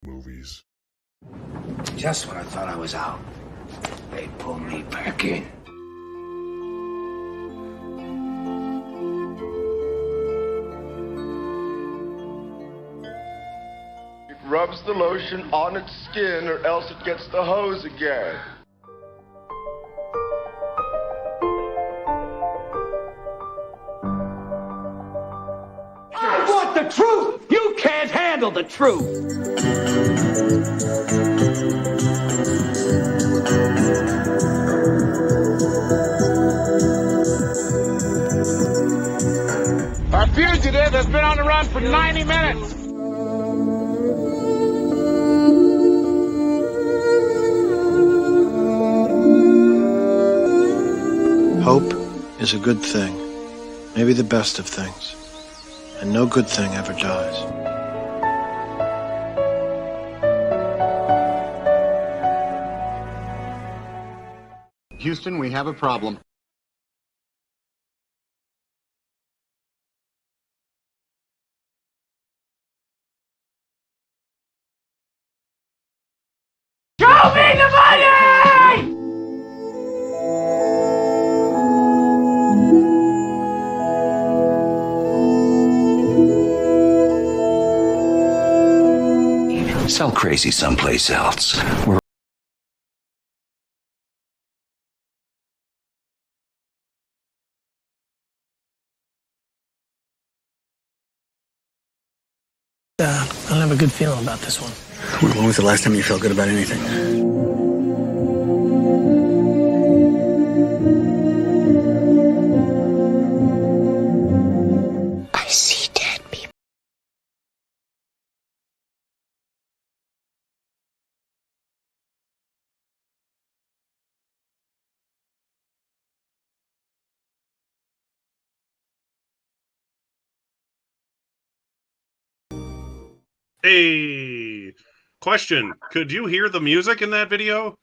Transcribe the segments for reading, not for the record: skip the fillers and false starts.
movies. Just when I thought I was out, they pulled me back in. It rubs the lotion on its skin or else it gets the hose again. I want the truth! You can't handle the truth! A fugitive has been on the run for 90 minutes. Hope is a good thing, maybe the best of things, and no good thing ever dies. Houston, we have a problem. Show me the money! Sell crazy someplace else. I don't have a good feeling about this one. When was the last time you felt good about anything? I see dead people. Hey, question. Could you hear the music in that video?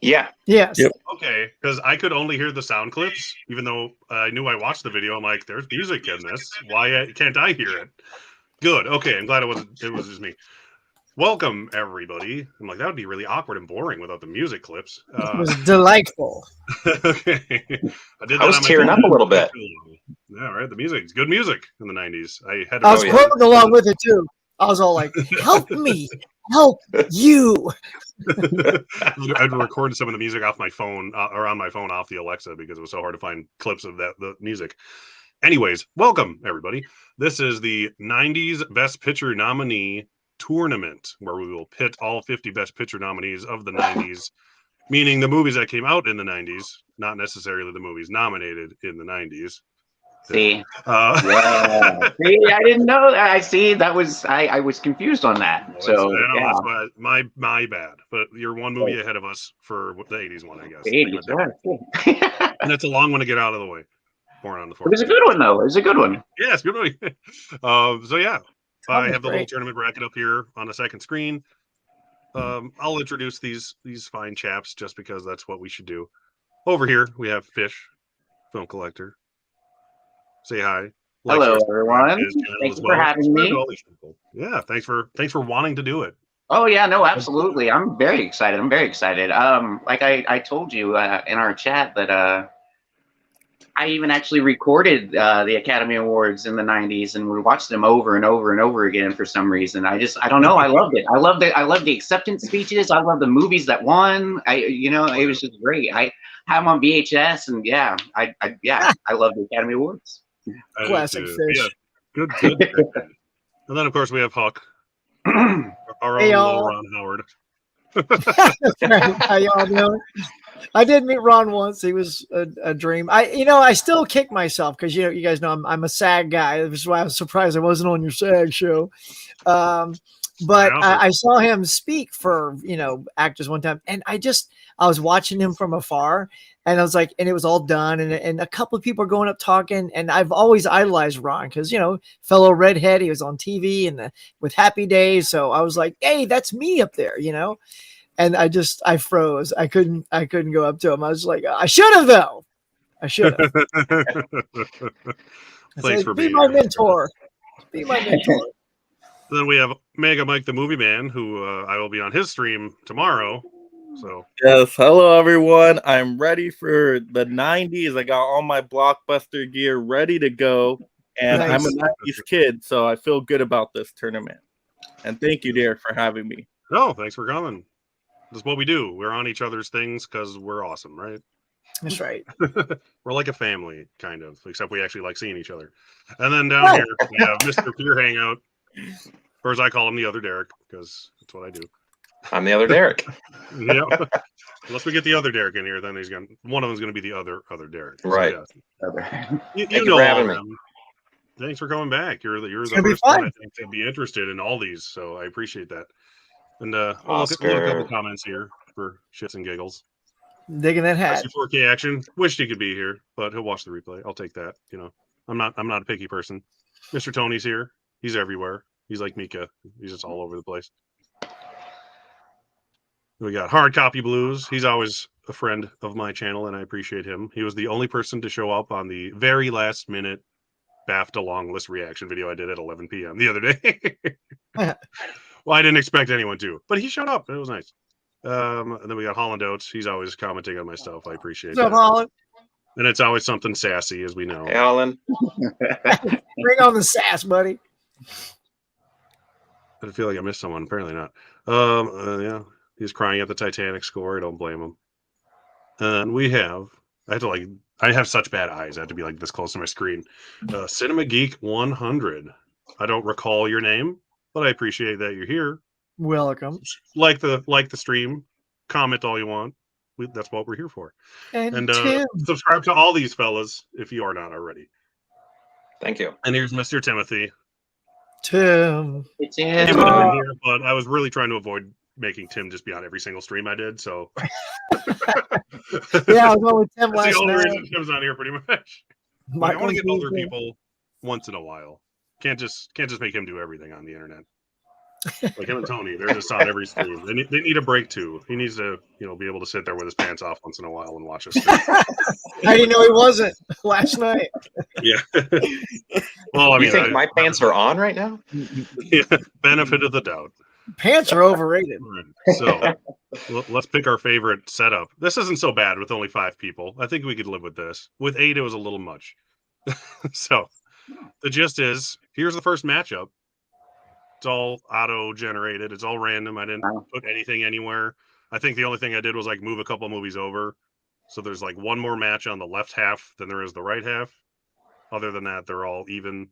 Yeah. Yes. Yep. Okay, because I could only hear the sound clips, even though I knew I watched the video. I'm like, there's music in this. Why can't I hear it? Good. Okay, I'm glad it was just me. Welcome, everybody. I'm like, that would be really awkward and boring without the music clips. It was delightful. Okay. I was tearing up a little bit. Yeah, right. The music. It's good music in the 90s. I I was quoting along with it too. I was all like, help me, help you. I'd record some of the music off my phone or on my phone off the Alexa because it was so hard to find clips of the music. Anyways, welcome everybody. This is the 90s Best Picture nominee tournament where we will pit all 50 Best Picture nominees of the 90s, meaning the movies that came out in the 90s, not necessarily the movies nominated in the 90s. See, yeah. See, I didn't know that. I see. That was I was confused on that. So yeah. That's why, my bad. But you're one movie ahead of us for the 80s one, I guess. The 80s, yeah. And it's a long one to get out of the way. More on the It was a good one though. It was a good one. Yeah, it's a good one. So yeah, I have the little tournament bracket up here on the second screen. I'll introduce these fine chaps just because that's what we should do. Over here we have Fish, film collector. Say hi. Hello, everyone. Thank you for having me. Yeah, thanks for wanting to do it. Oh yeah, no, absolutely. I'm very excited. Like I told you in our chat that I even actually recorded the Academy Awards in the 90s and we watched them over and over and over again for some reason. I don't know. I loved it. I loved the acceptance speeches. I love the movies that won. It was just great. I have them on VHS and yeah, I love the Academy Awards. Classic Fish. Yeah, good. And then of course we have Huck, our own little Ron Howard. How y'all doing? I did meet Ron once. He was a dream. I still kick myself because you guys know I'm a SAG guy. This is why I was surprised I wasn't on your SAG show. But I saw him speak for actors one time, and I was watching him from afar, and I was like, and it was all done, and a couple of people are going up talking, and I've always idolized Ron because fellow redhead. He was on TV and with Happy Days, so I was like, hey, that's me up there, And I froze. I couldn't go up to him. I was like, I should have though. I should have. Thanks for being my mentor. Be my mentor. Then we have Mega Mike the Movie Man, who I will be on his stream tomorrow. So Yes, hello everyone. I'm ready for the 90s. I got all my blockbuster gear ready to go, and Nice. I'm a 90s kid, so I feel good about this tournament. And thank you, Derek, for having me. no, thanks for coming. That's what we do. We're on each other's things because we're awesome, right? That's right. We're like a family, kind of, except we actually like seeing each other. And then down here, we have Mr. Peer Hangout, or as I call him, the other Derek, because that's what I do. I'm the other Derek. Yeah. Unless we get the other Derek in here, then one of them's gonna be the other Derek. Right. So, yeah. You Thank you know for all having of me. them. Thanks for coming back. You're the gonna be first one fun. I think to be interested in all these, so I appreciate that. And we'll look at a Oscar. couple comments here for shits and giggles. Digging that hat. Actually, 4K action. Wish he could be here, but he'll watch the replay. I'll take that. You know, I'm not a picky person. Mr. Tony's here. He's everywhere. He's like Mika. He's just all over the place. We got Hard Copy Blues. He's always a friend of my channel, and I appreciate him. He was the only person to show up on the very last minute BAFTA long list reaction video I did at 11 p.m. the other day. Well, I didn't expect anyone to, but he showed up. It was nice. And then we got Holland Oates. He's always commenting on my stuff. I appreciate What's up, that. Holland? And it's always something sassy, as we know. Hey, Alan. Bring on the sass, buddy. I feel like I missed someone. Apparently not. Yeah, he's crying at the Titanic score. I don't blame him. And we have, I have such bad eyes. I have to be like this close to my screen. Cinema Geek 100. I don't recall your name, but I appreciate that you're here. Welcome. Like the stream. Comment all you want. That's what we're here for. And Tim. subscribe to all these fellas if you are not already. Thank you. And here's Mr. Timothy. Tim. It's He in. would have been here, but I was really trying to avoid making Tim just be on every single stream I did. So Yeah, I was going with Tim that's last the only night. reason Tim's on here, pretty much. Like, I want to get older people once in a while. Can't just make him do everything on the internet. Like him and Tony, they're just on every stream. They need a break too. He needs to, be able to sit there with his pants off once in a while and watch us. I didn't know he wasn't last night. Yeah. Well, I mean, You think my pants are on right now? Yeah, benefit of the doubt. Pants are overrated. So let's pick our favorite setup. This isn't so bad with only 5 people. I think we could live with this. With 8, it was a little much. So the gist is, here's the first matchup. It's all auto-generated. It's all random. I didn't put anything anywhere. I think the only thing I did was like move a couple movies over. So there's like one more match on the left half than there is the right half. Other than that, they're all even.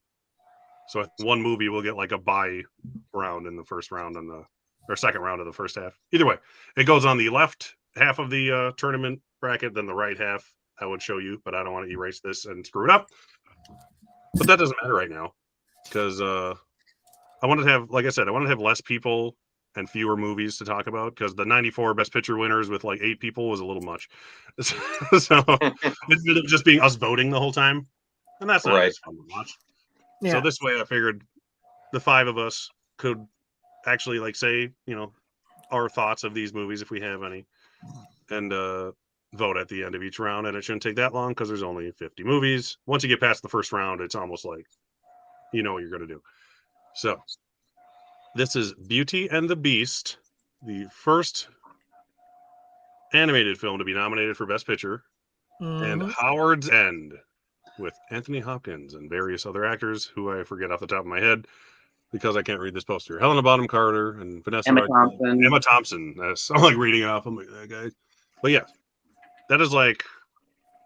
So one movie will get like a bye round in the first round or second round of the first half. Either way, it goes on the left half of the tournament bracket, then the right half. I would show you, but I don't want to erase this and screw it up. But that doesn't matter right now because I wanted to have, like I said, I wanted to have less people and fewer movies to talk about because the 94 Best Picture winners with like 8 people was a little much. So it ended up just being us voting the whole time. And that's not as fun to watch. Yeah. So this way I figured the 5 of us could actually like say, our thoughts of these movies if we have any. And vote at the end of each round. And it shouldn't take that long because there's only 50 movies. Once you get past the first round, it's almost like you know what you're going to do. So, this is Beauty and the Beast, the first animated film to be nominated for Best Picture, and Howard's End, with Anthony Hopkins and various other actors who I forget off the top of my head because I can't read this poster. Helena Bonham Carter and Vanessa Emma Thompson. I'm like reading it off. I'm like, that guy. But yeah, that is like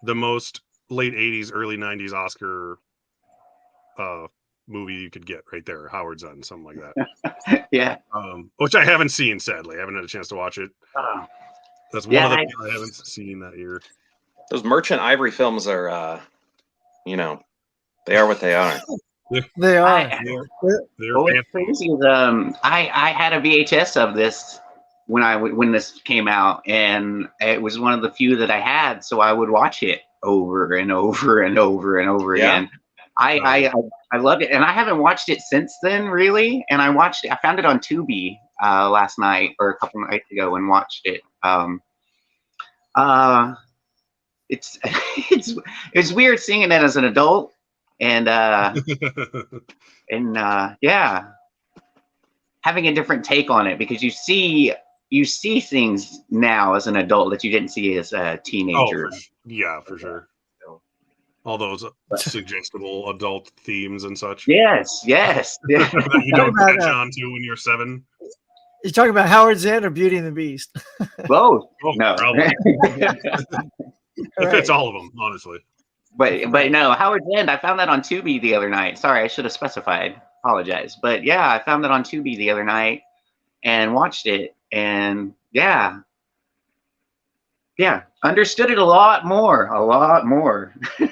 the most late 80s, early 90s Oscar movie you could get right there. Howard's End, something like that. Yeah. Which I haven't seen, sadly. I haven't had a chance to watch it. That's one of the things I haven't seen that year. Those Merchant Ivory films are, they are what they are. They are. What's crazy is I had a VHS of this when this came out, and it was one of the few that I had, so I would watch it over and over and over and over again. I loved it, and I haven't watched it since then, really. And I found it on Tubi last night or a couple nights ago and watched it. It's weird seeing it as an adult, and yeah, having a different take on it, because you see things now as an adult that you didn't see as a teenager. Yeah, for sure. All those suggestible adult themes and such. Yes. Yeah. That you don't catch on to when you're 7. You're talking about Howard Zinn or Beauty and the Beast? Both. Oh, No. probably. It fits all of them, honestly. But no, Howard Zinn, I found that on Tubi the other night. Sorry, I should have specified. Apologize. But yeah, I found that on Tubi the other night and watched it. And yeah, understood it a lot more. Sorry,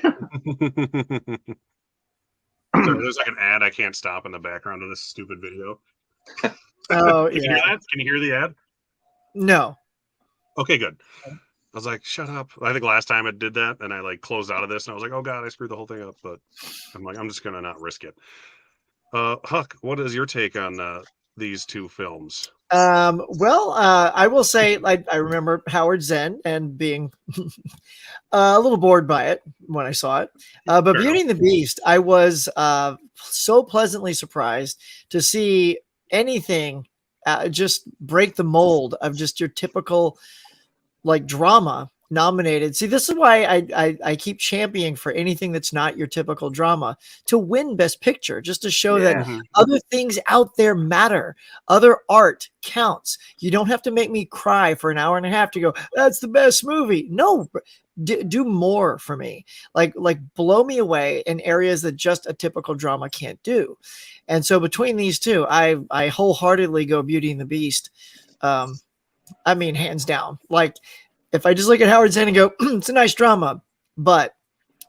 there's like an ad I can't stop in the background of this stupid video. Oh, Can you hear that? Can you hear the ad? No. Okay, good. I was like, shut up. I think last time it did that, and I like closed out of this, and I was like, oh god, I screwed the whole thing up. But I'm like, I'm just gonna not risk it. Huck, what is your take on these two films? Well, I will say I remember Howard Zinn and being a little bored by it when I saw it. But Beauty and the Beast, I was so pleasantly surprised to see anything just break the mold of just your typical like drama nominated. See, this is why I keep championing for anything that's not your typical drama to win Best Picture, just to show that other things out there matter. Other art counts. You don't have to make me cry for an hour and a half to go, that's the best movie. No, do more for me. Like blow me away in areas that just a typical drama can't do. And so between these two, I wholeheartedly go Beauty and the Beast. I mean, hands down. Like, if I just look at Howard Zinn and go, it's a nice drama, but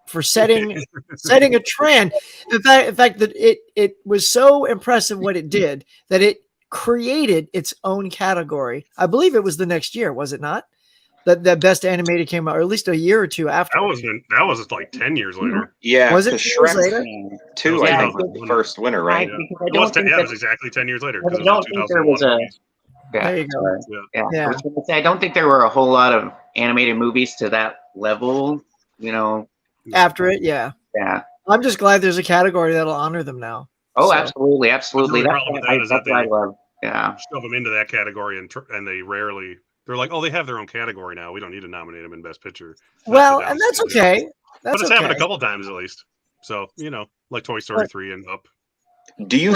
for setting a trend, in fact that it was so impressive what it did that it created its own category. I believe it was the next year, was it not? That Best Animated came out, or at least a year or two after. That was like 10 years later. Yeah, was it Shrek later? 2, I think, was the first winner, right? It was exactly 10 years later. I don't think there was a. There you go. Yeah. I was gonna say, I don't think there were a whole lot of animated movies to that level, After it, yeah. I'm just glad there's a category that'll honor them now. Oh, so. Absolutely. The problem with that is that I love. Shove them into that category, and they rarely. They're like, oh, they have their own category now. We don't need to nominate them in Best Picture. Well, and that's okay. But it's happened a couple times at least. So like Toy Story 3 and Up. Do you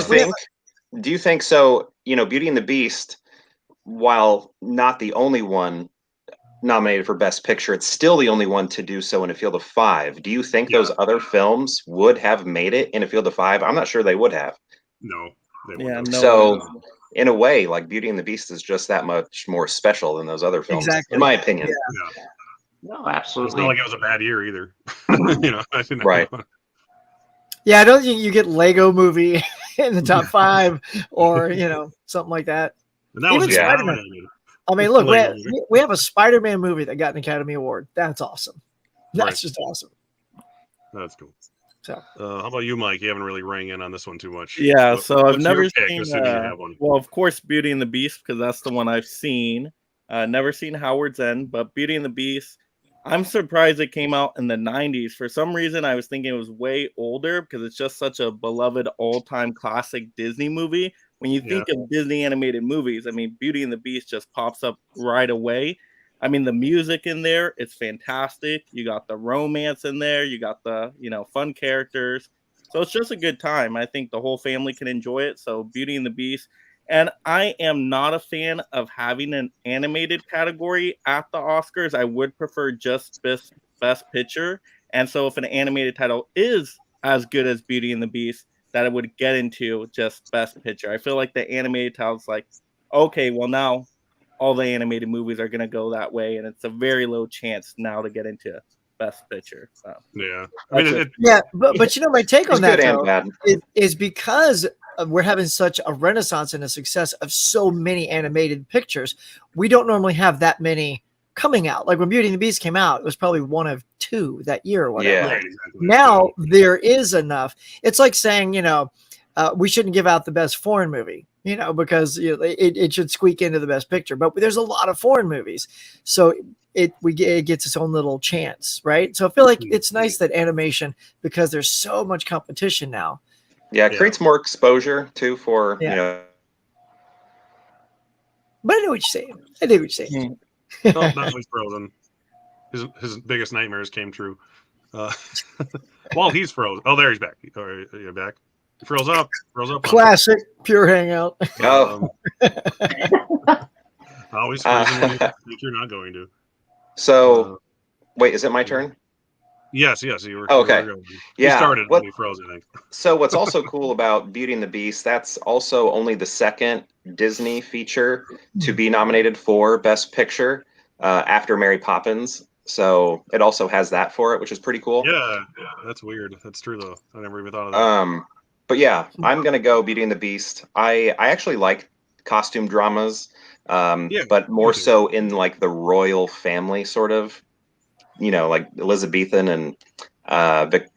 think so? Beauty and the Beast, while not the only one nominated for Best Picture, it's still the only one to do so in a field of 5. Do you think those other films would have made it in a field of 5? I'm not sure they would have. No, they wouldn't. No, so, in a way, like Beauty and the Beast is just that much more special than those other films, in my opinion. Yeah. No, absolutely. It's not like it was a bad year either. Right. Yeah, I don't think you get Lego Movie in the top 5 or something like that. And that was Spider-Man. I mean, look, we have a Spider-Man movie that got an Academy Award. That's awesome. That's just awesome. That's cool. So, how about you, Mike? You haven't really rang in on this one too much. Yeah, so I've never seen. One. Well, of course, Beauty and the Beast, because that's the one I've seen. Never seen Howard Zinn, but Beauty and the Beast. I'm surprised it came out in the 90s. For some reason, I was thinking it was way older because it's just such a beloved all-time classic Disney movie. When you think of Disney animated movies, I mean, Beauty and the Beast just pops up right away. I mean, the music in there is fantastic. You got the romance in there. You got the, fun characters. So it's just a good time. I think the whole family can enjoy it. So Beauty and the Beast. And I am not a fan of having an animated category at the Oscars. I would prefer just Best Picture. And so if an animated title is as good as Beauty and the Beast, that it would get into just Best Picture. I feel like the animated title's like, okay, well now all the animated movies are going to go that way, and it's a very low chance now to get into Best Picture. So, yeah. But my take on that though, is because we're having such a renaissance and a success of so many animated pictures, we don't normally have that many coming out. Like when Beauty and the Beast came out, it was probably one of 2 that year or whatever. Yeah, exactly. Now there is enough. It's like saying, we shouldn't give out the best foreign movie, because it should squeak into the Best Picture. But there's a lot of foreign movies, so it gets its own little chance, right? So I feel like it's nice that animation, because there's so much competition now. Yeah, it creates more exposure too for But I know what you're saying. I know what you're saying. Oh, now he's frozen. His biggest nightmares came true. Well, he's frozen. Oh, there he's back. All right, you're back. He froze up. Classic pure hangout. Always freezing when you think you're not going to. So, wait, is it my turn? Yes, you were. Okay. He started when he froze, I think. So what's also cool about Beauty and the Beast, that's also only the second Disney feature to be nominated for Best Picture after Mary Poppins. So it also has that for it, which is pretty cool. Yeah, that's weird. That's true though. I never even thought of that. But yeah, I'm gonna go Beauty and the Beast. I actually like costume dramas, but more so in like the royal family sort of, like Elizabethan and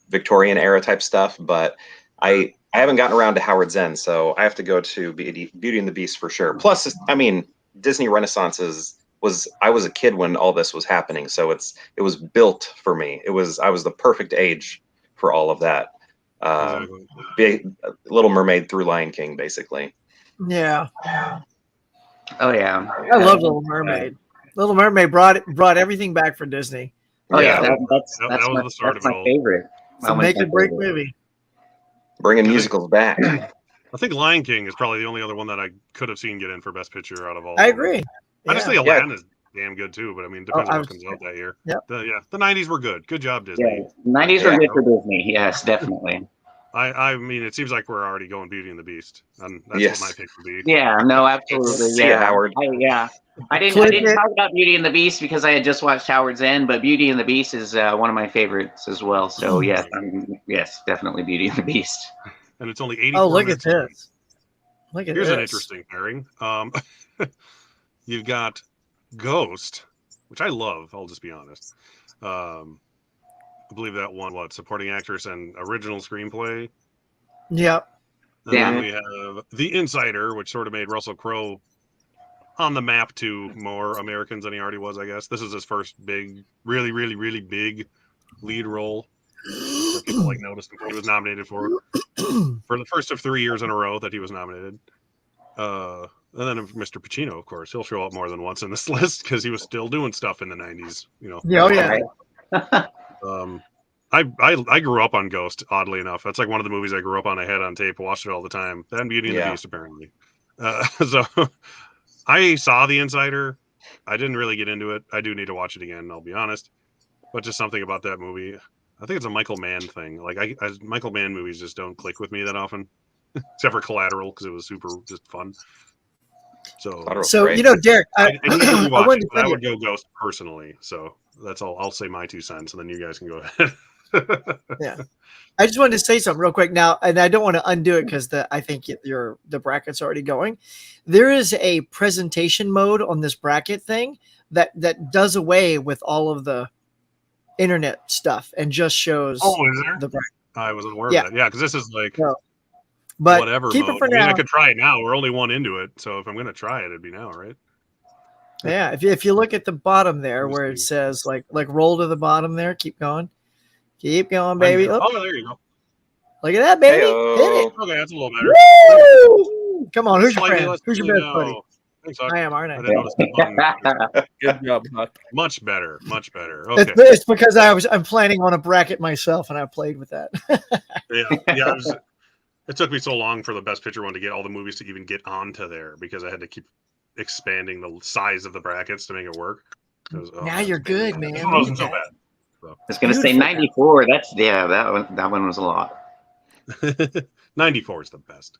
Victorian era type stuff. But I haven't gotten around to Howard's End, so I have to go to Beauty and the Beast for sure. Plus, I mean, Disney Renaissance I was a kid when all this was happening, so it was built for me. I was the perfect age for all of that. Little Mermaid through Lion King, basically. Yeah. Oh yeah. I love Little Mermaid. Little Mermaid brought everything back for Disney. Oh yeah, that was the start of it all. Favorite. It's a make or break movie. Bringing musicals back. I think Lion King is probably the only other one that I could have seen get in for Best Picture out of all. I agree. Honestly, Aladdin is damn good too, but I mean, depends on what comes out that year. Yep. The 90s were good. Good job, Disney. Yeah, 90s were good for Disney. Yes, definitely. I mean, it seems like we're already going Beauty and the Beast, and that's what my pick would be. Yeah, no, absolutely. See ya, Howard. I didn't talk about Beauty and the Beast because I had just watched Howard's End, but Beauty and the Beast is one of my favorites as well. So yes, definitely Beauty and the Beast. And it's only 84 Oh, look minutes at this! Look at Here's this. an interesting pairing. You've got Ghost, which I love. I'll just be honest. I believe that won supporting actress and original screenplay. Yep. And then we have The Insider, which sort of made Russell Crowe on the map to more Americans than he already was, I guess. This is his first big, really, really, really big lead role that people noticed him. He was nominated for the first of 3 years in a row that he was nominated. And then Mr. Pacino, of course, he'll show up more than once in this list because he was still doing stuff in the 90s. Yeah, I grew up on Ghost, oddly enough. That's like one of the movies I grew up on. I had on tape, watched it all the time. Then Beauty and the Beast, apparently. So I saw The Insider. I didn't really get into it. I do need to watch it again, I'll be honest. But just something about that movie. I think it's a Michael Mann thing. Like Michael Mann movies just don't click with me that often, except for Collateral because it was super just fun. So Derek, I would go Ghost personally. So that's all. I'll say my 2 cents, and then you guys can go ahead. Yeah, I just wanted to say something real quick now, and I don't want to undo it because I think the bracket's already going. There is a presentation mode on this bracket thing that does away with all of the internet stuff and just shows. Oh, is there? The bracket. I wasn't aware of that. Yeah, because this is like but whatever keep mode. it for now. I could try it now. We're only one into it, so if I'm going to try it, it'd be now, right? Yeah, if you look at the bottom there where it says like roll to the bottom there, keep going, baby. Oh, there you go. Look at that, baby. Hey-o. Hit it. Okay, that's a little better. Woo! Come on, who's your friend? Who's your best buddy? Thanks, I am, aren't I? didn't notice the button. Good job, Huck. Much better. Okay. It's because I'm planning on a bracket myself, and I played with that. Yeah. It took me so long for the Best Picture one to get all the movies to even get onto there because I had to keep expanding the size of the brackets to make it work. Now you're good, man. This one wasn't so bad. So. I was going to say 94. That one was a lot. 94 is the best.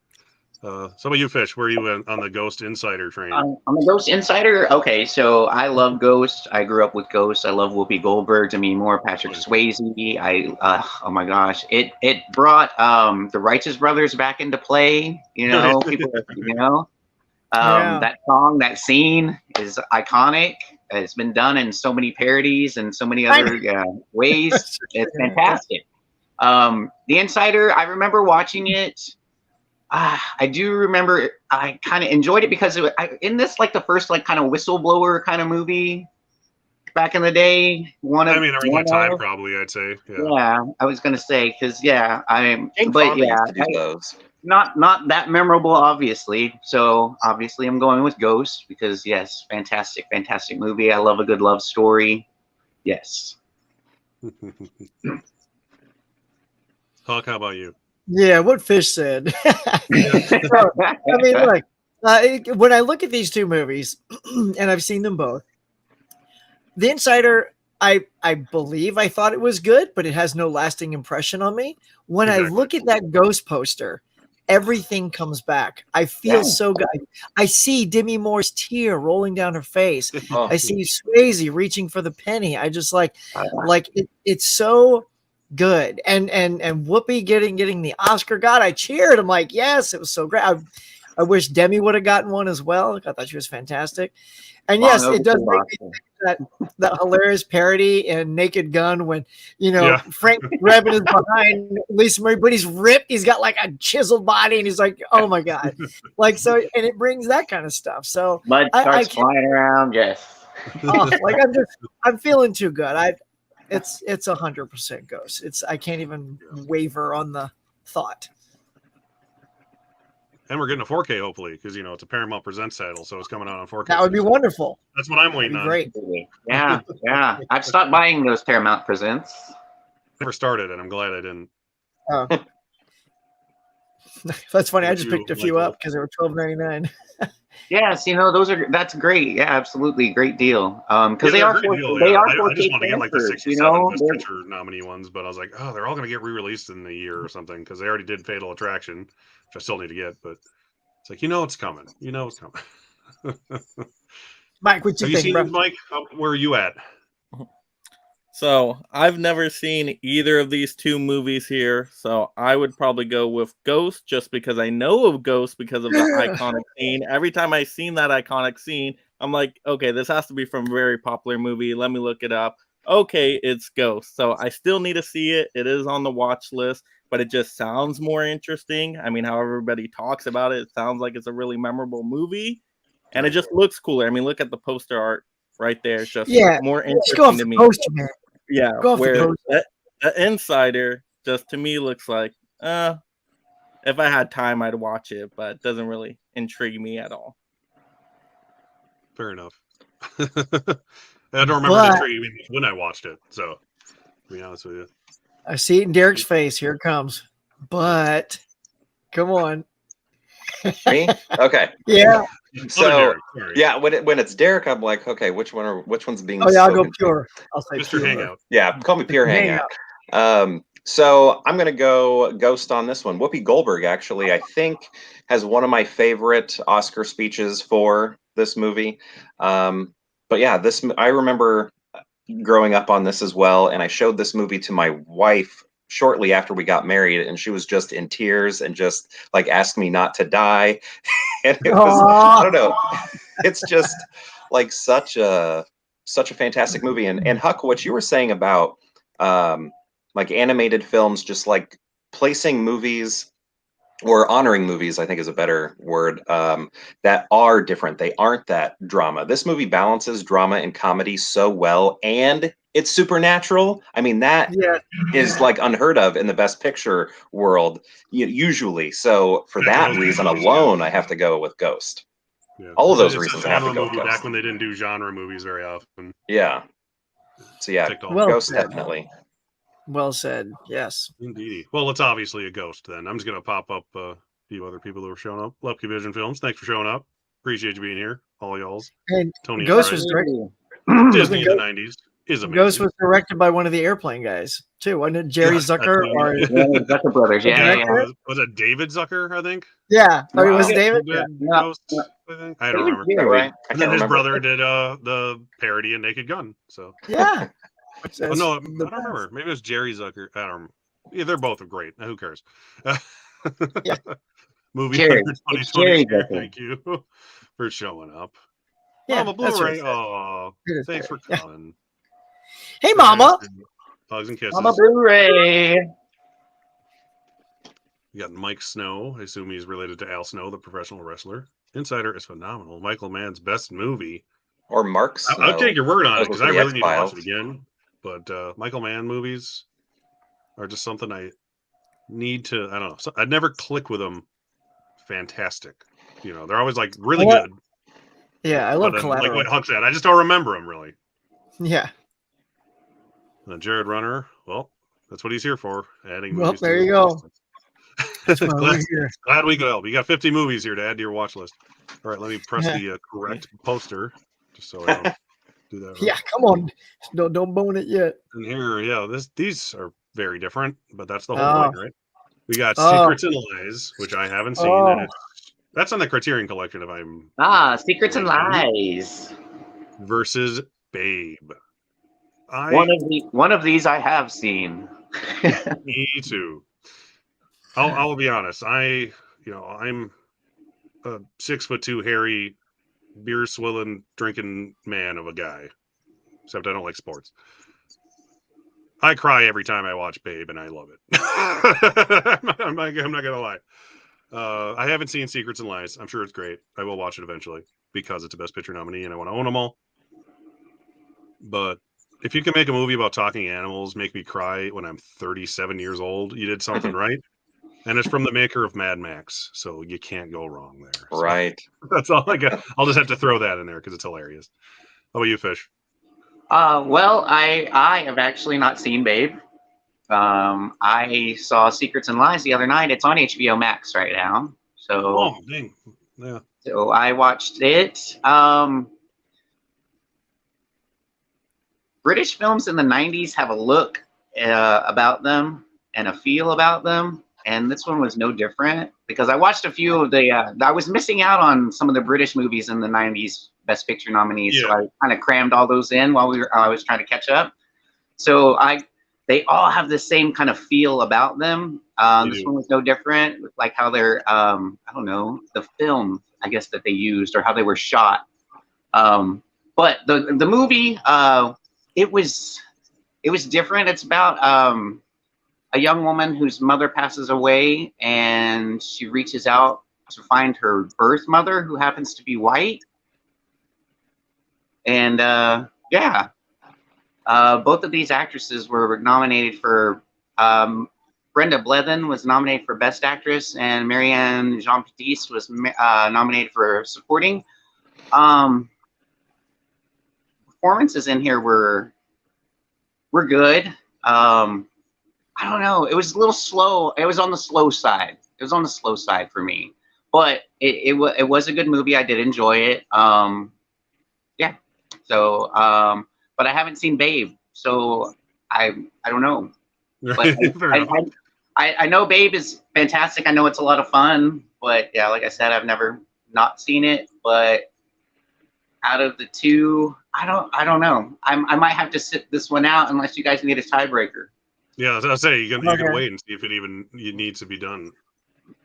Some of you fish, where are you on the Ghost Insider train? On the Ghost Insider, okay, so I love Ghost. I grew up with Ghost. I love Whoopi Goldberg, Demi Moore, Patrick Swayze. Oh my gosh, it brought the Righteous Brothers back into play. People, that song, that scene is iconic. It's been done in so many parodies and so many other ways. It's fantastic. The Insider, I remember watching it. I do remember I kind of enjoyed it because in this the first kind of whistleblower kind of movie back in the day. Around that time probably I'd say. Yeah, I was gonna say because Jane Fonda used to do those. not that memorable, obviously. So obviously, I'm going with Ghost because yes, fantastic movie. I love a good love story. Yes. Huck, how about you? Yeah, what Fish said. So, I mean, look, when I look at these two movies, and I've seen them both, The Insider, I believe I thought it was good, but it has no lasting impression on me. When I look at that Ghost poster, everything comes back. I feel so good. I see Demi Moore's tear rolling down her face. I see Swayze reaching for the penny. I just like it's so good. And Whoopi getting the Oscar. God, I cheered. I'm like, yes, it was so great. I wish Demi would have gotten one as well. I thought she was fantastic. And yes, it does make me think that hilarious parody in Naked Gun when, Frank Drebin is behind Lisa Marie, but he's ripped. He's got like a chiseled body and he's like, oh my God. Like, so, and it brings that kind of stuff. So mud starts flying around. Yes. I'm feeling too good. It's 100% Ghost. I can't even waver on the thought. And we're getting a 4K hopefully because it's a Paramount Presents title, so it's coming out on 4K. That would be wonderful. That's what I'm waiting on. Great. Yeah. I've stopped buying those Paramount Presents. Never started, and I'm glad I didn't. Oh. That's funny. I just picked a few up because they were $12.99. Yes, that's great. Yeah, absolutely, great deal. Because they are 4K. I just want to get like the 67 Best Picture nominee ones, but I was like, oh, they're all going to get re-released in a year or something because they already did Fatal Attraction, which I still need to get. But it's like it's coming. It's coming. Mike, what you think, seen, Mike? Where are you at? So I've never seen either of these two movies here, so I would probably go with Ghost just because I know of Ghost because of the iconic scene. Every time I've seen that iconic scene, I'm like, okay, this has to be from a very popular movie. Let me look it up. Okay, it's Ghost. So I still need to see it. It is on the watch list, but it just sounds more interesting. I mean, how everybody talks about it, it sounds like it's a really memorable movie, and it just looks cooler. I mean, look at the poster art right there. It's just more interesting to me. Poster, man. Yeah, where the Insider just to me looks like, if I had time, I'd watch it, but it doesn't really intrigue me at all. Fair enough. I don't remember it intriguing me when I watched it, so to be honest with you. I see it in Derek's face. Here it comes. But come on. Me? Okay. Yeah. So when it's Derek, I'm like, okay, which one's being? Oh yeah, I'll go pure. I'll say Mr. pure. Hangout. Yeah, call me Pure Hangout. So I'm gonna go Ghost on this one. Whoopi Goldberg actually, I think, has one of my favorite Oscar speeches for this movie. But yeah, I remember growing up on this as well, and I showed this movie to my wife shortly after we got married, and she was just in tears and just like asked me not to die. And it was, I don't know, it's just like such a fantastic movie. And Huck, what you were saying about like animated films, just like placing movies or honoring movies, I think is a better word, that are different. They aren't that drama. This movie balances drama and comedy so well, and it's supernatural. I mean, that is like unheard of in the Best Picture world usually. So for that reason alone, I have to go with Ghost. Yeah. All of those reasons I have to go with Ghost. Back when they didn't do genre movies very often. Yeah. So yeah, Ghost definitely. Well said. Yes. Indeed. Well, it's obviously a Ghost then. I'm just going to pop up a few other people who are showing up. Lucky Vision Films, thanks for showing up. Appreciate you being here. All y'all's. And Tony Ghost was directed. Disney in the 90s is amazing. Ghost was directed by one of the Airplane guys too, wasn't it? Jerry Zucker or Zucker brothers? Yeah. Was it David Zucker? I think. Yeah. Oh, it was David. Ghost, I think. I don't remember. Yeah, right. And then his brother did the parody of Naked Gun. So. Yeah. Oh, no, I don't remember. Maybe it was Jerry Zucker. I don't remember. Yeah, they're both great. Who cares? Yeah. Movie Jerry. 2020. Thank you for showing up. Yeah, Mama Blu-ray. Oh, thanks for coming. Hey, Mama. Hugs and kisses. Mama Blu-ray. We got Mike Snow. I assume he's related to Al Snow, the professional wrestler. Insider is phenomenal. Michael Mann's best movie. Or Mark Snow. I'll take your word on it because I really need to watch it again. But Michael Mann movies are just something I need to, I don't know. I'd never click with them fantastic. You know, they're always like really Well, good. Yeah, I love But then, like Collateral. what Huck said, I just don't remember them really. Yeah. Jared Runner, well, that's what he's here for. Adding Well, movies. there to you his go. list. That's why glad, we're here. glad we could help. You got 50 movies here to add to your watch list. All right, let me press the correct poster, just so I don't do that. Yeah, come on. Don't bone it yet. And here, these are very different, but that's the whole Oh. point, right? We got Oh. Secrets and Lies, which I haven't seen, Oh. and that's on the Criterion Collection. If I'm Secrets and Lies versus Babe. One of these I have seen. Me too. I'll be honest. I'm a 6'2" hairy, beer swilling, drinking man of a guy. Except I don't like sports. I cry every time I watch Babe, and I love it. I'm not gonna lie. I haven't seen Secrets and Lies. I'm sure it's great. I will watch it eventually because it's a Best Picture nominee, and I want to own them all. But if you can make a movie about talking animals, make me cry when I'm 37 years old, you did something right. And it's from the maker of Mad Max, so you can't go wrong there. So Right. that's all I got. I'll just have to throw that in there because it's hilarious. How about you, Fish? Well, I have actually not seen Babe. I saw Secrets and Lies the other night. It's on HBO Max right now. So, dang. Yeah. So I watched it. British films in the 90s have a look about them and a feel about them. And this one was no different because I watched a few of the, I was missing out on some of the British movies in the 90s Best Picture nominees. So I kind of crammed all those in while I was trying to catch up. So they all have the same kind of feel about them. This one was no different, like how they're, I don't know, the film, I guess, that they used or how they were shot. But the movie, it was different. It's about a young woman whose mother passes away, and she reaches out to find her birth mother, who happens to be white. And both of these actresses were nominated for. Brenda Blethyn was nominated for Best Actress, and Marianne Jean-Baptiste was nominated for Supporting. Performances in here were good. I don't know. It was a little slow. It was on the slow side. It was on the slow side for me, but it was a good movie. I did enjoy it. Yeah. So, but I haven't seen Babe, so I don't know. But I know Babe is fantastic. I know it's a lot of fun, but yeah, like I said, I've never not seen it. But out of the two, I don't know. I might have to sit this one out unless you guys need a tiebreaker. Yeah, I'll say you can wait and see if it needs to be done,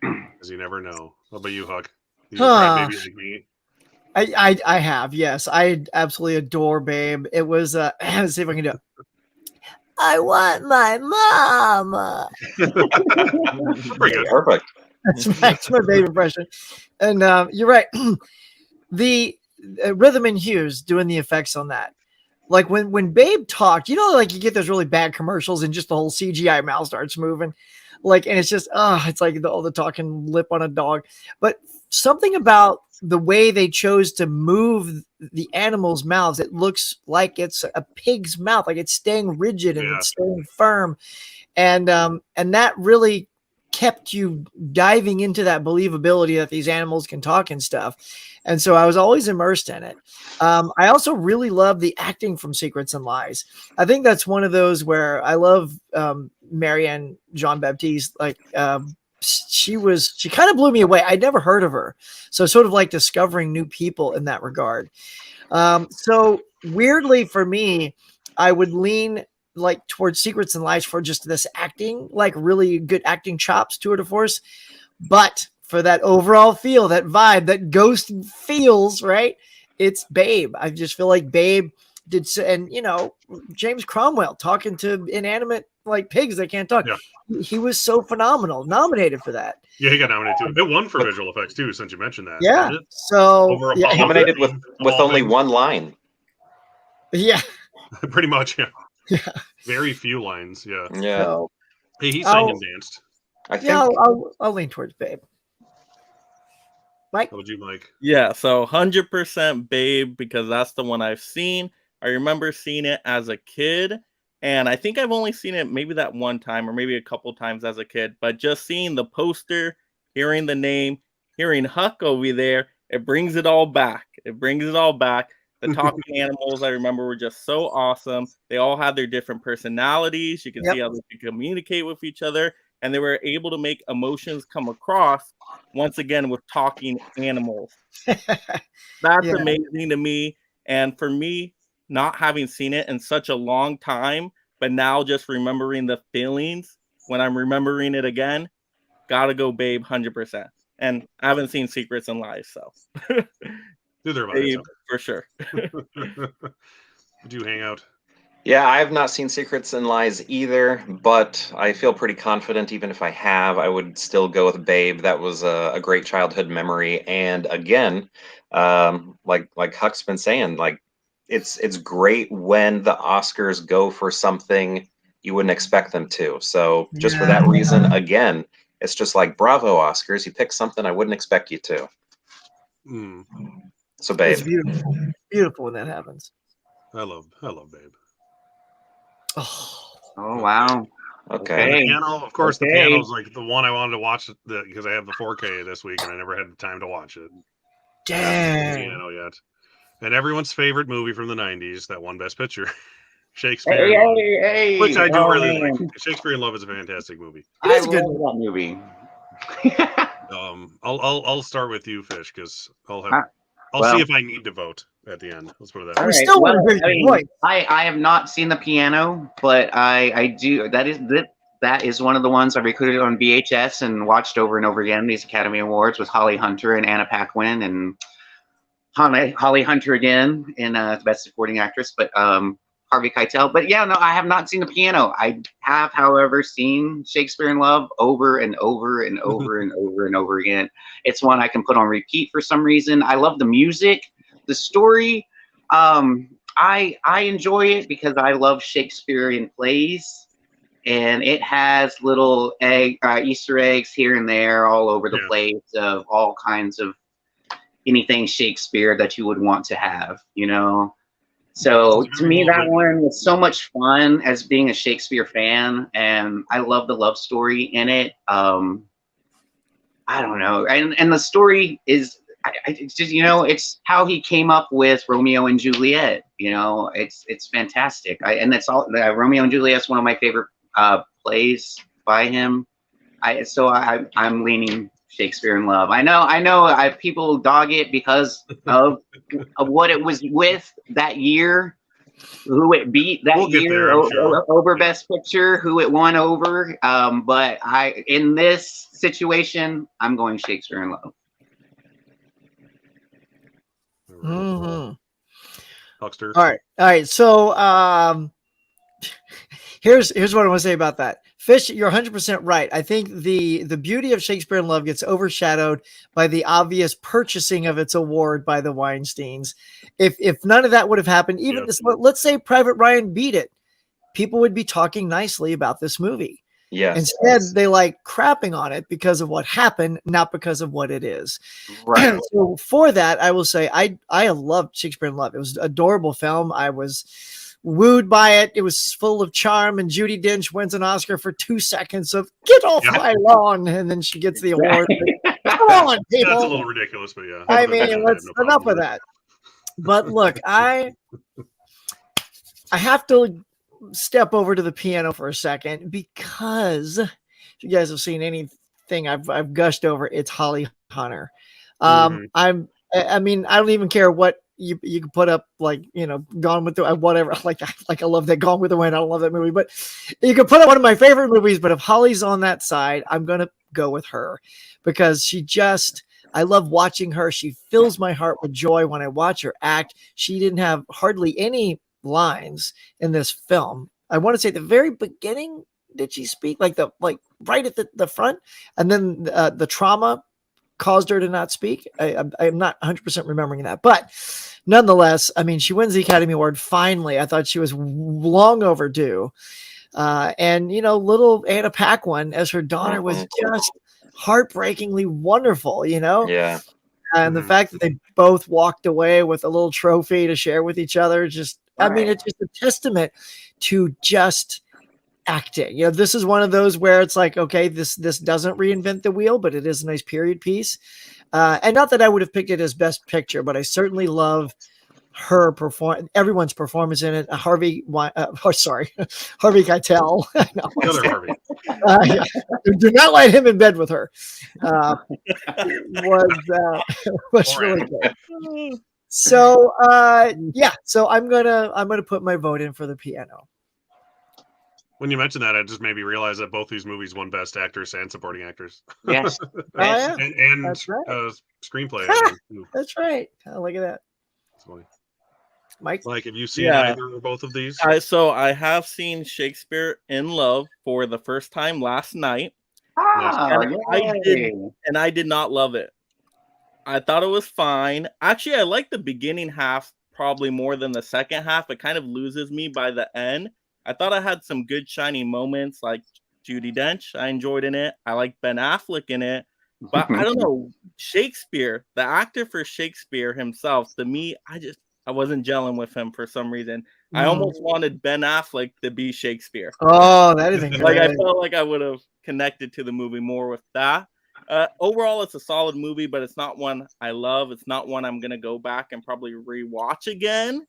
because you never know. How about you, Huck? You a crybaby like me? I have, yes. I absolutely adore Babe. It was let's see if I can do it. I want my mama. Pretty good. Perfect. That's my Babe impression. And you're right. The Rhythm and Hughes doing the effects on that. Like when Babe talked, like you get those really bad commercials and just the whole CGI mouth starts moving. Like, and it's just, it's like the talking lip on a dog. But something about the way they chose to move the animals' mouths, it looks like it's a pig's mouth, like it's staying rigid and it's staying firm. And that really kept you diving into that believability that these animals can talk and stuff. And so I was always immersed in it. I also really love the acting from Secrets and Lies. I think that's one of those where I love Marianne Jean-Baptiste. Like she kind of blew me away. I'd never heard of her. So sort of like discovering new people in that regard. So weirdly for me, I would lean like towards Secrets and Lies for just this acting, like really good acting chops, tour de force. But for that overall feel, that vibe, that ghost feels, right? It's Babe. I just feel like Babe did, and James Cromwell talking to inanimate like pigs that can't talk. Yeah. He was so phenomenal, nominated for that. Yeah, he got nominated too. It won for visual effects too, since you mentioned that. Yeah. So nominated with only one line. Yeah. Pretty much. Yeah. Yeah. Very few lines. Yeah. Yeah. So, hey, he sang and danced. I think. I'll lean towards Babe. Mike? How would you, Mike? Yeah, so 100% Babe, because that's the one I've seen. I remember seeing it as a kid, and I think I've only seen it maybe that one time or maybe a couple times as a kid, but just seeing the poster, hearing the name, hearing Huck over there, it brings it all back. It brings it all back. The talking animals I remember were just so awesome. They all had their different personalities. You can see how they could communicate with each other, and they were able to make emotions come across once again with talking animals. That's amazing to me. And for me, not having seen it in such a long time, but now just remembering the feelings when I'm remembering it again, gotta go Babe 100%. And I haven't seen Secrets and Lies, so Neither have I. Babe for sure. Would you hang out? Yeah, I have not seen Secrets and Lies either, but I feel pretty confident even if I have, I would still go with Babe. That was a great childhood memory. And again, like Huck's been saying, like it's great when the Oscars go for something you wouldn't expect them to. So just for that reason, again, it's just like Bravo Oscars. You pick something I wouldn't expect you to. So Babe. It's beautiful. Beautiful when that happens. I love Babe. Oh wow. Okay. And the piano, of course, the piano is like the one I wanted to watch because I have the 4K this week and I never had the time to watch it. Damn. The piano yet. And everyone's favorite movie from the 90s, that won Best Picture, Shakespeare in Love, which I do really like. Shakespeare in Love is a fantastic movie. I love that movie. I'll start with you, Fish, because I'll see if I need to vote at the end. Let's put it that way. Still I have not seen the piano, but I do. That is one of the ones I recorded on VHS and watched over and over again. These Academy Awards with Holly Hunter and Anna Paquin and Holly Hunter again in the Best Supporting Actress, but Harvey Keitel. But yeah, no, I have not seen the piano. I have, however, seen Shakespeare in Love over and over and over and over and over again. It's one I can put on repeat for some reason. I love the music, the story. I enjoy it because I love Shakespearean plays, and it has little Easter eggs here and there all over the place of all kinds of anything Shakespeare that you would want to have, you know. So to me, that one was so much fun as being a Shakespeare fan, and I love the love story in it. I don't know, and the story is, it's just, you know, it's how he came up with Romeo and Juliet. You know, it's fantastic. And that's all. Romeo and Juliet's one of my favorite plays by him. I'm leaning Shakespeare in Love. I know people dog it because of what it was with that year, who it beat that year over Best Picture, who it won over. But in this situation, I'm going Shakespeare in Love. Mm-hmm. Huckster. All right. So here's what I want to say about that. Fish, you're 100% right. I think the beauty of Shakespeare in Love gets overshadowed by the obvious purchasing of its award by the Weinsteins. If none of that would have happened, even let's say Private Ryan beat it, people would be talking nicely about this movie. Yes. Instead, they like crapping on it because of what happened, not because of what it is. Right. So for that, I will say I loved Shakespeare in Love. It was an adorable film. I was wooed by it. It was full of charm, and Judi Dench wins an Oscar for 2 seconds of "Get off my lawn," and then she gets the award. Come on, people. That's a little ridiculous, but yeah. I mean, enough of that. But look, I have to step over to the piano for a second, because if you guys have seen anything I've gushed over, it's Holly Hunter. I mean, I don't even care what you can put up, like, you know, Gone with the whatever. Like I love that Gone with the Wind. I don't love that movie, but you can put up one of my favorite movies. But if Holly's on that side, I'm gonna go with her, because I love watching her. She fills my heart with joy when I watch her act. She didn't have hardly any lines in this film. I want to say at the very beginning, did she speak? Like right at the front, and then the trauma caused her to not speak. I'm not 100% remembering that, but nonetheless, I mean, she wins the Academy Award finally. I thought she was long overdue. And you know, little Anna Paquin as her daughter was just heartbreakingly wonderful, you know? Yeah. And the fact that they both walked away with a little trophy to share with each other, I mean, it's just a testament to just acting. This is one of those where it's like, okay, this doesn't reinvent the wheel, but it is a nice period piece. And not that I would have picked it as best picture, but I certainly love everyone's performance in it. Harvey Keitel. The other Harvey. Yeah. Do not let him in bed with her. Was really good. So so I'm gonna put my vote in for The Piano. When you mentioned that, it just made me realize that both these movies won Best Actress and Supporting Actors. Yes. and That's right. Screenplay. That's right. Oh, look at that. That's funny. Mike, like, have you seen either or both of these? So I have seen Shakespeare in Love for the first time last night. And I did not love it. I thought it was fine. Actually, I like the beginning half probably more than the second half. It kind of loses me by the end. I thought I had some good shining moments, like Judi Dench. I enjoyed in it. I like Ben Affleck in it. But I don't know, Shakespeare, the actor for Shakespeare himself, to me, I wasn't gelling with him for some reason. I almost wanted Ben Affleck to be Shakespeare. Oh, that is good. Like, I felt like I would have connected to the movie more with that. Overall, it's a solid movie, but it's not one I love. It's not one I'm going to go back and probably rewatch again.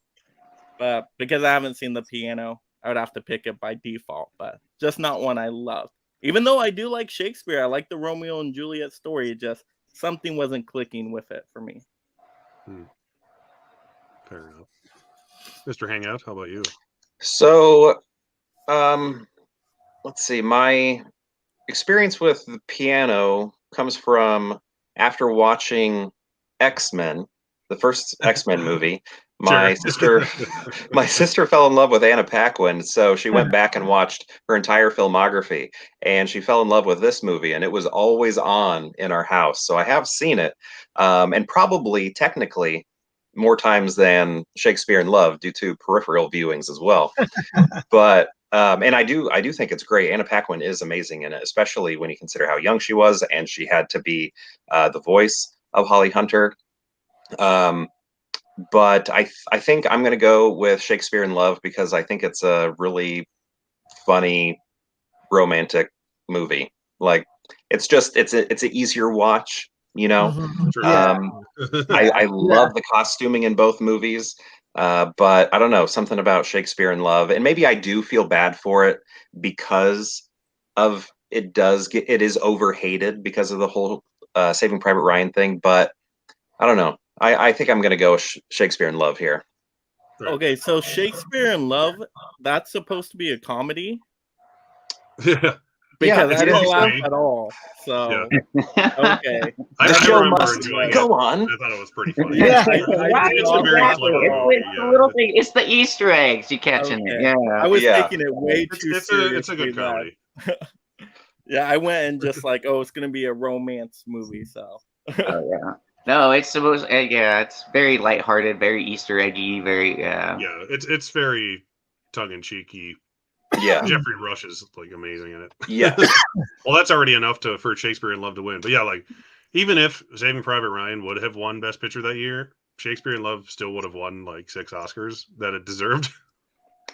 But because I haven't seen The Piano, I would have to pick it by default. But just not one I love. Even though I do like Shakespeare, I like the Romeo and Juliet story. Just something wasn't clicking with it for me. Fair enough. Mr. Hangout, how about you? So, let's see. My experience with The Piano comes from after watching X-Men, the first X-Men movie. My sister fell in love with Anna Paquin, so she went back and watched her entire filmography, and she fell in love with this movie, and it was always on in our house. So I have seen it, and probably technically more times than Shakespeare in Love due to peripheral viewings as well. But and I do think it's great. Anna Paquin is amazing in it, especially when you consider how young she was, and she had to be the voice of Holly Hunter. But I think I'm going to go with Shakespeare in Love because I think it's a really funny romantic movie. Like, it's an easier watch, you know. I love the costuming in both movies, but I don't know, something about Shakespeare in Love, and maybe I do feel bad for it because of it is overhated because of the whole Saving Private Ryan thing. But I don't know. I think I'm going to go Shakespeare in Love here. Okay, so Shakespeare in Love, that's supposed to be a comedy? Yeah. Because I didn't laugh at all. So, okay. The show must go on. I thought it was pretty funny. It's the Easter eggs you catch in it. Yeah. I was taking it way too seriously. It's a good comedy. Yeah, I went and just like, it's going to be a romance movie, so. Oh, yeah. No, it's supposed. It's very lighthearted, very Easter eggy, very. Yeah, it's very tongue in cheeky. Yeah, Jeffrey Rush is like amazing in it. Yeah. Well, that's already enough for Shakespeare in Love to win. But yeah, like even if Saving Private Ryan would have won Best Picture that year, Shakespeare in Love still would have won like 6 Oscars that it deserved.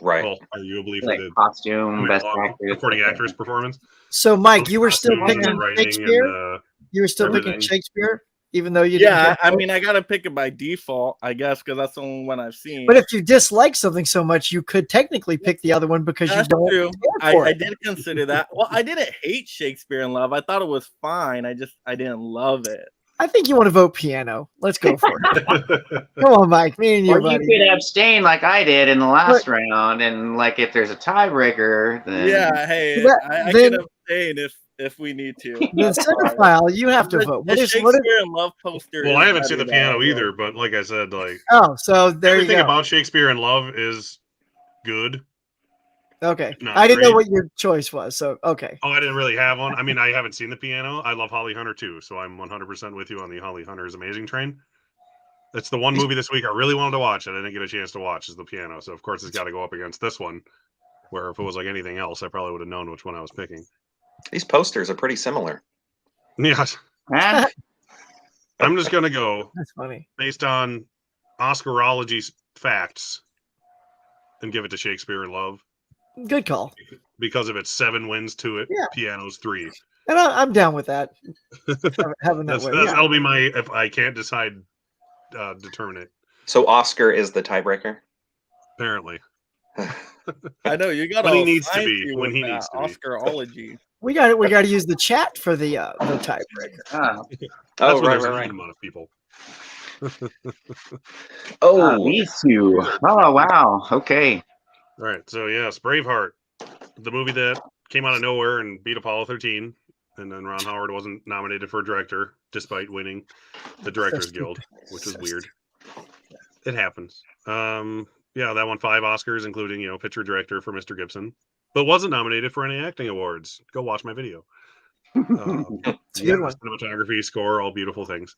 Right. Well, arguably for the costume, best actor, supporting actress performance. So, Mike, you were still picking Shakespeare. You were still picking Shakespeare. Even though you didn't I mean, I gotta pick it by default, I guess, because that's the only one I've seen. But if you dislike something so much, you could technically pick the other one because that's you don't. True. I did consider that. Well, I didn't hate Shakespeare in Love. I thought it was fine. I didn't love it. I think you want to vote Piano. Let's go for it. Come on, Mike. Me and you, buddy. You could abstain like I did in the last round, and like if there's a tiebreaker, then hey, I can abstain if we need to. The cinephile, you have to vote. What is Shakespeare in Love poster? Well, I haven't seen The Piano either, but like I said, like so there everything you go. about Shakespeare in Love is good. Okay, I didn't know what your choice was, so okay. Oh, I didn't really have one. I mean, I haven't seen The Piano. I love Holly Hunter too, so I'm 100% with you on the Holly Hunter is amazing train. That's the one movie this week I really wanted to watch and I didn't get a chance to watch is The Piano. So of course it's got to go up against this one. Where if it was like anything else, I probably would have known which one I was picking. These posters are pretty similar. Yes. I'm just gonna go That's funny. based on Oscarology's facts and give it to Shakespeare in Love Good call. because of its 7 wins to it, Yeah. Piano's 3. And I'm down with that. Having that way. Yeah. That'll be my, if I can't decide, determine it. So Oscar is the tiebreaker. Apparently, I know you got when he all needs to sciencey be. When with he that needs to be. Oscarology. We got to use the chat for the tiebreaker. That's when there's a huge amount of people. These two. Oh, wow. Okay. All right. So yes, Braveheart, the movie that came out of nowhere and beat Apollo 13, and then Ron Howard wasn't nominated for director despite winning the Directors Guild, which was weird. It happens. Yeah, that won 5 Oscars, including picture director for Mr. Gibson, but wasn't nominated for any acting awards. Go watch my video. It's a good one. Cinematography, score, all beautiful things.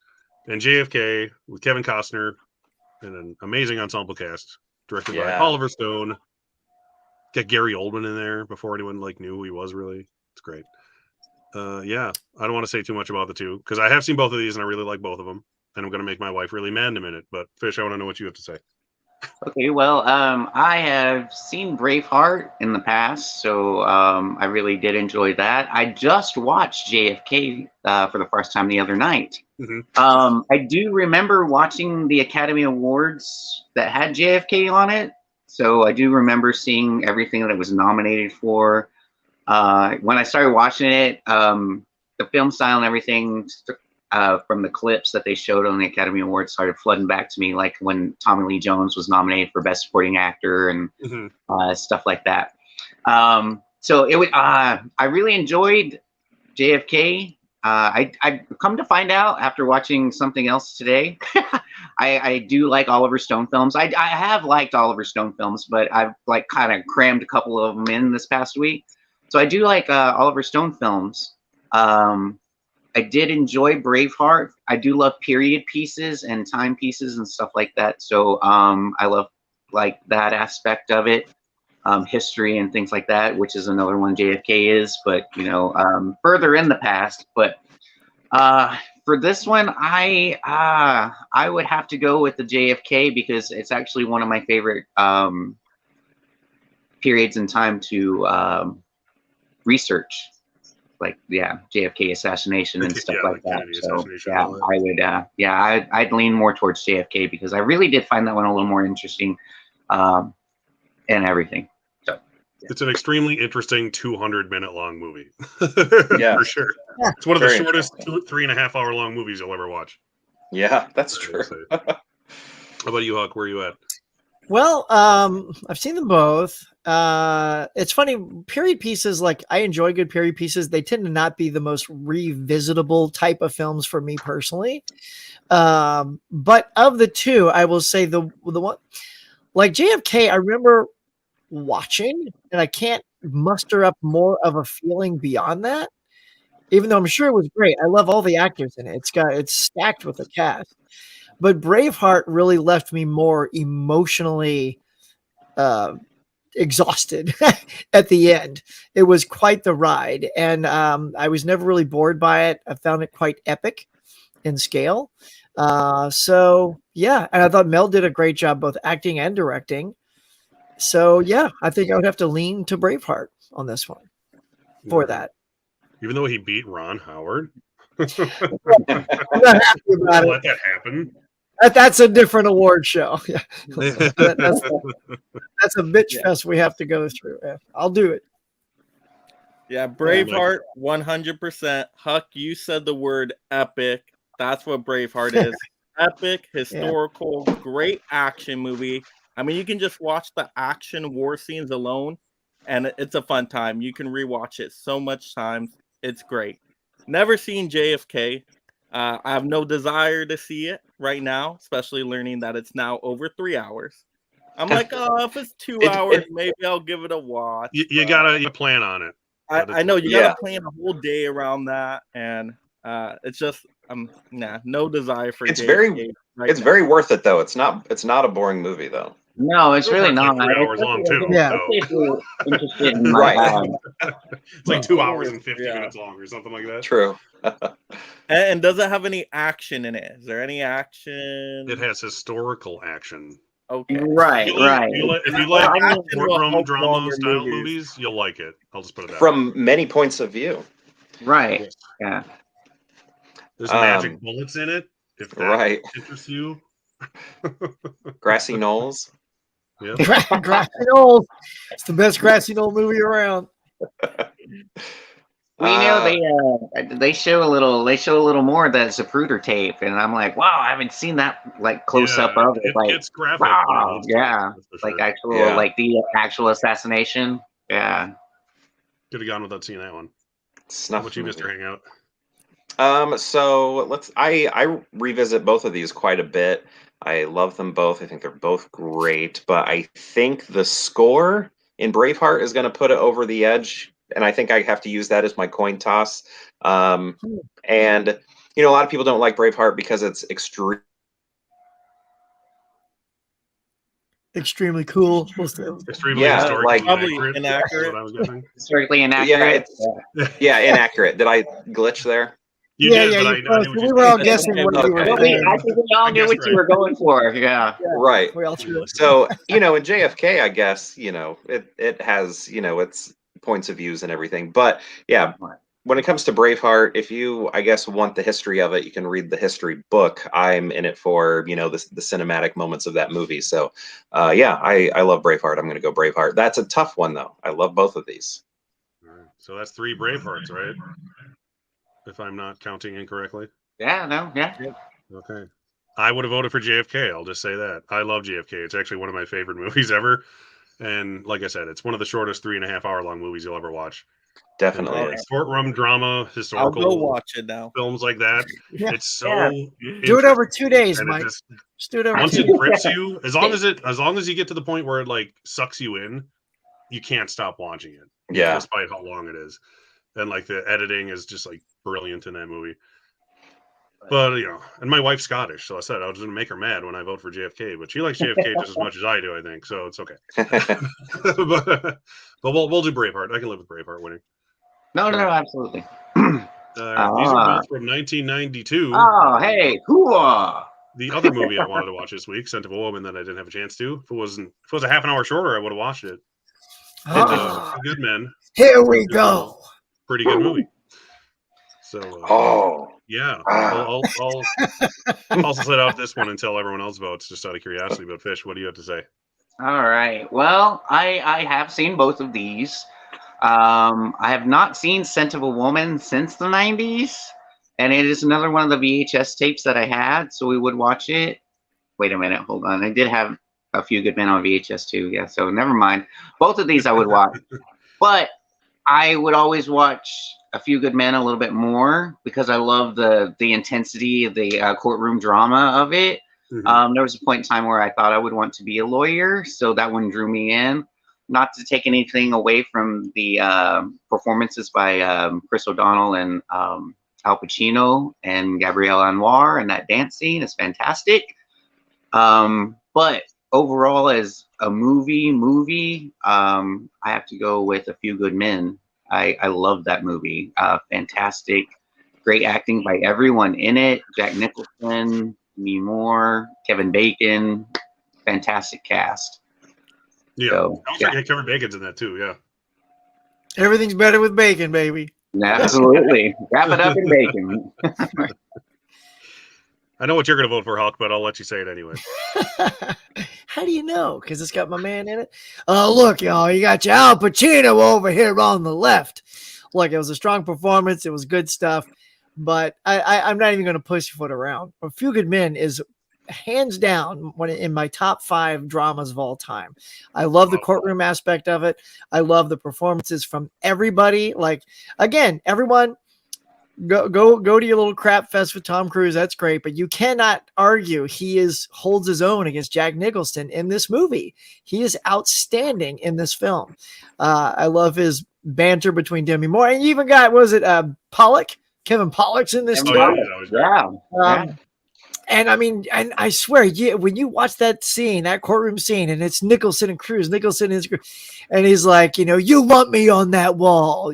And JFK with Kevin Costner and an amazing ensemble cast, directed by Oliver Stone. Got Gary Oldman in there before anyone knew who he was. Really, it's great. Yeah, I don't want to say too much about the two because I have seen both of these and I really like both of them. And I'm going to make my wife really mad in a minute. But Fish, I want to know what you have to say. Okay, well, I have seen Braveheart in the past, so I really did enjoy that. I just watched JFK for the first time the other night. Mm-hmm. I do remember watching the Academy Awards that had JFK on it, so I do remember seeing everything that it was nominated for. When I started watching it, the film style and everything from the clips that they showed on the Academy Awards started flooding back to me, like when Tommy Lee Jones was nominated for Best Supporting Actor and stuff like that. So it was, I really enjoyed JFK. I come to find out after watching something else today, I do like Oliver Stone films. I have liked Oliver Stone films, but I've kind of crammed a couple of them in this past week. So I do like Oliver Stone films. I did enjoy Braveheart. I do love period pieces and time pieces and stuff like that. So I love that aspect of it, history and things like that, which is another one JFK is, but further in the past. But for this one, I would have to go with the JFK because it's actually one of my favorite periods in time to research. JFK assassination and stuff like that. So I would, I'd lean more towards JFK because I really did find that one a little more interesting, and everything. So it's an extremely interesting 200-minute long movie. Yeah, for sure. Yeah. It's one of the shortest 3.5 hour long movies you'll ever watch. Yeah, that's true. How about you, Huck? Where are you at? Well, I've seen them both. It's funny, period pieces, I enjoy good period pieces. They tend to not be the most revisitable type of films for me personally. But of the two, I will say the one like JFK, I remember watching, and I can't muster up more of a feeling beyond that, even though I'm sure it was great. I love all the actors in it. It's stacked with a cast. But Braveheart really left me more emotionally exhausted at the end. It was quite the ride. And I was never really bored by it. I found it quite epic in scale. So, yeah. And I thought Mel did a great job both acting and directing. So, yeah, I think I would have to lean to Braveheart on this one for that. Even though he beat Ron Howard? I'm not happy about it. Let that happen. That's a different award show. Yeah. That's a bitch fest we have to go through. Yeah. I'll do it. Yeah, Braveheart, 100%. Huck, you said the word epic. That's what Braveheart is. Epic, historical, great action movie. I mean, you can just watch the action war scenes alone, and it's a fun time. You can rewatch it so much times. It's great. Never seen JFK. I have no desire to see it right now, especially learning that it's now over 3 hours. I'm like, if it's 2 hours, maybe I'll give it a watch. You gotta plan on it. I know you gotta plan a whole day around that, and it's just no desire for. It's very worth it though. It's not a boring movie though. No, it's really Braveheart's like not. 3 hours long too. Yeah. So. If you're interested in Right. It's like 2 hours and 50 Yeah. minutes long or something like that. True. And does it have any action in it? Is there any action? It has historical action. Okay. Right, right. If you like I mean, courtroom drama longer style movies. movies, you'll like it. I'll just put it that way. From many points of view. Right. Yes. Yeah. There's magic bullets in it. If that Right. interests you. Grassy Knolls. Yeah. Grassy Knoll. It's the best Grassy Knoll movie around. Well, you know, they show a little more of that Zapruder tape, and I'm like, wow, I haven't seen that like close up of it. Like, it's graphic. wow, yeah, like actual, Yeah. like the actual assassination. Yeah. Could have gone without seeing that one. Snuff How about you, movie. Mr. Hangout? So I revisit both of these quite a bit. I love them both. I think they're both great, but I think the score in Braveheart is going to put it over the edge, and I think I have to use that as my coin toss. And you know, a lot of people don't like Braveheart because it's extremely cool. Extremely Yeah, historically like- Probably inaccurate. inaccurate. That's what I was guessing. Historically yeah, inaccurate. inaccurate. Did I glitch there? You Yeah, did, yeah, but you I froze. knew what We you were all said. guessing what you were Okay. Well, saying. I think we all knew what you were going for. Yeah. Right. We all threw it. So, you know, in JFK, I guess, you know, it has, you know, its points of views and everything. But yeah, when it comes to Braveheart, if you, I guess, want the history of it, you can read the history book. I'm in it for, you know, the cinematic moments of that movie. So, yeah, I love Braveheart. I'm going to go Braveheart. That's a tough one, though. I love both of these. All right. So that's 3 Bravehearts, right? If I'm not counting incorrectly. Yeah. No. Yeah. Okay. I would have voted for JFK. I'll just say that. I love JFK. It's actually one of my favorite movies ever. And like I said, it's one of the shortest 3.5 hour long movies you'll ever watch. Definitely And, is. courtroom drama, I'll historical go watch it now. films like that. Yeah. It's so Do it over 2 days, and it Mike. just- Just do it over once 2 it days. grips you, as long as you get to the point where it like sucks you in, you can't stop watching it. Yeah. Despite how long it is. And like the editing is just like brilliant in that movie. But you know, and my wife's Scottish, so I said I was gonna make her mad when I vote for JFK, but she likes JFK just as much as I do, I think. So it's okay. but we'll do Braveheart. I can live with Braveheart winning. No. Absolutely. These are both from 1992. Oh, hey, cool. The other movie I wanted to watch this week, Scent of a Woman, that I didn't have a chance to. If it was a half an hour shorter, I would have watched it. Oh, Good Men. here we go. Pretty good movie. So yeah, I'll also sit out this one until everyone else votes, just out of curiosity. But Fish, what do you have to say? All right. Well, I have seen both of these. I have not seen Scent of a Woman since the 90s, and it is another one of the VHS tapes that I had, so we would watch it. Wait a minute, hold on. I did have A Few Good Men on VHS too, yeah, so never mind. Both of these I would watch, but I would always watch A Few Good Men a little bit more because I love the intensity of the courtroom drama of it. Mm-hmm. There was a point in time where I thought I would want to be a lawyer, so that one drew me in. Not to take anything away from the performances by Chris O'Donnell and Al Pacino and Gabrielle Anwar, and that dance scene is fantastic. But overall, as a movie, I have to go with A Few Good Men. I love that movie. Fantastic, great acting by everyone in it. Jack Nicholson, Demi Moore, Kevin Bacon, fantastic cast. Yeah, So, yeah. Kevin Bacon's in that too. Yeah, Everything's better with bacon, baby. absolutely. Wrap it up in bacon. I know what you're going to vote for, Hulk, but I'll let you say it anyway. How do you know? Because it's got my man in it. Oh, look, y'all, you got your Al Pacino over here on the left. Look, it was a strong performance. It was good stuff. But I'm not even going to pussyfoot around. A Few Good Men is hands down in my top 5 dramas of all time. I love the courtroom aspect of it. I love the performances from everybody. Like, again, everyone go to your little crap fest with Tom Cruise. That's great, but you cannot argue he holds his own against Jack Nicholson in this movie. He is outstanding in this film. I love his banter between Demi Moore, and you even got Kevin Pollak's in this too. Yeah. And I mean, and I swear, yeah, when you watch that scene, that courtroom scene, and it's Nicholson and Cruz, and he's like, you want me on that wall,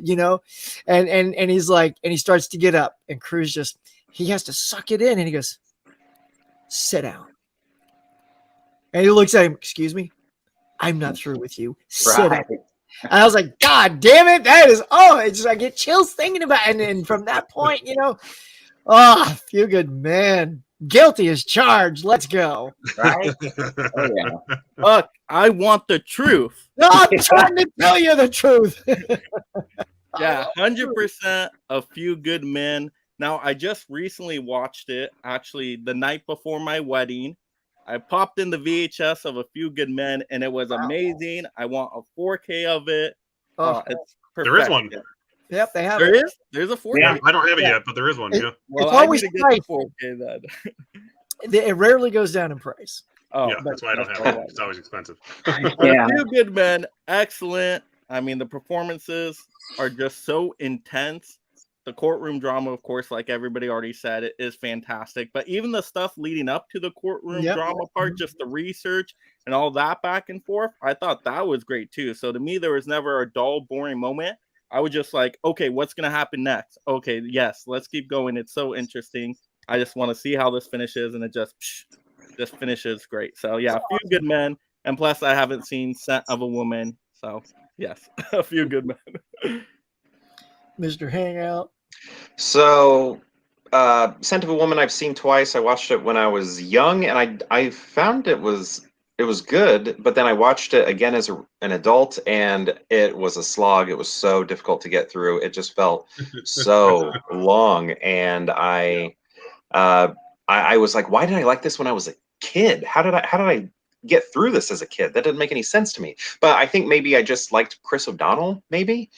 and he's like, and he starts to get up, and Cruz he has to suck it in, and he goes, sit down. And he looks at him, excuse me, I'm not through with you. Sit down. And I was like, God damn it, I get chills thinking about it. And from that point, feel good, man. Guilty as charged. Let's go. Right? Oh, yeah. Look, I want the truth. No, I'm trying to tell you the truth. Yeah, 100% A Few Good Men. Now, I just recently watched it, actually, the night before my wedding. I popped in the VHS of A Few Good Men, and it was amazing. I want a 4K of it. It's perfect. There is one. Yep, they have There it. is? There's a 4K? Yeah, I don't have it yet, but there is one. Yeah. Well, It's I always need to get nice. the 4K then. It rarely goes down in price. Oh, Yeah, that's why I don't have it. It's always expensive. A Few Good Men, excellent. I mean, the performances are just so intense. The courtroom drama, of course, like everybody already said, it is fantastic. But even the stuff leading up to the courtroom drama part, just the research and all that back and forth, I thought that was great too. So to me, there was never a dull, boring moment. I was just like, okay, what's going to happen next? Okay, yes, let's keep going. It's so interesting. I just want to see how this finishes, and it just finishes great. So yeah, A Few Good Men. And plus, I haven't seen Scent of a Woman. So yes, A Few Good Men. Mr. Hangout. So, Scent of a Woman I've seen twice. I watched it when I was young, and I found it was good, but then I watched it again as an adult, and it was a slog. It was so difficult to get through. It just felt so long, and I was like, why did I like this when I was a kid? How did I get through this as a kid? That didn't make any sense to me. But I think maybe I just liked Chris O'Donnell, maybe.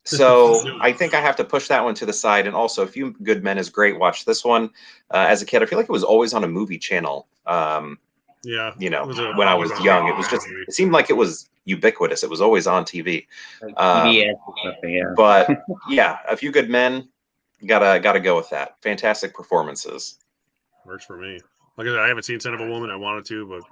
So I think I have to push that one to the side. And also, A Few Good Men is great. Watch this one. As a kid, I feel like it was always on a movie channel. Yeah, when I was young, it seemed like it was ubiquitous. It was always on TV. PBS or something, yeah. But yeah, A Few Good Men, gotta go with that. Fantastic performances. Works for me. Like I said, I haven't seen Son of a Woman. I wanted to, but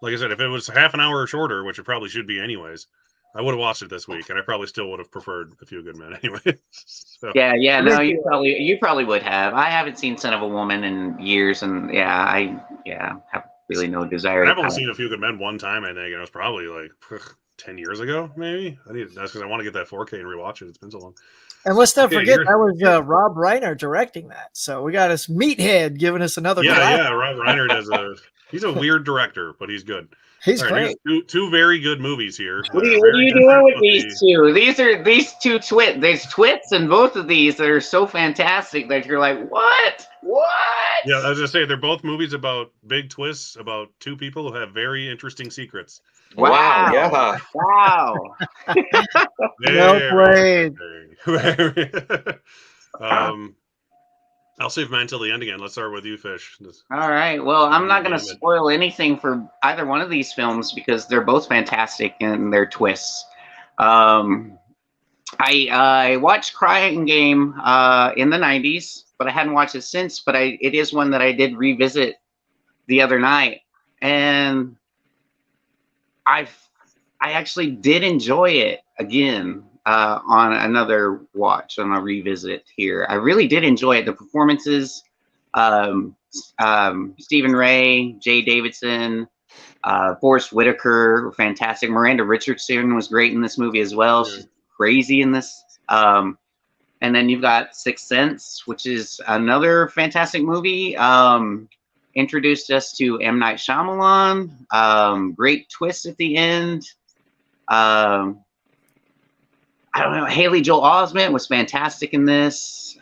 like I said, if it was half an hour shorter, which it probably should be anyways, I would have watched it this week, and I probably still would have preferred A Few Good Men anyway. So. Yeah. No, you probably would have. I haven't seen Son of a Woman in years, and I have really no desire. I've only seen A Few Good Men one time, I think, and it was probably like 10 years ago, maybe. That's because I want to get that 4K and rewatch it. It's been so long. And let's not forget that was Rob Reiner directing that. So we got us Meathead giving us another. Yeah. Rob Reiner he's a weird director, but he's good. He's great. Two very good movies here. What are you doing with these two? These two twits. There's twits in both of these that are so fantastic that you're like, what? Yeah, I was gonna say they're both movies about big twists about two people who have very interesting secrets. Wow! Yeah. Wow! Well played. I'll save mine until the end again. Let's start with you, Fish. All right. Well, I'm not going to spoil anything for either one of these films because they're both fantastic in their twists. I watched Crying Game in the 90s, but I hadn't watched it since. But it is one that I did revisit the other night, and I actually did enjoy it again. On another watch, on a revisit here. I really did enjoy it. The performances, Stephen Ray, Jay Davidson, Forrest Whitaker were fantastic. Miranda Richardson was great in this movie as well. She's crazy in this. And then you've got Sixth Sense, which is another fantastic movie. Introduced us to M. Night Shyamalan. Great twist at the end. I don't know. Haley Joel Osment was fantastic in this.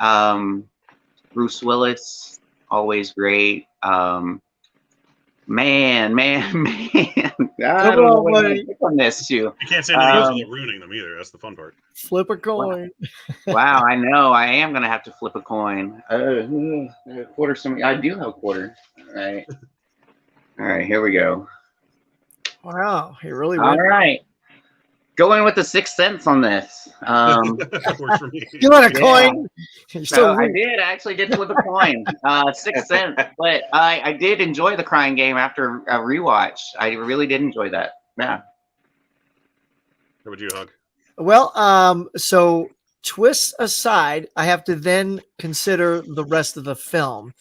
Bruce Willis, always great. Man. I don't know what to pick on this too. You can't say anything else without ruining them either. That's the fun part. Flip a coin. Wow, I know. I am gonna have to flip a coin. Quarter. I do have a quarter. All right. Here we go. Wow, he really. All right. Going with the Sixth Sense on this. Works for me. You want a Yeah. coin? You're so No, I rude. did. I actually did flip a coin. Sixth Sense. But I did enjoy the Crying Game after a rewatch. I really did enjoy that. Yeah. How would you, Hug? Well, so twists aside, I have to then consider the rest of the film.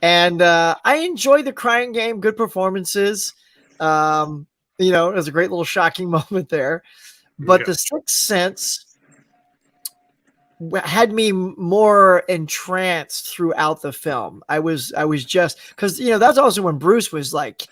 And I enjoyed the Crying Game, good performances. You know, it was a great little shocking moment there. But Yeah. the Sixth Sense had me more entranced throughout the film. I was just because that's also when Bruce was like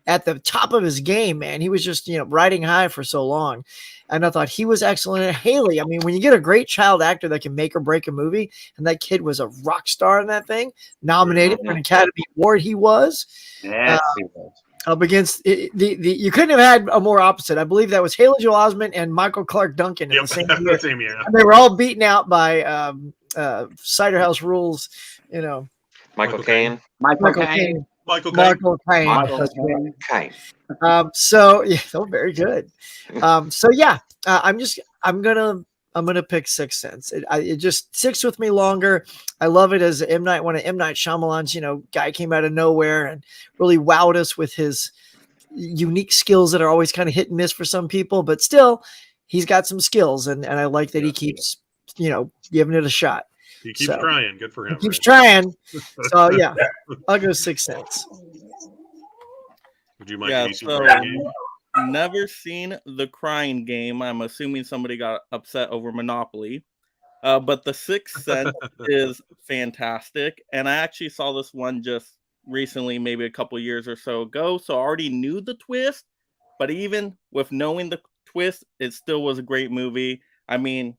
at the top of his game, man. He was just riding high for so long, and I thought he was excellent. And Haley, I mean, when you get a great child actor that can make or break a movie, and that kid was a rock star in that thing, nominated for an Academy Award, he was. Yes, he was. Up against the you couldn't have had a more opposite. I believe that was Haley Joel Osment and Michael Clark Duncan in the same year. Same year. And they were all beaten out by Cider House Rules. Michael Caine. Michael Caine. Michael Caine. So yeah, they were very good. So yeah, I'm gonna pick Sixth Sense. It just sticks with me longer. I love it as one of M. Night Shyamalan's, guy came out of nowhere and really wowed us with his unique skills that are always kind of hit and miss for some people, but still he's got some skills and I like that he keeps, giving it a shot. He keeps trying. Good for him. He keeps trying. So yeah, I'll go Sixth Sense. Would you mind? Yeah, so never seen The Crying Game. I'm assuming somebody got upset over Monopoly. But The Sixth Sense is fantastic. And I actually saw this one just recently, maybe a couple years or so ago. So I already knew the twist. But even with knowing the twist, it still was a great movie. I mean,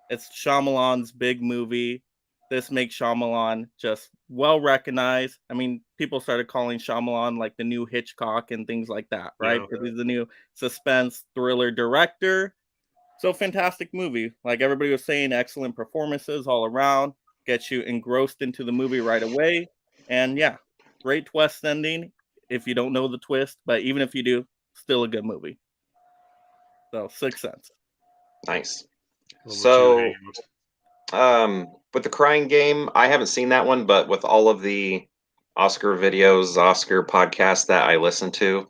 it's Shyamalan's big movie. This makes Shyamalan just well recognized. I mean, people started calling Shyamalan like the new Hitchcock and things like that, right? Because he's the new suspense thriller director. So fantastic movie. Like everybody was saying, excellent performances all around. Gets you engrossed into the movie right away. And yeah, great twist ending if you don't know the twist. But even if you do, still a good movie. So Sixth Sense. Nice. So, with the Crying Game, I haven't seen that one, but with all of the Oscar videos, Oscar podcasts that I listen to,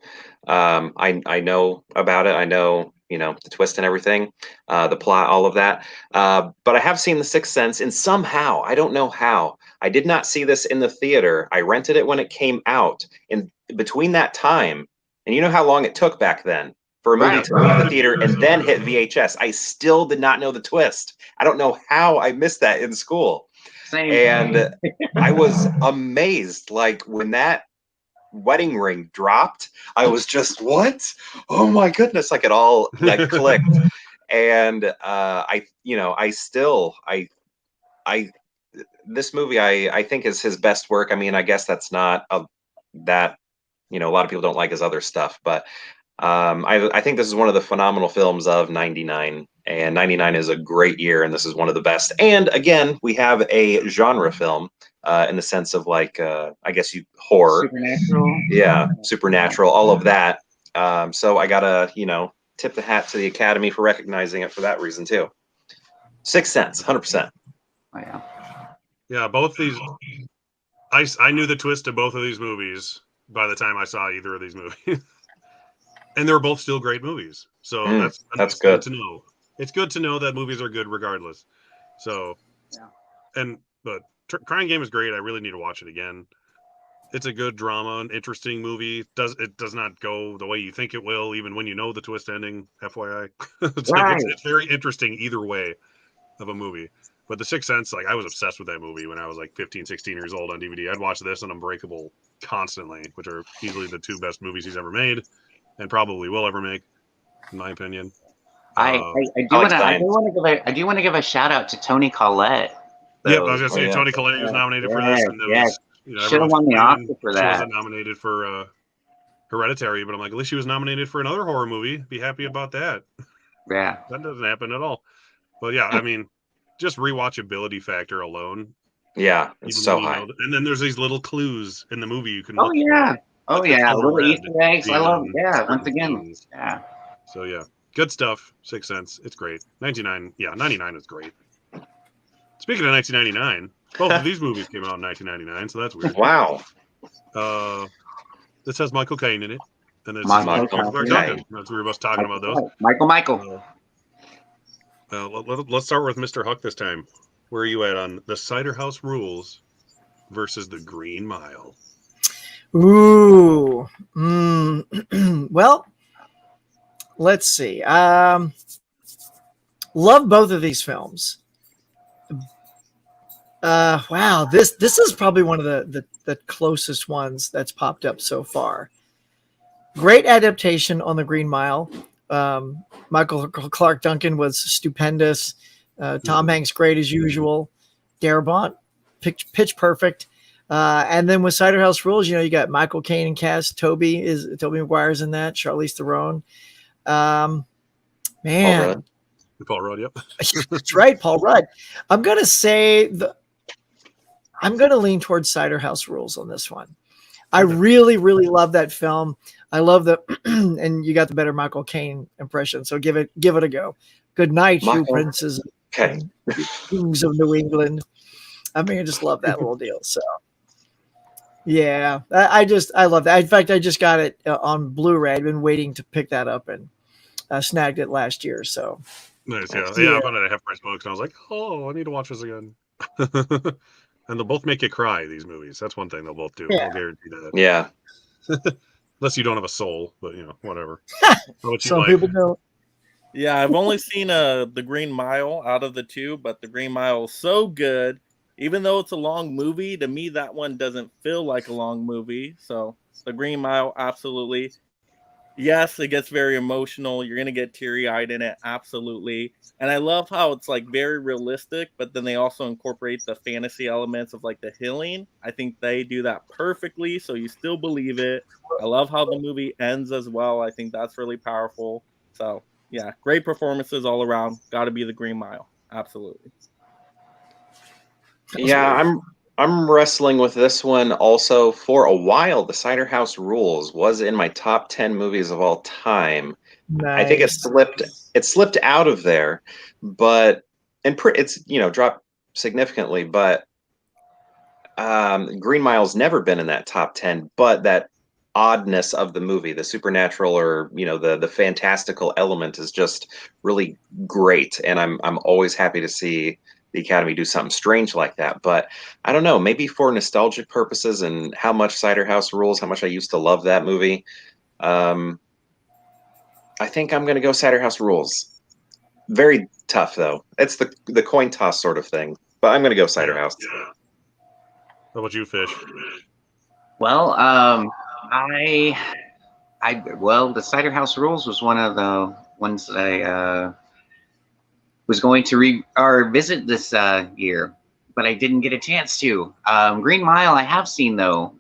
I know about it. I know, the twist and everything, the plot, all of that. But I have seen The Sixth Sense, and somehow, I don't know how, I did not see this in the theater. I rented it when it came out. In between that time, and you know how long it took back then for a movie to leave the theater and then hit VHS. I still did not know the twist. I don't know how I missed that in school. Same. And I was amazed. Like when that wedding ring dropped, I was just, what? Oh my goodness. Like it all clicked. And this movie, I think is his best work. I mean, I guess that's not a lot of people don't like his other stuff, but I think this is one of the phenomenal films of 99, and 99 is a great year, and this is one of the best. And again, we have a genre film in the sense of I guess horror, supernatural, all of that. So I gotta tip the hat to the Academy for recognizing it for that reason too. Sixth Sense, 100%. Oh, yeah. Yeah, both these. I knew the twist of both of these movies by the time I saw either of these movies. And they're both still great movies. So that's good to know. It's good to know that movies are good regardless. So, but Crying Game is great. I really need to watch it again. It's a good drama, an interesting movie. It does not go the way you think it will, even when you know the twist ending, FYI. It's very interesting either way of a movie. But The Sixth Sense, I was obsessed with that movie when I was 15, 16 years old on DVD. I'd watch this and Unbreakable constantly, which are easily the two best movies he's ever made. And probably will ever make, in my opinion. I do want to give a shout out to Toni Collette. Yeah, I was gonna say Toni Collette was nominated for this, and should have won the Oscar for that. She wasn't nominated for Hereditary, but I'm at least she was nominated for another horror movie. Be happy about that. Yeah, that doesn't happen at all. But yeah, I mean, just rewatchability factor alone. Yeah, it's so high. And then there's these little clues in the movie you can. Oh yeah. Oh yeah, little Easter eggs. I love. Yeah, once again. Yeah. So yeah, Good stuff. 6 Cents. It's great. 99 is great. Speaking of 1999, both of these movies came out in 1999, so that's weird. Wow. This has Michael Caine in it, and it's Michael Clark Caine. Duncan. That's we were both talking about those. Michael. Let's start with Mr. Huck this time. Where are you at on the Cider House Rules versus the Green Mile? Ooh. Well, let's see. Love both of these films. Wow, this is probably one of the closest ones that's popped up so far. Great adaptation on the Green Mile. Michael Clark Duncan was stupendous. Tom Hanks great as usual. Darabont pitch perfect. And then with Cider House Rules, you got Michael Caine and cast. Toby Maguire's in that. Charlize Theron. Man, Paul Rudd. Yep. that's right, Paul Rudd. I'm gonna lean towards Cider House Rules on this one. I really, really love that film. I love the, and you got the better Michael Caine impression. So give it a go. Good night, you princes, kings of New England. I mean, I just love that little deal. So, yeah, I love that. In fact, I just got it on Blu-ray. I've been waiting to pick that up and snagged it last year. So nice, yeah. I found it at Half Price Books, and I was like, oh, I need to watch this again. And they'll both make you cry, these movies. That's one thing they'll both do. Yeah. I'll guarantee that. Yeah. Unless you don't have a soul, but whatever. Some people don't. Yeah, I've only seen the Green Mile out of the two, but the Green Mile is so good. Even though it's a long movie, to me that one doesn't feel like a long movie. So the Green Mile, absolutely. Yes, it gets very emotional. You're gonna get teary-eyed in it, absolutely. And I love how it's like very realistic, but then they also incorporate the fantasy elements of like the healing. I think they do that perfectly, so you still believe it. I love how the movie ends as well. I think that's really powerful. So yeah, great performances all around. Got to be the Green Mile, absolutely. Yeah, I'm wrestling with this one also. For a while, The Cider House Rules was in my top 10 movies of all time. Nice. I think it slipped out of there, but it's dropped significantly. But Green Mile's never been in that top 10. But that oddness of the movie, the supernatural or the fantastical element is just really great, and I'm always happy to see the Academy do something strange like that. But I don't know, maybe for nostalgic purposes and how much Cider House Rules, how much I used to love that movie. I think I'm going to go Cider House Rules. Very tough, though. It's the coin toss sort of thing. But I'm going to go Cider House. Yeah. How about you, Fish? Well, the Cider House Rules was one of the ones that I was going to visit this year, but I didn't get a chance to. Green Mile I have seen though,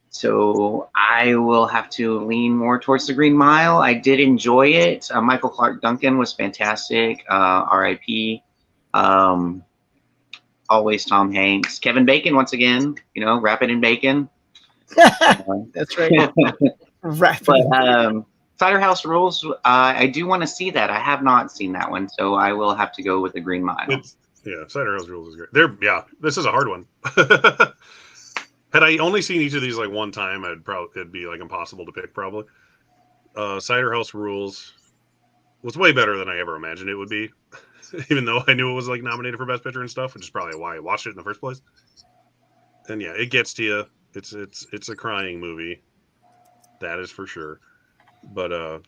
so I will have to lean more towards the Green Mile. I did enjoy it. Michael Clark Duncan was fantastic. R.I.P. Always Tom Hanks. Kevin Bacon once again. Rapid and Bacon. That's right. But Cider House Rules, I do want to see that. I have not seen that one, so I will have to go with the Green Mile. Cider House Rules is great. This is a hard one. Had I only seen each of these like one time, it'd be like impossible to pick probably. Cider House Rules was way better than I ever imagined it would be, even though I knew it was like nominated for Best Picture and stuff, which is probably why I watched it in the first place. And yeah, it gets to you. It's a crying movie, that is for sure. But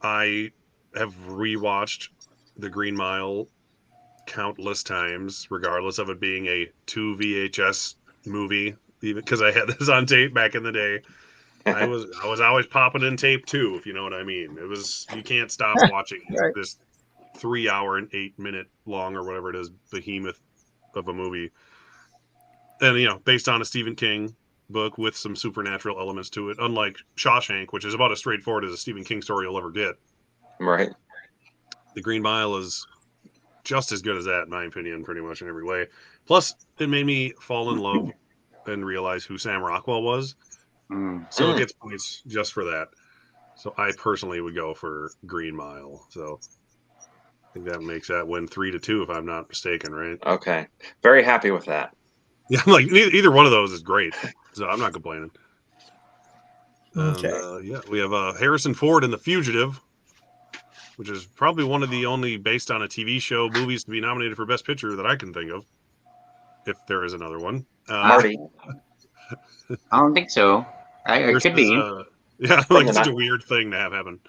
I have rewatched The Green Mile countless times, regardless of it being a 2 VHS movie, even because I had this on tape back in the day. I was always popping in tape too, if you know what I mean. You can't stop watching Right. this 3 hour and 8 minute long or whatever it is behemoth of a movie. And based on a Stephen King book with some supernatural elements to it, unlike Shawshank, which is about as straightforward as a Stephen King story you'll ever get. Right. The Green Mile is just as good as that, in my opinion, pretty much in every way. Plus, it made me fall in love and realize who Sam Rockwell was. So it gets points just for that. So I personally would go for Green Mile. So I think that makes that win 3-2 if I'm not mistaken, right? Okay. Very happy with that. Yeah, I'm like either one of those is great. So I'm not complaining. Okay. And, yeah, we have Harrison Ford in The Fugitive, which is probably one of the only based on a TV show movies to be nominated for Best Picture that I can think of, if there is another one. Marty. I don't think so. It could be. Yeah, like it's such a weird thing to have happen.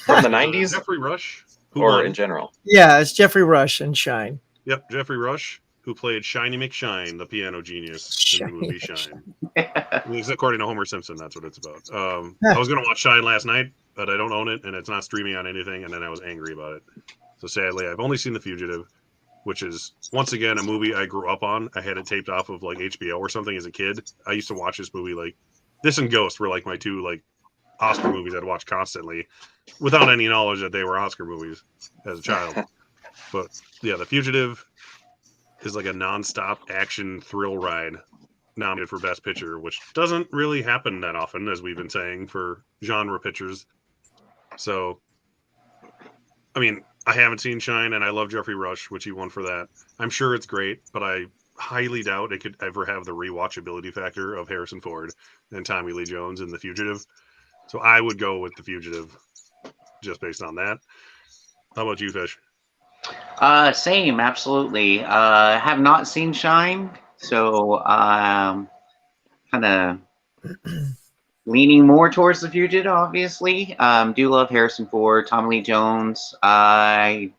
From the 90s? Jeffrey Rush. Or in general? Yeah, it's Jeffrey Rush and Shine. Yep, Jeffrey Rush, who played Shiny McShine, the piano genius in the movie Shine. At least according to Homer Simpson, that's what it's about. I was going to watch Shine last night, but I don't own it, and it's not streaming on anything, and then I was angry about it. So sadly, I've only seen The Fugitive, which is, once again, a movie I grew up on. I had it taped off of, like, HBO or something as a kid. I used to watch this movie, like, this and Ghost were, like, my two, like, Oscar movies I'd watch constantly without any knowledge that they were Oscar movies as a child. But, yeah, The Fugitive is like a nonstop action thrill ride nominated for Best Picture, which doesn't really happen that often, as we've been saying, for genre pictures. So, I mean, I haven't seen Shine, and I love Jeffrey Rush, which he won for that. I'm sure it's great, but I highly doubt it could ever have the rewatchability factor of Harrison Ford and Tommy Lee Jones in The Fugitive. So I would go with The Fugitive just based on that. How about you, Fish? Same, absolutely. Have not seen Shine, so kind of leaning more towards The Fugitive, obviously. Do love Harrison Ford, Tommy Lee Jones. He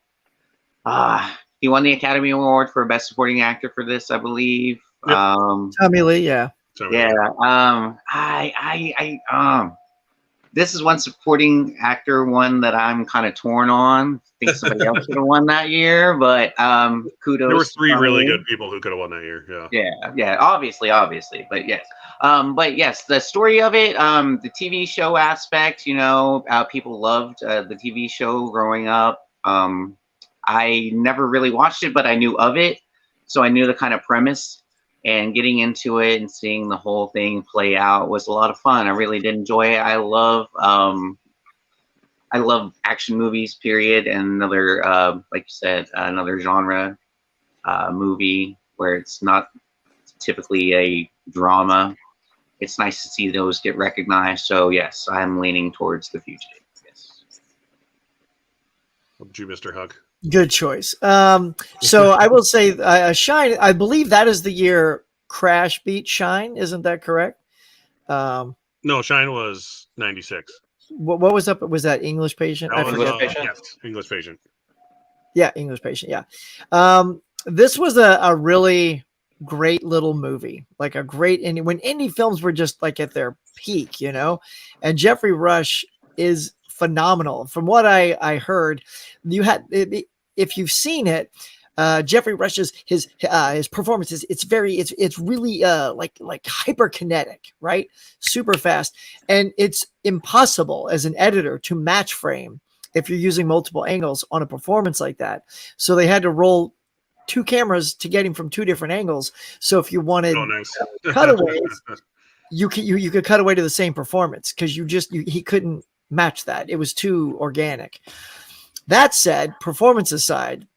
won the Academy Award for Best Supporting Actor for this, I believe. Yep. Tommy Lee, yeah. This is one supporting actor one that I'm kind of torn on. I think somebody else should have won that year, but kudos. There were three really good people who could have won that year. Yeah, obviously, but yes. The story of it, the TV show aspect, people loved the TV show growing up. I never really watched it, but I knew of it, so I knew the kind of premise. And getting into it and seeing the whole thing play out was a lot of fun. I really did enjoy it. I love action movies, period. And another, like you said, another genre movie where it's not typically a drama. It's nice to see those get recognized. So yes, I'm leaning towards The Fugitive. Yes. What about you, Mr. Huck? Good choice. So I will say Shine, I believe that is the year Crash beat Shine. Isn't that correct? No, Shine was 96. What was up? Was that English Patient? I forget. Yes, English Patient. Yeah, English Patient. Yeah. This was a really great little movie, like a great indie, when indie films were just like at their peak, and Jeffrey Rush is phenomenal. From what I heard, if you've seen it, Jeffrey Rush's his performances, it's really like hyperkinetic, right? Super fast, and it's impossible as an editor to match frame if you're using multiple angles on a performance like that. So they had to roll two cameras to get him from two different angles. So if you wanted cutaways, you could cut away to the same performance because he couldn't match that. It was too organic. That said, performance aside,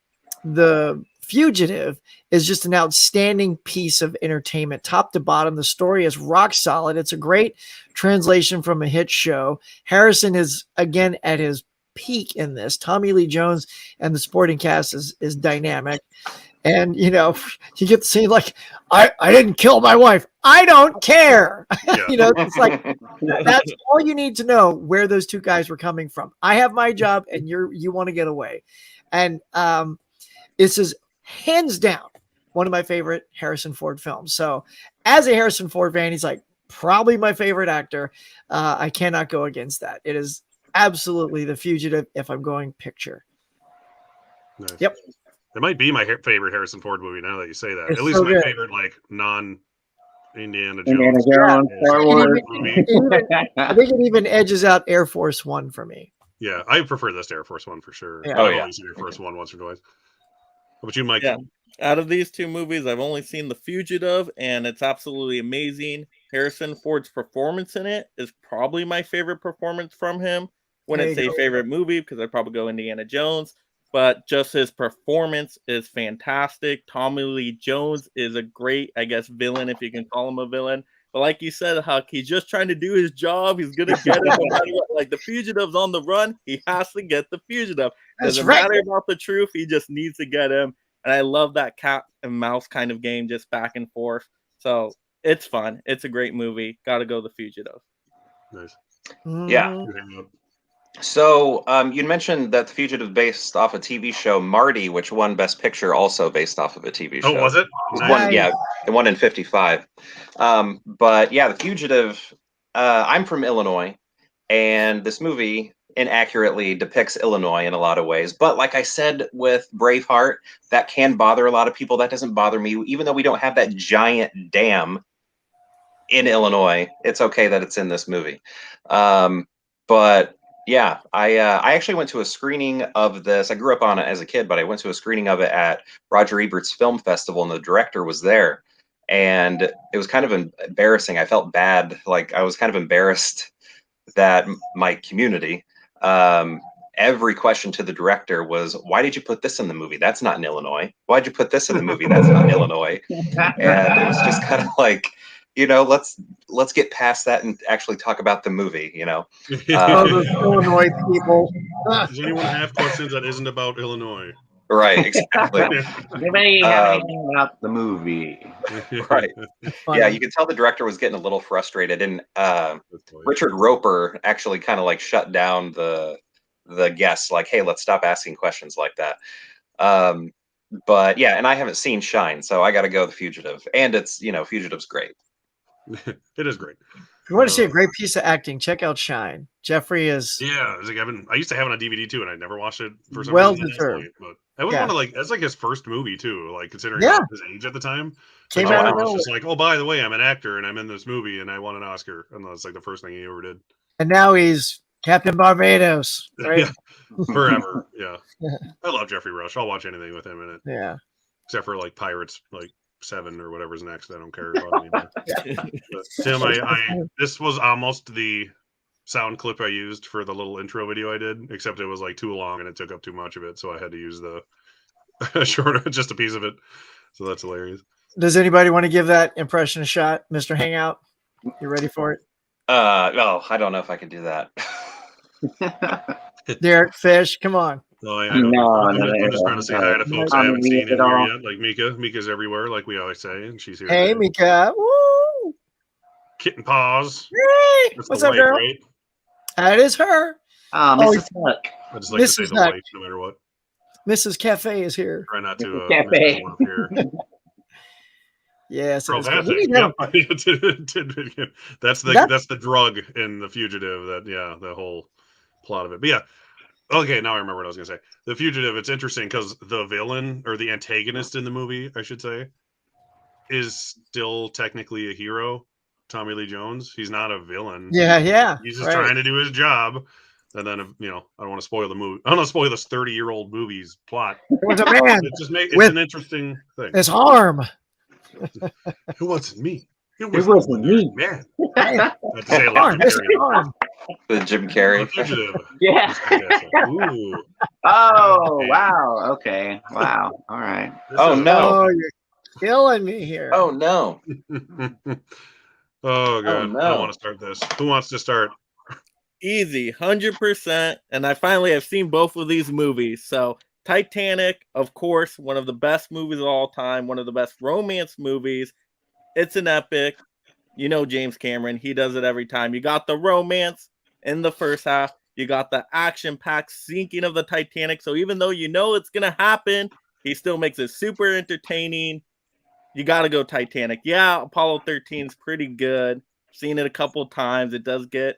The Fugitive is just an outstanding piece of entertainment, top to bottom. The story is rock solid. It's a great translation from a hit show. Harrison is again at his peak in this. Tommy Lee Jones and the supporting cast is dynamic. And you get the scene like, I didn't kill my wife. I don't care. Yeah. It's like that's all you need to know where those two guys were coming from. I have my job and you want to get away. And this is hands down one of my favorite Harrison Ford films. So as a Harrison Ford fan, he's like probably my favorite actor. I cannot go against that. It is absolutely The Fugitive if I'm going picture. Nice. Yep. It might be my favorite Harrison Ford movie now that you say that. It's at least so my good. favorite non-Indiana Jones Star Wars movie. I think it even edges out Air Force One for me. Yeah, I prefer this to Air Force One for sure. Yeah. I've only seen Air Force One once or twice. How about you, Mike? Yeah. Out of these two movies, I've only seen The Fugitive, and it's absolutely amazing. Harrison Ford's performance in it is probably my favorite performance from him. Wouldn't say favorite movie because I'd probably go Indiana Jones, but just his performance is fantastic. Tommy Lee Jones is a great, I guess, villain, if you can call him a villain. But like you said, Huck, he's just trying to do his job. He's going to get it no matter what. Like the fugitive's on the run. He has to get the fugitive. Doesn't matter about the truth. He just needs to get him. And I love that cat and mouse kind of game, just back and forth. So it's fun. It's a great movie. Got to go The Fugitive. Nice. Yeah. So you mentioned that The Fugitive based off a TV show, Marty, which won Best Picture, also based off of a TV show. Oh, was it? Yeah, it won in 55. But yeah, The Fugitive, I'm from Illinois, and this movie inaccurately depicts Illinois in a lot of ways. But like I said with Braveheart, that can bother a lot of people. That doesn't bother me. Even though we don't have that giant dam in Illinois, it's okay that it's in this movie. But yeah, I actually went to a screening of this. I grew up on it as a kid, but I went to a screening of it at Roger Ebert's Film Festival, and the director was there. And it was kind of embarrassing. I felt bad. Like I was kind of embarrassed that my community, every question to the director was, why did you put this in the movie? That's not in Illinois. Why'd you put this in the movie? That's not in Illinois. And it was just kind of like, let's get past that and actually talk about the movie, those Illinois people. Does anyone have questions that isn't about Illinois? Right, exactly. Anybody have anything about the movie? Right. Yeah, you could tell the director was getting a little frustrated, and Richard Roper actually kind of like shut down the guests, like, hey, let's stop asking questions like that. But yeah, and I haven't seen Shine, so I got to go The Fugitive, and it's Fugitive's great. It is great. If you want to see a great piece of acting, check out Shine. Jeffrey is. Yeah, it's like I used to have it on DVD too, and I never watched it for some well reason. deserved. But I always want to that's like his first movie too, like considering his age at the time. Came out. out It's just like, oh, by the way, I'm an actor and I'm in this movie and I won an Oscar, and that's like the first thing he ever did. And now he's Captain Barbados, right? Forever. Yeah. I love Jeffrey Rush. I'll watch anything with him in it. Yeah. Except for like Pirates, like 7 or whatever's next. I don't care about anymore. But, Tim, this was almost the sound clip I used for the little intro video I did, except it was like too long and it took up too much of it, so I had to use the shorter, just a piece of it. So that's hilarious. Does anybody want to give that impression a shot, Mr. Hangout? You ready for it? No, I don't know if I can do that. Derek Fish, come on. No, I'm just trying to say hi to folks I haven't seen in here yet, like Mika. Mika's everywhere, like we always say, and she's here. Hey, Mika. Woo! Kitten paws. Hey, what's up, girl? Right? That is her. Mrs. Huck. I just like to say the wife, no matter what. Mrs. Cafe is here. Try not to. Cafe. Yes. That's the drug in The Fugitive. The whole plot of it. But yeah. Okay, now I remember what I was going to say. The Fugitive, it's interesting because the villain, or the antagonist in the movie, I should say, is still technically a hero. Tommy Lee Jones. He's not a villain. Yeah. He's just trying to do his job. And then, I don't want to spoil the movie. I don't want to spoil this 30-year-old movie's plot. It was a man. It's an interesting thing. His arm. It wasn't me. It wasn't me, man. I have to say a lot. The Jim Carrey. Yeah. Ooh. Oh, wow. Okay. Wow. All right. Oh, no. Oh, you're killing me here. Oh, no. Oh, God. No. I want to start this. Who wants to start? Easy, 100%. And I finally have seen both of these movies. So Titanic, of course, one of the best movies of all time, one of the best romance movies. It's an epic. James Cameron, he does it every time. You got the romance in the first half. You got the action-packed sinking of the Titanic. So even though it's going to happen, he still makes it super entertaining. You got to go Titanic. Yeah, Apollo 13 is pretty good. Seen it a couple times. It does get,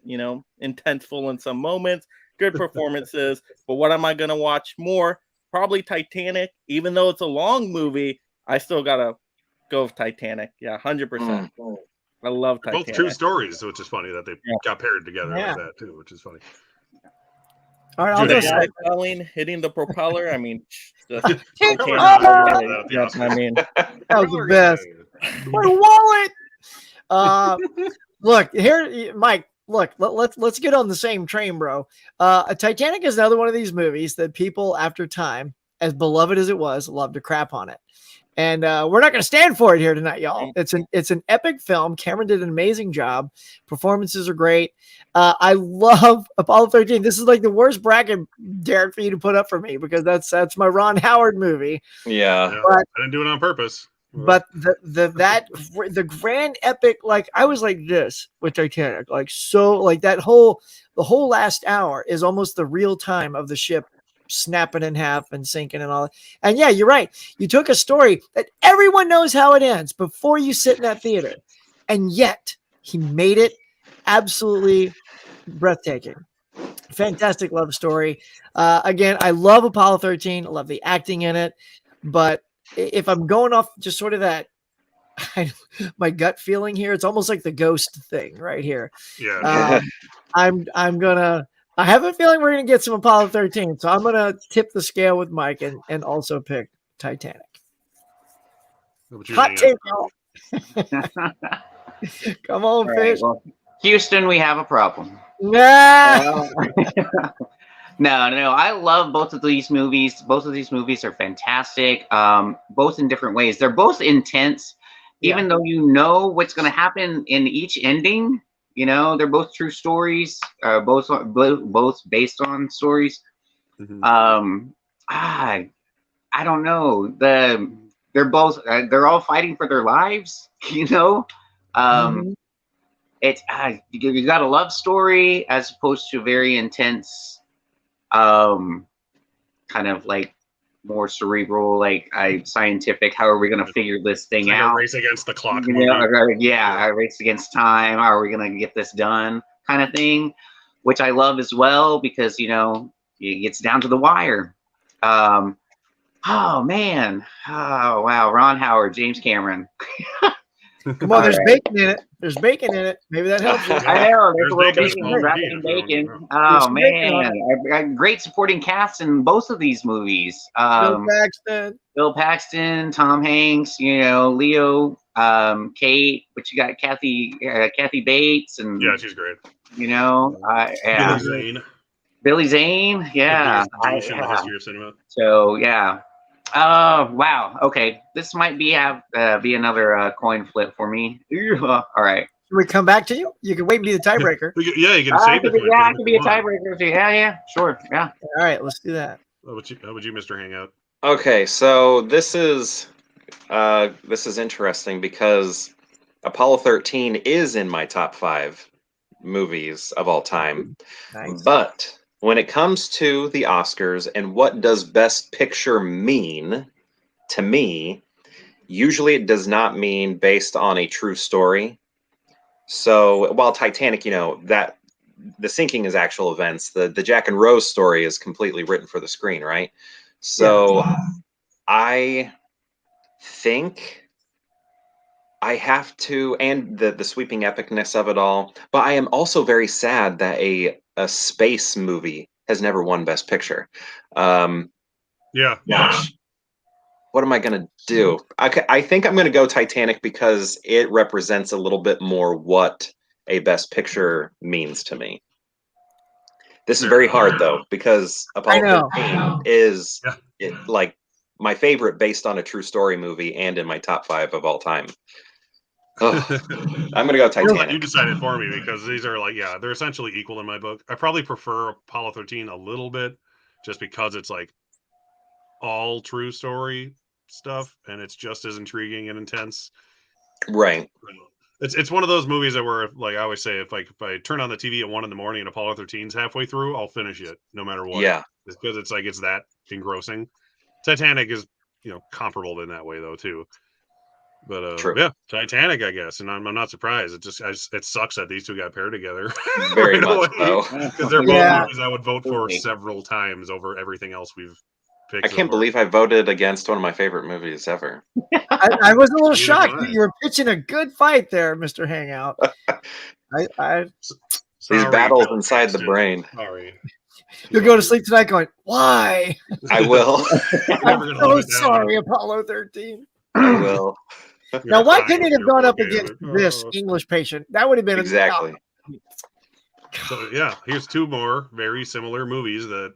intenseful in some moments. Good performances. But what am I going to watch more? Probably Titanic. Even though it's a long movie, I still got to go with Titanic. Yeah, 100%. I love Titanic. Both true stories, which is funny that they got paired together like that too, which is funny. All right, I'll just hitting the propeller. I mean, that was the best. My wallet. Look here, Mike. let's get on the same train, bro. Titanic is another one of these movies that people, after time, as beloved as it was, love to crap on it. And we're not going to stand for it here tonight, y'all. It's an epic film. Cameron did an amazing job. Performances are great. I love Apollo 13. This is like the worst bracket, Derek, for you to put up for me because that's my Ron Howard movie. Yeah, But I didn't do it on purpose. But the grand epic, like I was like this with Titanic, like so, like the whole last hour is almost the real time of the ship snapping in half and sinking and all that. And yeah, you're right. You took a story that everyone knows how it ends before you sit in that theater, and yet he made it absolutely breathtaking. Fantastic love story. Again, I love Apollo 13. I love the acting in it, but if I'm going off just sort of that, my gut feeling here, it's almost like the ghost thing right here. Yeah. I have a feeling we're gonna get some Apollo 13, so I'm gonna tip the scale with Mike and also pick Titanic. Hot take, y'all. Come on, All Fish. right, well, Houston, we have a problem. Nah. No. I love both of these movies. Both of these movies are fantastic. Both in different ways. They're both intense, even though you know what's going to happen in each ending. You know, they're both true stories. Both based on stories. Mm-hmm. I don't know. They're all fighting for their lives. You know. It's you got a love story as opposed to a very intense, kind of like more cerebral, like scientific. How are we going to figure this thing like out? A race against the clock. A race against time. How are we going to get this done? Kind of thing, which I love as well because it gets down to the wire. Oh man! Oh wow! Ron Howard, James Cameron. Come on, there's bacon in it. There's bacon in it. Maybe that helps you. I know. There's a little bacon, bacon. Oh man, great supporting cast in both of these movies. Bill Paxton, Tom Hanks. Leo, Kate. But you got Kathy Bates, and she's great. Billy Zane. Yeah. In the history of cinema. So yeah. Wow. Okay, this might be another coin flip for me. All right. Can we come back to you? You can wait and be the tiebreaker. Yeah, you can save it. Yeah, I can be a tiebreaker. Yeah, sure. Yeah. All right, let's do that. How about you, Mr. Hangout? Okay, so this is interesting because Apollo 13 is in my top 5 movies of all time. Nice. But when it comes to the Oscars and what does Best Picture mean to me, usually it does not mean based on a true story. So while Titanic, that the sinking is actual events, the Jack and Rose story is completely written for the screen, right? So I think I have to, and the sweeping epicness of it all, but I am also very sad that a space movie has never won Best Picture. Gosh, what am I going to do? I think I'm going to go Titanic because it represents a little bit more what a Best Picture means to me. This is very hard, though, because Apollo 13 is like my favorite based on a true story movie and in my top 5 of all time. I'm gonna go Titanic. You decided for me because these are they're essentially equal in my book. I probably prefer Apollo 13 a little bit just because it's like all true story stuff and it's just as intriguing and intense. Right. It's one of those movies that where, like I always say, if I turn on the TV at 1 a.m. and Apollo 13's halfway through, I'll finish it no matter what. Yeah. It's because it's that engrossing. Titanic is comparable in that way though too. But Titanic, I guess, and I'm not surprised. It sucks that these two got paired together. Very much so. Because they're both movies I would vote for several times over everything else we've picked. I can't believe I voted against one of my favorite movies ever. I was a little shocked. You were pitching a good fight there, Mr. Hangout. These battles inside the brain. Sorry. You'll go to sleep tonight going, why? I will. I'm so sorry, Apollo 13. I will. Now, why couldn't it have gone up against this English Patient? That would have been exactly. So yeah, here's two more very similar movies that,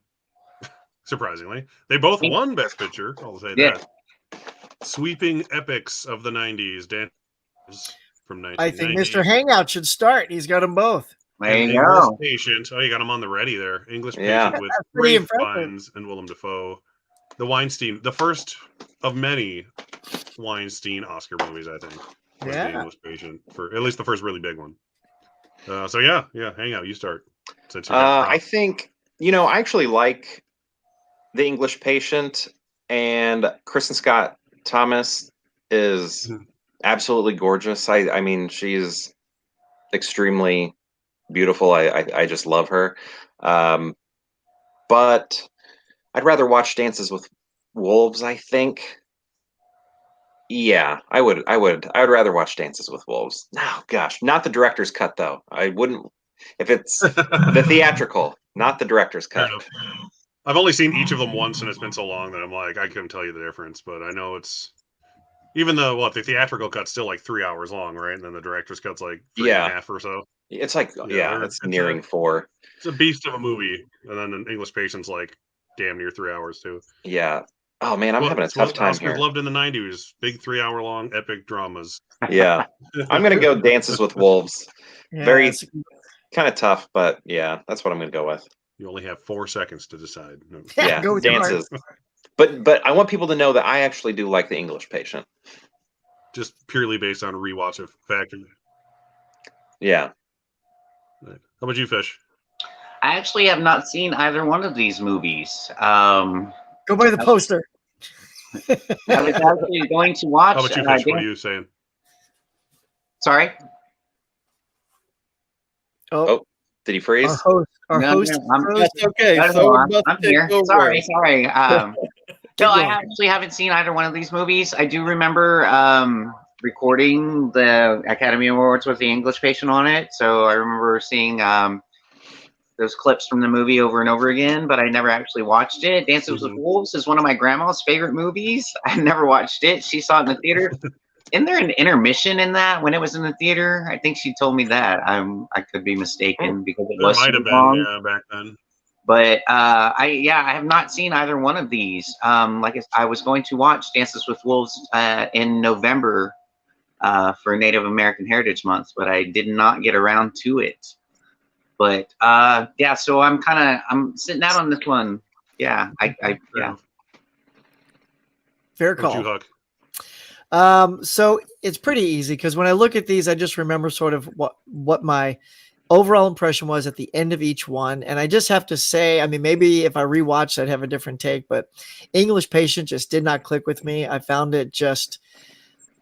surprisingly, they both won Best Picture. I'll say that. Sweeping epics of the '90s, dance from I think 1990. Mr. Hangout should start. He's got them both. There you English go. Patient. Oh, you got him on the ready there. English Yeah. Patient with That's pretty Ralph impressive. Fiennes and Willem Dafoe. The Weinstein, the first of many Weinstein Oscar movies, I think. Was The Yeah. English Patient, for at least the first really big one. So yeah, Hangout, you start. Since you have I think, I actually like The English Patient, and Kristen Scott Thomas is absolutely gorgeous. I mean, she's extremely beautiful. I just love her. But I'd rather watch Dances with Wolves, I think. Yeah, I would rather watch Dances with Wolves. Oh gosh, not the director's cut though. I wouldn't if it's the theatrical, not the director's cut. I've only seen each of them once, and it's been so long that I'm like, I couldn't tell you the difference. But I know it's, even though the theatrical cut's still like 3 hours long, right? And then the director's cut's like three and a half or so. It's like it's nearing 4. It's a beast of a movie, and then the English Patient's like damn near 3 hours too. Yeah. Oh man, I'm having a tough time Oscars here. loved in the '90s, big 3 hour long epic dramas. Yeah, I'm gonna go Dances with Wolves. Yeah, Very kind of tough, but yeah, that's what I'm gonna go with. You only have 4 seconds to decide. No. Yeah, go with Dances. But I want people to know that I actually do like The English Patient. Just purely based on rewatch of factor. Yeah. Right. How about you, Fish? I actually have not seen either one of these movies. Go by the poster. I was actually going to watch. How about you, Fish? What are you saying? Sorry? Oh, did he freeze? Our host. That's okay. I'm here. Sorry. No, I actually haven't seen either one of these movies. I do remember recording the Academy Awards with The English Patient on it, so I remember seeing those clips from the movie over and over again, but I never actually watched it. Dances with Wolves is one of my grandma's favorite movies. I never watched it. She saw it in the theater. Isn't there an intermission in that when it was in the theater? I think she told me that. I could be mistaken because it was might have been back then. But I have not seen either one of these. Like I was going to watch Dances with Wolves in November for Native American Heritage Month, but I did not get around to it. But so I'm sitting out on this one. Yeah, Fair call. So it's pretty easy because when I look at these, I just remember sort of what my overall impression was at the end of each one. And I just have to say, I mean, maybe if I rewatched, I'd have a different take, but English Patient just did not click with me. I found it just,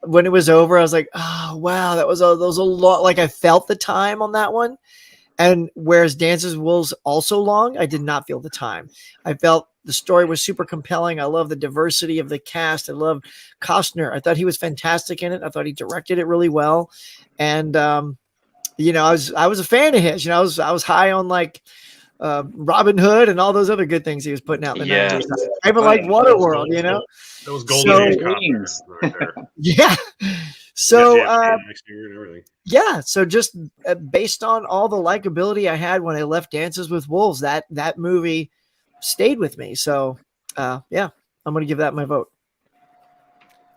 when it was over, I was like, oh, wow, that was a lot. Like I felt the time on that one. And whereas Dances with Wolves also long, I did not feel the time. I felt the story was super compelling. I love the diversity of the cast. I love Costner. I thought he was fantastic in it. I thought he directed it really well. And, I was a fan of his. I was high on like Robin Hood and all those other good things he was putting out in the 90s. I even like Waterworld, That was golden age right there. Yeah. So, so just based on all the likability I had when I left Dances with Wolves, that movie stayed with me. So, I'm going to give that my vote.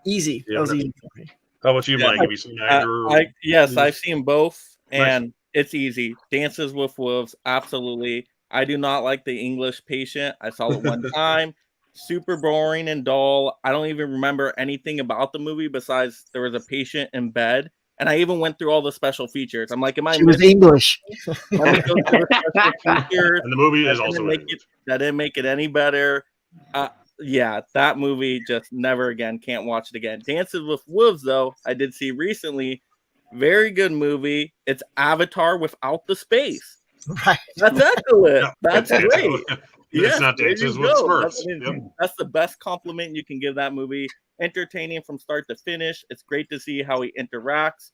Easy. Yeah, that was easy for me. How about you, Mike? Have you seen either? Yes, I've seen both, and it's easy. Dances with Wolves, absolutely. I do not like The English Patient. I saw it one time. Super boring and dull. I don't even remember anything about the movie besides there was a patient in bed, and I even went through all the special features. I'm like, She was English. Let me go through the special features. And the movie is also that didn't make it any better. That movie just never again. Can't watch it again. Dances with Wolves, though, I did see recently. Very good movie. It's Avatar without the space. Right. That's excellent. That's great. It's not Dances with Smurfs. That's the best compliment you can give that movie. Entertaining from start to finish. It's great to see how he interacts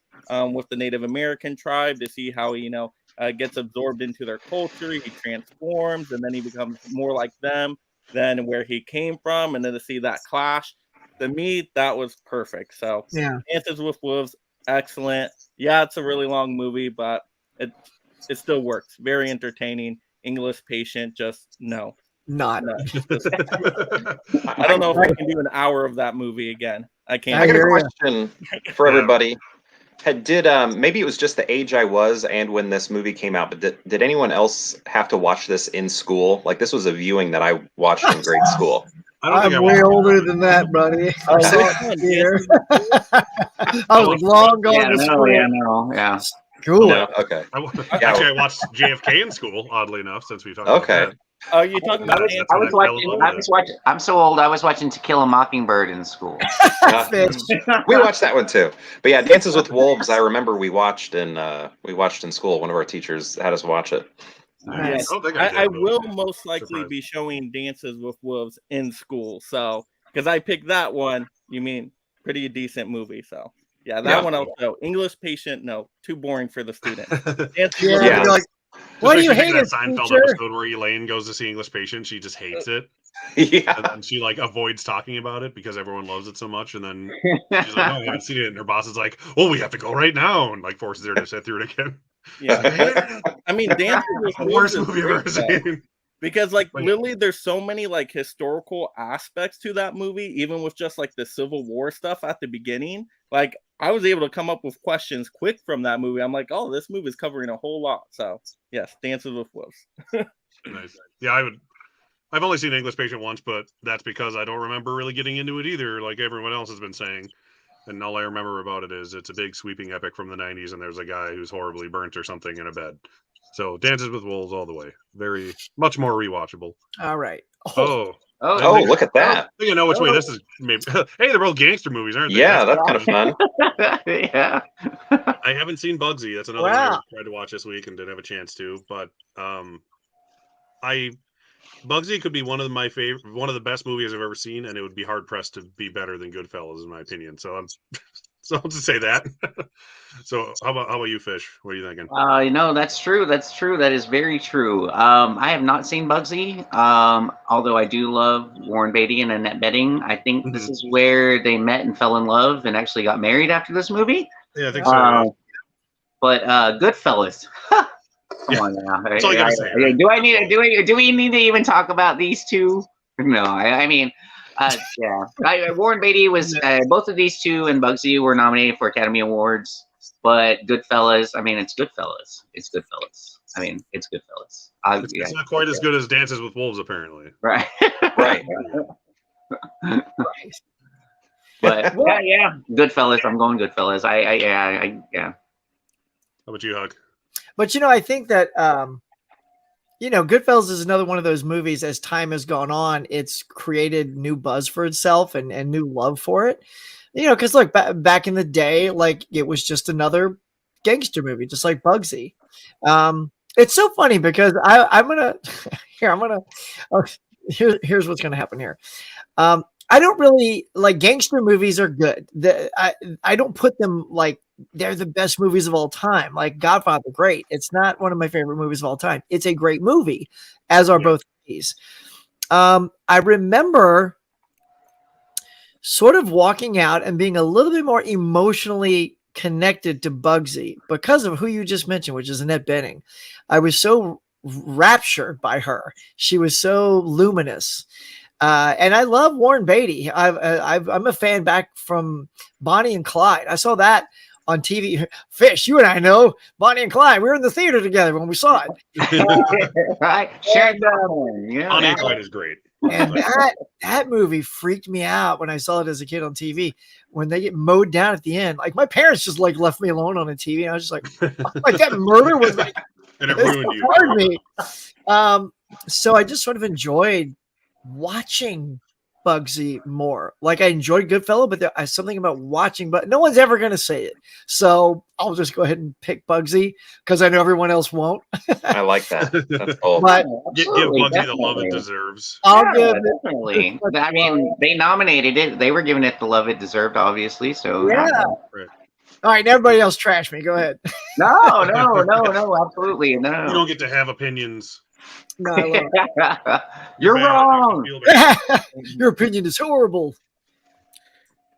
with the Native American tribe, to see how he, gets absorbed into their culture. He transforms, and then he becomes more like them than where he came from, and then to see that clash. To me, that was perfect. So, Dances with Wolves, excellent. Yeah, it's a really long movie, but it still works. Very entertaining. English Patient, just no. Not. No. I don't know if I can do an hour of that movie again. I can't. I got a question for everybody. Did maybe it was just the age I was and when this movie came out, but did anyone else have to watch this in school? Like this was a viewing that I watched in grade school. I'm way older than that, buddy. I saw it here. I was long gone to school. Yeah. Cool. No, okay. Actually, I watched JFK in school. Oddly enough, since we talked about that. Oh, you talking about? I was watching. I'm so old. I was watching To Kill a Mockingbird in school. We watched that one too. But yeah, Dances with Wolves. I remember we watched in school. One of our teachers had us watch it. Yes. I will most likely be showing Dances with Wolves in school. So because I picked that one, you mean pretty decent movie. So yeah, that one also. English Patient, no, too boring for the student. Why do you hate that it, Seinfeld teacher? episode where Elaine goes to see English Patient? She just hates it. Yeah. And she like avoids talking about it because everyone loves it so much. And then she's like, "Oh, I haven't seen it." And her boss is like, "Oh, we have to go right now," and like forces her to sit through it again. Yeah, I mean, Dances with The Wolves worst is movie I've ever great, seen. because like literally there's so many like historical aspects to that movie, even with just like the Civil War stuff at the beginning. Like I was able to come up with questions quick from that movie. I'm like, oh, this movie is covering a whole lot. So yes, Dances with Wolves. Nice. Yeah, I've only seen English Patient once, but that's because I don't remember really getting into it either, like everyone else has been saying. And all I remember about it is it's a big sweeping epic from the 90s, and there's a guy who's horribly burnt or something in a bed. So Dances with Wolves all the way. Very much more rewatchable. All right. Oh, look at that. I think I know which way this is. Maybe. Hey, they're both gangster movies, aren't they? Yeah, that's kind of fun. Yeah. I haven't seen Bugsy. That's another one I tried to watch this week and didn't have a chance to. But Bugsy could be one of the best movies I've ever seen, and it would be hard pressed to be better than Goodfellas, in my opinion. So I'll just say that. So how about you, Fish? What are you thinking? That's true. That's true. That is very true. I have not seen Bugsy. Although I do love Warren Beatty and Annette Bening. I think this is where they met and fell in love and actually got married after this movie. Yeah, I think so. But Goodfellas. Come on now. That's all you gotta say, right? Do we need to even talk about these two? No, I mean, yeah. Warren Beatty was both of these two and Bugsy were nominated for Academy Awards, but Goodfellas. I mean, it's Goodfellas. It's Goodfellas. I mean, it's Goodfellas. It's not quite as good as Dances with Wolves, apparently. Right. Right. But yeah, Goodfellas. I'm going Goodfellas. Yeah. How about you, Hug? But I think that Goodfellas is another one of those movies. As time has gone on, it's created new buzz for itself and new love for it. Because look, back in the day, like it was just another gangster movie, just like Bugsy. It's so funny because here's what's gonna happen here. I don't really like gangster movies are good. I don't put them like they're the best movies of all time. Like Godfather, great. It's not one of my favorite movies of all time. It's a great movie, as are both of these. I remember sort of walking out and being a little bit more emotionally connected to Bugsy because of who you just mentioned, which is Annette Bening. I was so raptured by her. She was so luminous. And I love Warren Beatty. I'm a fan back from Bonnie and Clyde. I saw that on TV. Fish, you and I know Bonnie and Clyde. We were in the theater together when we saw it. Right. Bonnie and Clyde is great. And that movie freaked me out when I saw it as a kid on TV. When they get mowed down at the end, like my parents just like left me alone on the TV. And I was just like that murder was like, and it ruined me. So I just sort of enjoyed watching Bugsy more. Like I enjoyed Goodfellas, but there's something about watching, but no one's ever going to say it. So I'll just go ahead and pick Bugsy because I know everyone else won't. I like that. That's cool. But give Bugsy the love it deserves. Definitely. I mean, they nominated it. They were giving it the love it deserved, obviously. So yeah. Right. All right, everybody else trash me. Go ahead. No, absolutely no. You don't get to have opinions. No, I won't. You're wrong. Your opinion is horrible.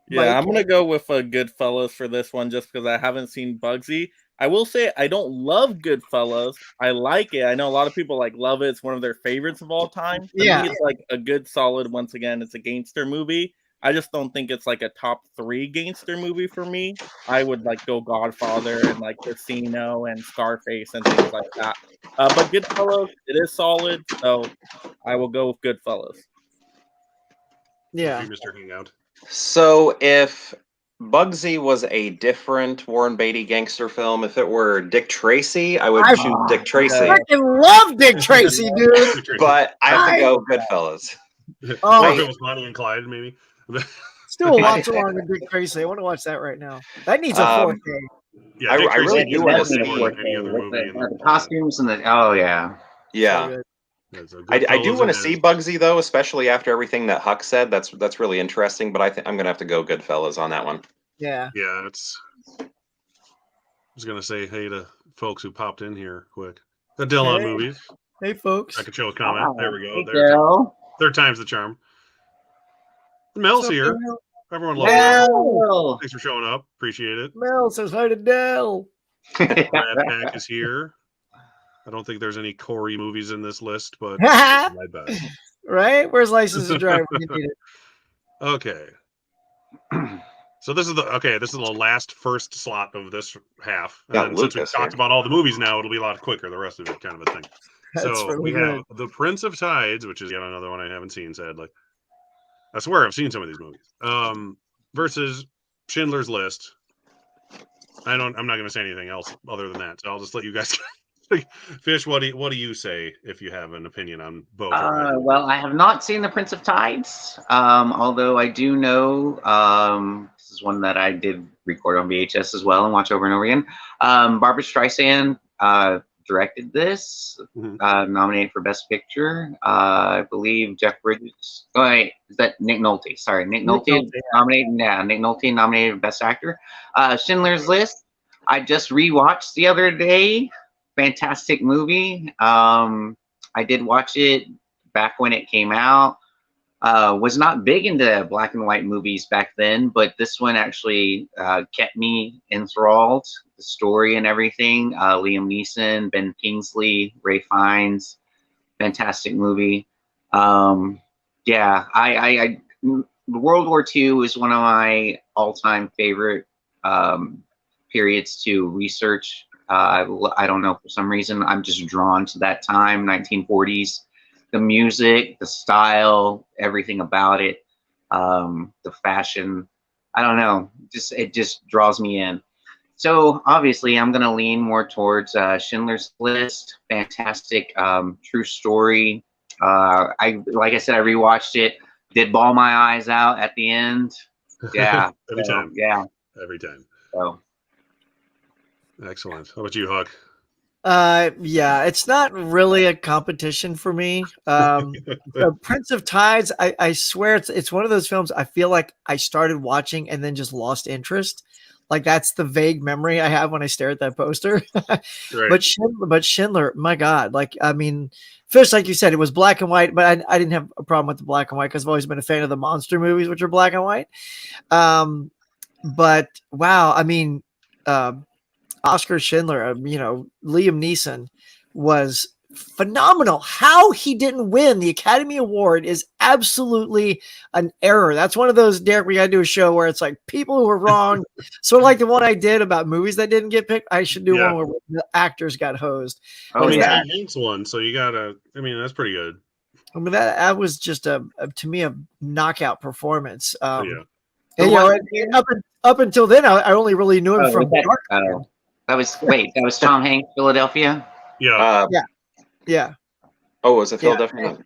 Yeah, I'm gonna go with Goodfellas for this one, just because I haven't seen Bugsy. I will say I don't love Goodfellas. I like it. I know a lot of people like love it. It's one of their favorites of all time. To Yeah. me, it's like a good, solid. Once again, it's a gangster movie. I just don't think it's like a top 3 gangster movie for me. I would like go Godfather and like Casino and Scarface and things like that. But Goodfellas, it is solid, so I will go with Goodfellas. Yeah. Mr. Hangout. So if Bugsy was a different Warren Beatty gangster film, if it were Dick Tracy, I would choose Dick Tracy. I freaking love Dick Tracy, dude. But I have to go Goodfellas. Or if it was Bonnie and Clyde, maybe. Still a watch along with Dick Tracy. I want to watch that right now. That needs a 4K. Yeah, I Dick Tracy really do want to definitely see more than any other movie. The costumes and yeah. So I do Goodfellas want it to see is. Bugsy though, especially after everything that Huck said. That's really interesting. But I think I'm gonna have to go Goodfellas on that one. Yeah. Yeah, it's. I was gonna say hey to folks who popped in here quick. Adele on Hey. movies. Hey, folks. I could show a comment. There we go. Hey, There, Del. third time's the charm. Mel's What's up, here. Mel? Everyone loves Mel. Mel. Thanks for showing up. Appreciate it. Mel says hi to Dell. Brad Pack is here. I don't think there's any Corey movies in this list, but my best. Right? Where's License to Drive when you need it? Okay. So this is the last first slot of this half. And Got then since we've Lucas talked here. about all the movies now, it'll be a lot quicker, the rest of it kind of a thing. That's So really we good. have The Prince of Tides, which is yet another one I haven't seen, sadly. I swear I've seen some of these movies. Versus Schindler's List. I'm not going to say anything else other than that. So I'll just let you guys. Fish, what do you say if you have an opinion on both? Well, I have not seen The Prince of Tides, although I do know this is one that I did record on VHS as well and watch over and over again. Barbara Streisand directed this, nominated for Best Picture. I believe Jeff Bridges. Oh, wait, is that Nick Nolte? Sorry, Nick Nolte nominated. Yeah, Nick Nolte nominated for Best Actor. Schindler's List. I just rewatched the other day. Fantastic movie. I did watch it back when it came out. Was not big into black and white movies back then, but this one actually kept me enthralled. The story and everything. Liam Neeson, Ben Kingsley, Ray Fiennes. Fantastic movie. Yeah, I World War II is one of my all-time favorite periods to research. I don't know, for some reason, I'm just drawn to that time, 1940s. The music, the style, everything about it, the fashion, I don't know, it just draws me in. So obviously, I'm going to lean more towards Schindler's List. Fantastic, true story. Like I said, I rewatched it, did bawl my eyes out at the end. Yeah, every time. Yeah, every time. So. Excellent. How about you, Huck? Yeah, it's not really a competition for me. The Prince of Tides, I swear it's one of those films I feel like I started watching and then just lost interest. Like that's the vague memory I have when I stare at that poster. Right. But Schindler, my God, like I mean, Fish, like you said, it was black and white, but I didn't have a problem with the black and white because I've always been a fan of the monster movies, which are black and white. But wow, I mean, Oscar Schindler, Liam Neeson was phenomenal. How he didn't win the Academy Award is absolutely an error. That's one of those, Derek, we got to do a show where it's like people who were wrong. Sort of like the one I did about movies that didn't get picked. I should do one where the actors got hosed. Oh, yeah. Hanks won, so you gotta, that's pretty good. I mean, that was just to me, a knockout performance. Yeah. And, up until then, I only really knew him from that was Tom Hanks, Philadelphia. Yeah. Yeah. Oh, was it Philadelphia?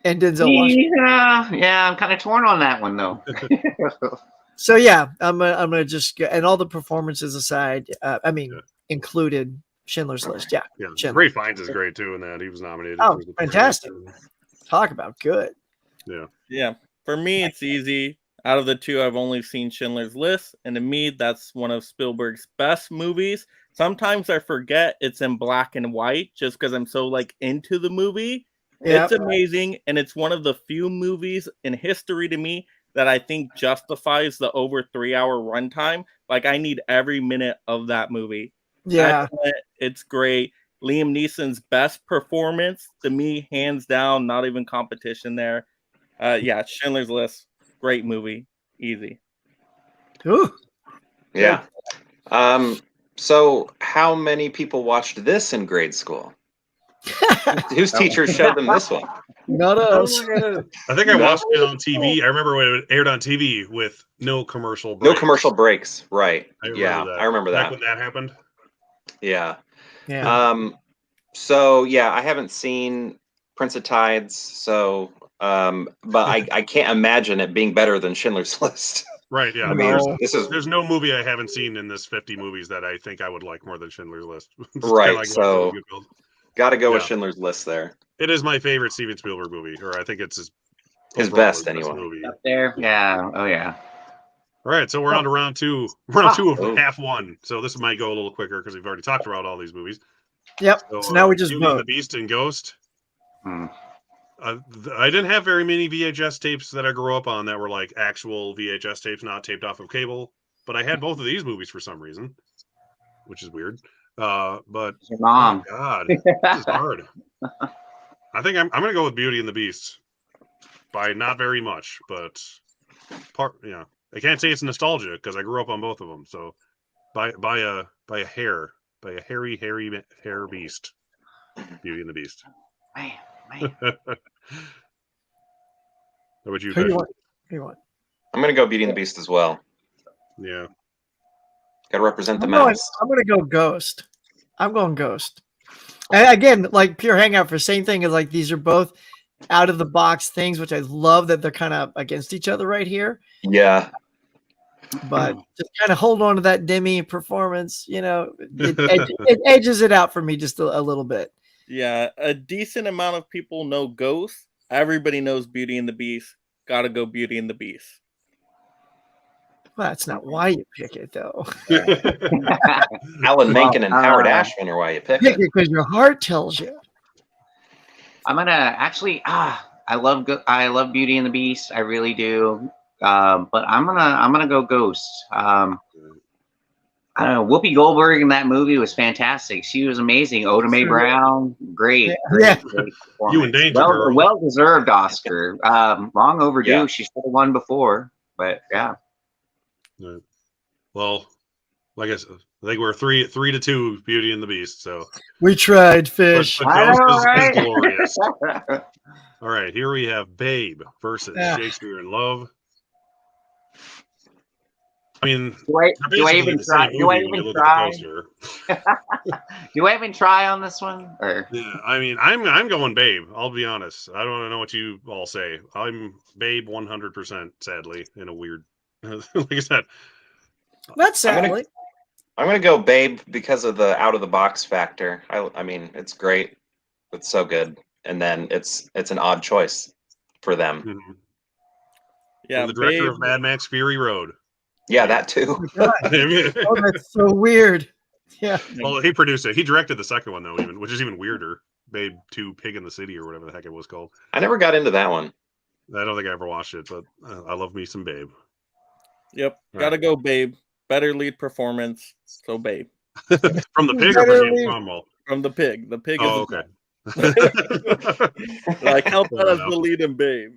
And Denzel Washington. Yeah, I'm kind of torn on that one though. So yeah, I'm gonna just and all the performances aside, included Schindler's List. Yeah. Schindler. Ray Fiennes is great too in that. He was nominated. Oh, fantastic! Talk about good. Yeah. For me, it's easy. Out of the two, I've only seen Schindler's List, and to me, that's one of Spielberg's best movies. Sometimes I forget it's in black and white just because I'm so into the movie. Yep. It's amazing, and it's one of the few movies in history to me that I think justifies the over 3 hour runtime. Like I need every minute of that movie. Yeah. Excellent. It's great. Liam Neeson's best performance to me, hands down, not even competition there. Yeah, Schindler's List, great movie, easy. Ooh. Yeah. So how many people watched this in grade school? Whose teachers showed them this one? Not us. I think I watched it on TV. I remember when it aired on TV with no commercial breaks. No commercial breaks, right? I remember that. Back when that happened. Yeah. Yeah. So yeah, I haven't seen Prince of Tides, so but I can't imagine it being better than Schindler's List. Right, yeah. I mean, there's no movie I haven't seen in this 50 movies that I think I would like more than Schindler's List. Right, so got to go with Yeah. Schindler's List there. It is my favorite Steven Spielberg movie, or I think it's his best anyway. Movie. Up there, yeah. Oh yeah. All right, so we're on to round two. Round two of half one. So this might go a little quicker because we've already talked about all these movies. Yep. So now we just Beauty and vote. the Beast and Ghost. I didn't have very many VHS tapes that I grew up on that were like actual VHS tapes, not taped off of cable. But I had both of these movies for some reason, which is weird. But your mom. Oh God, this is hard. I think I'm going to go with Beauty and the Beast by not very much, but I can't say it's nostalgia because I grew up on both of them. So by a hair, by a hairy hair beast, Beauty and the Beast. Man. How about you? Who you want? I'm gonna go Beauty and the Beast as well. Yeah. Got to represent the mouse. I'm gonna go Ghost. I'm going Ghost. And again, like pure hangout for same thing as like these are both out of the box things, which I love that they're kind of against each other right here. Yeah. But just kind of hold on to that Demi performance, it edges it out for me just a little bit. Yeah, a decent amount of people know Ghost. Everybody knows Beauty and the Beast. Gotta go Beauty and the Beast. Well, that's not why you pick it, though. Alan Menken and Howard Ashman are why you pick it. Because your heart tells you. I'm gonna actually. I love Beauty and the Beast. I really do. But I'm gonna go Ghost. I don't know. Whoopi Goldberg in that movie was fantastic. She was amazing. Oda Mae Brown, great. Yeah. Great You in danger, girl. Well deserved Oscar. Long overdue. Yeah. She should have won before, but yeah. Right. Well, like I said, I think we're 3-2 Beauty and the Beast. So we tried, fish. But Ghost is glorious. All right, here we have Babe versus Shakespeare in Love. I mean, do I even try? Do I even try? Do I even try on this one? Or? Yeah, I mean, I'm going Babe. I'll be honest. I don't know what you all say. I'm Babe 100%. Sadly, in a weird, like I said. Not sadly. I'm gonna go Babe because of the out of the box factor. I mean, it's great. It's so good, and then it's an odd choice for them. Mm-hmm. Yeah, and the director Babe. of Mad Max Fury Road. Yeah, that too. Oh, that's so weird. Yeah. Well, he produced it. He directed the second one though, which is even weirder. Babe 2: Pig in the City or whatever the heck it was called. I never got into that one. I don't think I ever watched it, but I love me some Babe. Yep, All gotta right. go Babe. Better lead performance, so Babe. From the pig or from James Cromwell? From the pig. The pig Oh, is okay. like help out as the lead in Babe.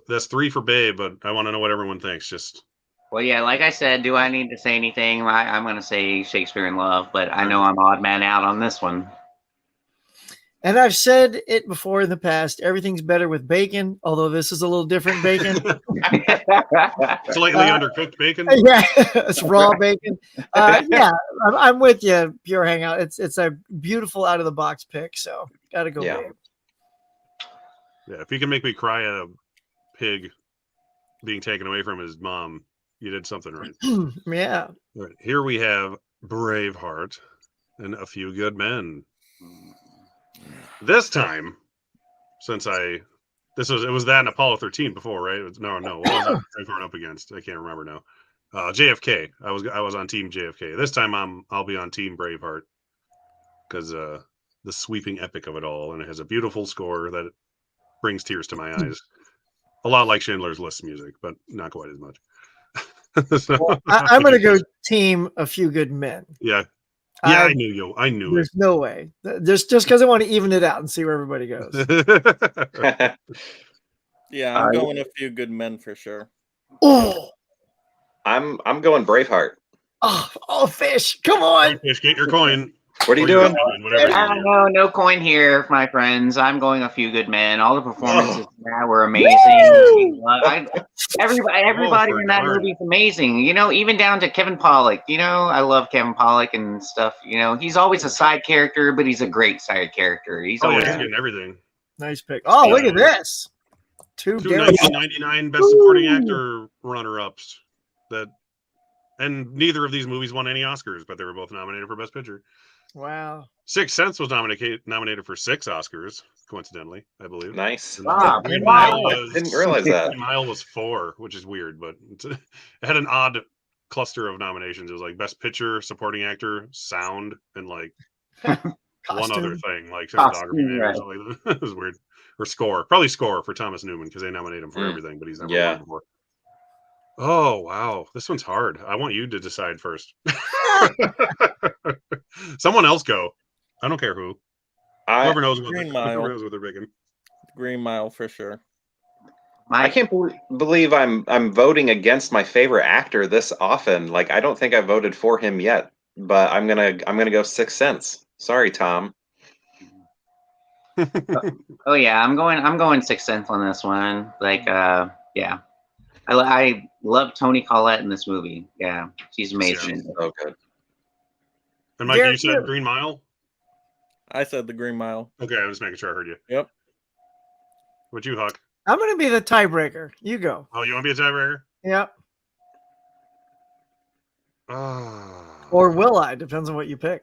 That's 3 for Babe, but I want to know what everyone thinks. Just Well, yeah, like I said, do I need to say anything? I'm going to say Shakespeare in Love, but I know I'm odd man out on this one. And I've said it before in the past, everything's better with bacon, although this is a little different bacon. slightly undercooked bacon. Yeah, it's raw bacon. Yeah, I'm with you, Pure Hangout. It's a beautiful out of the box pick, so gotta go Babe. Yeah, if you can make me cry at a pig being taken away from his mom, you did something right. Yeah. All right, here we have Braveheart and A Few Good Men. This time, since it was that in Apollo 13 before, right? No. What was it Braveheart up against? I can't remember now. JFK. I was on Team JFK. This time I'll be on Team Braveheart because the sweeping epic of it all, and it has a beautiful score that brings tears to my eyes. A lot like Schindler's List music, but not quite as much. Well, I'm going to go Team A Few Good Men. Yeah, Yeah, I knew you. I knew There's no way. Just because I want to even it out and see where everybody goes. it. Yeah, I'm going a few good men for sure. Oh, I'm going Braveheart. oh, fish! Come on. Fish, get your coin. What are you Or your doing? coin, whatever it is. No coin here, my friends. I'm going A Few Good Men. All the performances were amazing. Everybody for in that darn. movie is amazing. You know, even down to Kevin Pollak. You know, I love Kevin Pollak and stuff. You know, he's always a side character, but he's a great side character. He's Oh, yeah, always he's getting everything. Nice pick. Oh, look at this. Two 1999 Best Supporting Actor runner-ups. And neither of these movies won any Oscars, but they were both nominated for Best Picture. Wow. Sixth Sense was nominated for 6 Oscars, coincidentally, I believe. Nice. Wow. Green Mile was, Didn't realize that. Green Mile was 4, which is weird, but it had an odd cluster of nominations. It was like Best Picture, Supporting Actor, Sound, and like one other thing, like cinematography maybe or something like that. It was weird. Or Score. Probably Score for Thomas Newman, because they nominate him for everything, but he's never won before. Oh, wow. This one's hard. I want you to decide first. Someone else go. I don't care who. Whoever knows what they're picking. Green Mile for sure. I can't believe I'm voting against my favorite actor this often. Like, I don't think I voted for him yet, but I'm gonna go Sixth Sense. Sorry, Tom. Oh yeah, I'm going Sixth Sense on this one. Like, yeah, I love Toni Collette in this movie. Yeah, she's amazing. Yeah, so good. And Mike, you said Green Mile? I said the Green Mile. Okay, I was making sure I heard you. Yep. What you, Huck? I'm going to be the tiebreaker. You go. Oh, you want to be a tiebreaker? Yep. Or will I? Depends on what you pick.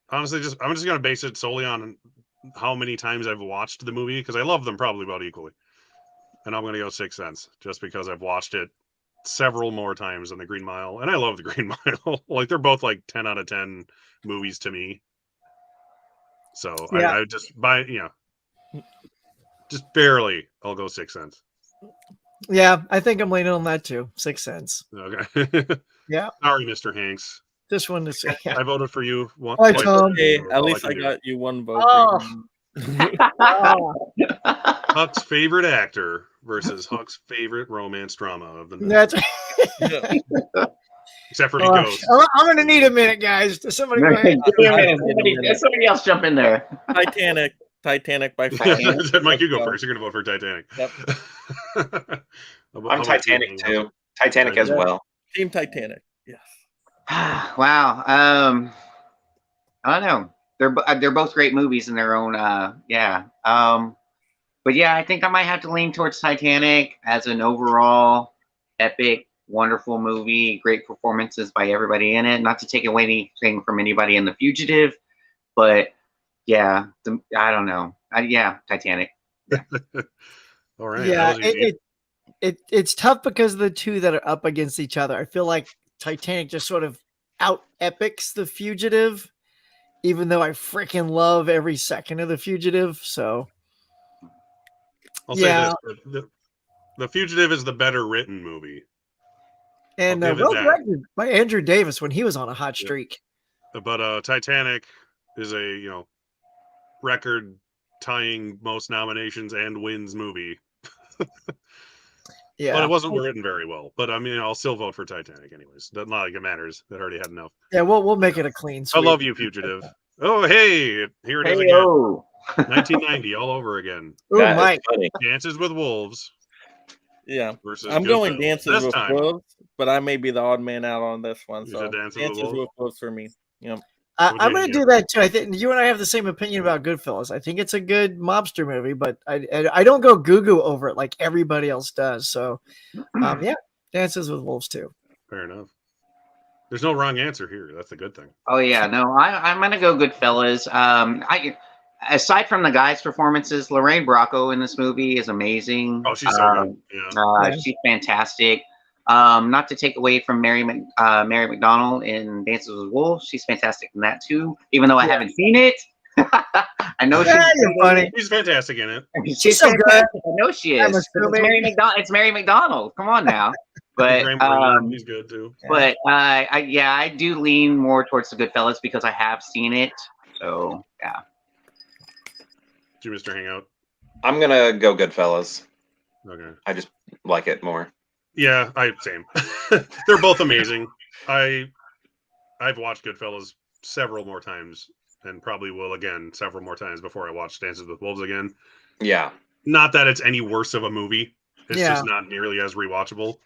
Honestly, I'm just going to base it solely on how many times I've watched the movie, because I love them probably about equally. And I'm going to go Sixth Sense, just because I've watched it several more times than the Green Mile, and I love the Green Mile. Like, they're both like 10 out of 10 movies to me. So yeah. I just just barely, I'll go Sixth Sense. Yeah, I think I'm leaning on that too. Sixth Sense. Okay. Yeah. Sorry, Mr. Hanks. This one is. I voted for you. Hi, Tom. Hey, at least I got you one vote. Huck's favorite actor versus Huck's favorite romance drama of the night. Except for Ghost. I'm going to need a minute, guys. Somebody go ahead. Somebody else jump in there. Titanic by far. Mike, you go first. You're going to vote for Titanic. Yep. I'm Titanic too. Titanic as well. Team Titanic. Yes. Wow. I don't know. They're both great movies in their own. But yeah, I think I might have to lean towards Titanic as an overall epic, wonderful movie. Great performances by everybody in it. Not to take away anything from anybody in The Fugitive, but yeah, I don't know. Titanic. Yeah. All right. Yeah, it's tough because of the two that are up against each other. I feel like Titanic just sort of out epics The Fugitive, even though I freaking love every second of The Fugitive. So I'll say this: the Fugitive is the better written movie, and well directed by Andrew Davis when he was on a hot streak. But Titanic is a record-tying most nominations and wins movie. Yeah, but it wasn't written very well. But I mean, I'll still vote for Titanic anyways. Not like it matters. That already had enough. Yeah, we'll make it a clean sweep. I love you, Fugitive. Oh, hey, here it is again. 1990, all over again. Ooh, Mike. Dances with Wolves. Yeah, versus I'm going Dances with time. Wolves, but I may be the odd man out on this one. So Dances with Wolves for me. Yep. I'm going to do that too. I think you and I have the same opinion about Goodfellas. I think it's a good mobster movie, but I don't go goo over it like everybody else does. So, yeah, Dances with Wolves too. Fair enough. There's no wrong answer here. That's a good thing. Oh yeah, no, I'm going to go Goodfellas. Aside from the guys' performances, Lorraine Bracco in this movie is amazing. Oh, she's so good. Yeah. She's fantastic. Not to take away from Mary McDonnell in Dances with Wolves, she's fantastic in that too. Even though I haven't seen it, I know she's funny. She's fantastic in it. She's so good. I know she is. It's Mary McDonnell. Come on now. But Graham Berlin, he's good too. But I do lean more towards the Goodfellas because I have seen it. So yeah. Do you, Mr. Hangout? I'm gonna go Goodfellas. Okay. I just like it more. Yeah, same. They're both amazing. I've watched Goodfellas several more times, and probably will again several more times before I watch Dances with Wolves again. Yeah. Not that it's any worse of a movie. It's Yeah. just not nearly as rewatchable.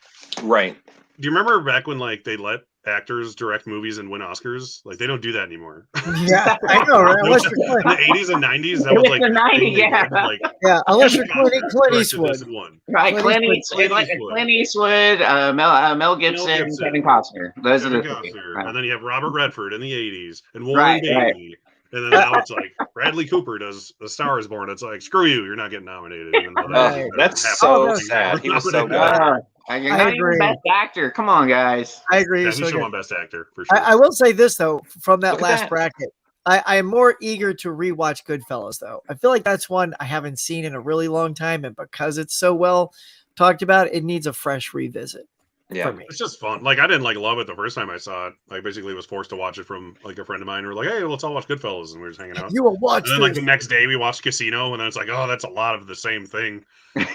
Right. Do you remember back when like they let actors direct movies and win Oscars? Like they don't do that anymore. Yeah, I know, right? Unless In you're the 80s and 90s, that was like the the 90s, thing they yeah. did, like, yeah, unless you're Kevin Clint, Costner Clint directed Eastwood. this and won. Right, Clint Clint Eastwood, Mel Gibson, Gibson, Kevin Costner. Those Kevin are the three. Costner, Right. and then you have Robert Redford in the 80s, and Warren Beatty. And then now it's like Bradley Cooper does The Star Is Born. It's like, screw you, you're not getting nominated. Even though That's half so the things sad. were He was so nominated. good. You're not even best actor. Come on, guys. I agree. Yeah, so he should good. won Best Actor for sure. I will say this though, from that Look at last that. bracket, I'm more eager to rewatch Goodfellas though. I feel like that's one I haven't seen in a really long time, and because it's so well talked about, it needs a fresh revisit. Yeah, for me. It's just fun. Like I didn't like love it the first time I saw it. I basically was forced to watch it from like a friend of mine. We were like, "Hey, let's all watch Goodfellas," and we were just hanging out. You will watch And then like this. the next day we watched Casino, and then it's like, "Oh, that's a lot of the same thing." I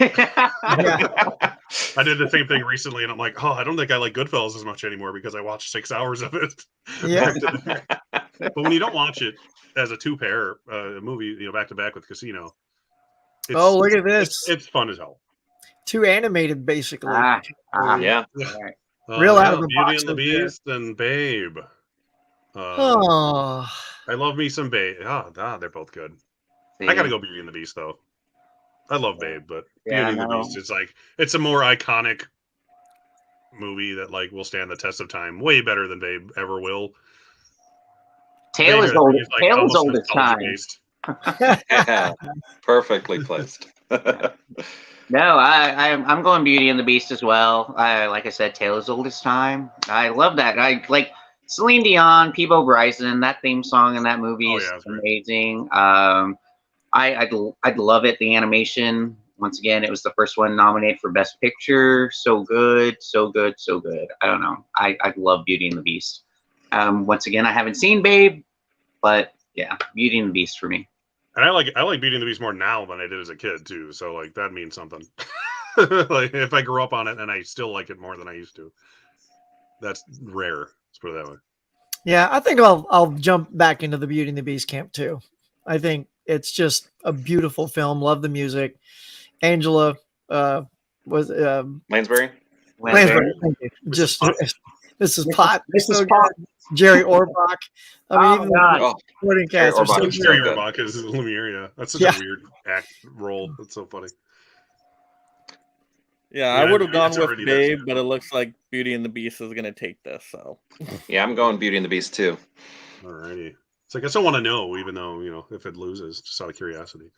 did the same thing recently, and I'm like, "Oh, I don't think I like Goodfellas as much anymore because I watched 6 hours of it." Yeah. But when you don't watch it as a two-pair movie, back to back with Casino, Oh, look at this. It's fun as hell. Two animated, basically. Yeah. Real out of the Beauty box and the of there. Beast and Babe. Oh. I love me some Babe. They're both good. I gotta go Beauty and the Beast though. I love Babe, but Yeah, Beauty and the Beast, it's a more iconic movie that like will stand the test of time. Way better than Babe ever will. Tale is old. Tale is old as time. Yeah, perfectly placed. No, I'm going Beauty and the Beast as well. Like I said, Tale is old as time. I love that. I like Celine Dion, Peebo Bryson. That theme song in that movie is amazing. I'd love it. The animation. Once again, it was the first one nominated for Best Picture. So good, so good, so good. I don't know. I love Beauty and the Beast. Once again, I haven't seen Babe, but yeah, Beauty and the Beast for me. And I like Beauty and the Beast more now than I did as a kid too. So like that means something. Like if I grew up on it and I still like it more than I used to, that's rare. Let's put it that way. Yeah, I think I'll jump back into the Beauty and the Beast camp too. I think it's just a beautiful film. Love the music. Angela was Lansbury. Lansbury. Thank you. Just Mrs. Pot. Mrs. Pot. Jerry Orbach. I mean, even the supporting cast are so good. Jerry Orbach is Lumiere. Yeah, that's such a weird role. That's so funny. Yeah, I would have gone with Babe, but it looks like Beauty and the Beast is going to take this. So yeah, I'm going Beauty and the Beast too. Alrighty. It's like I still want to know, even though if it loses, just out of curiosity.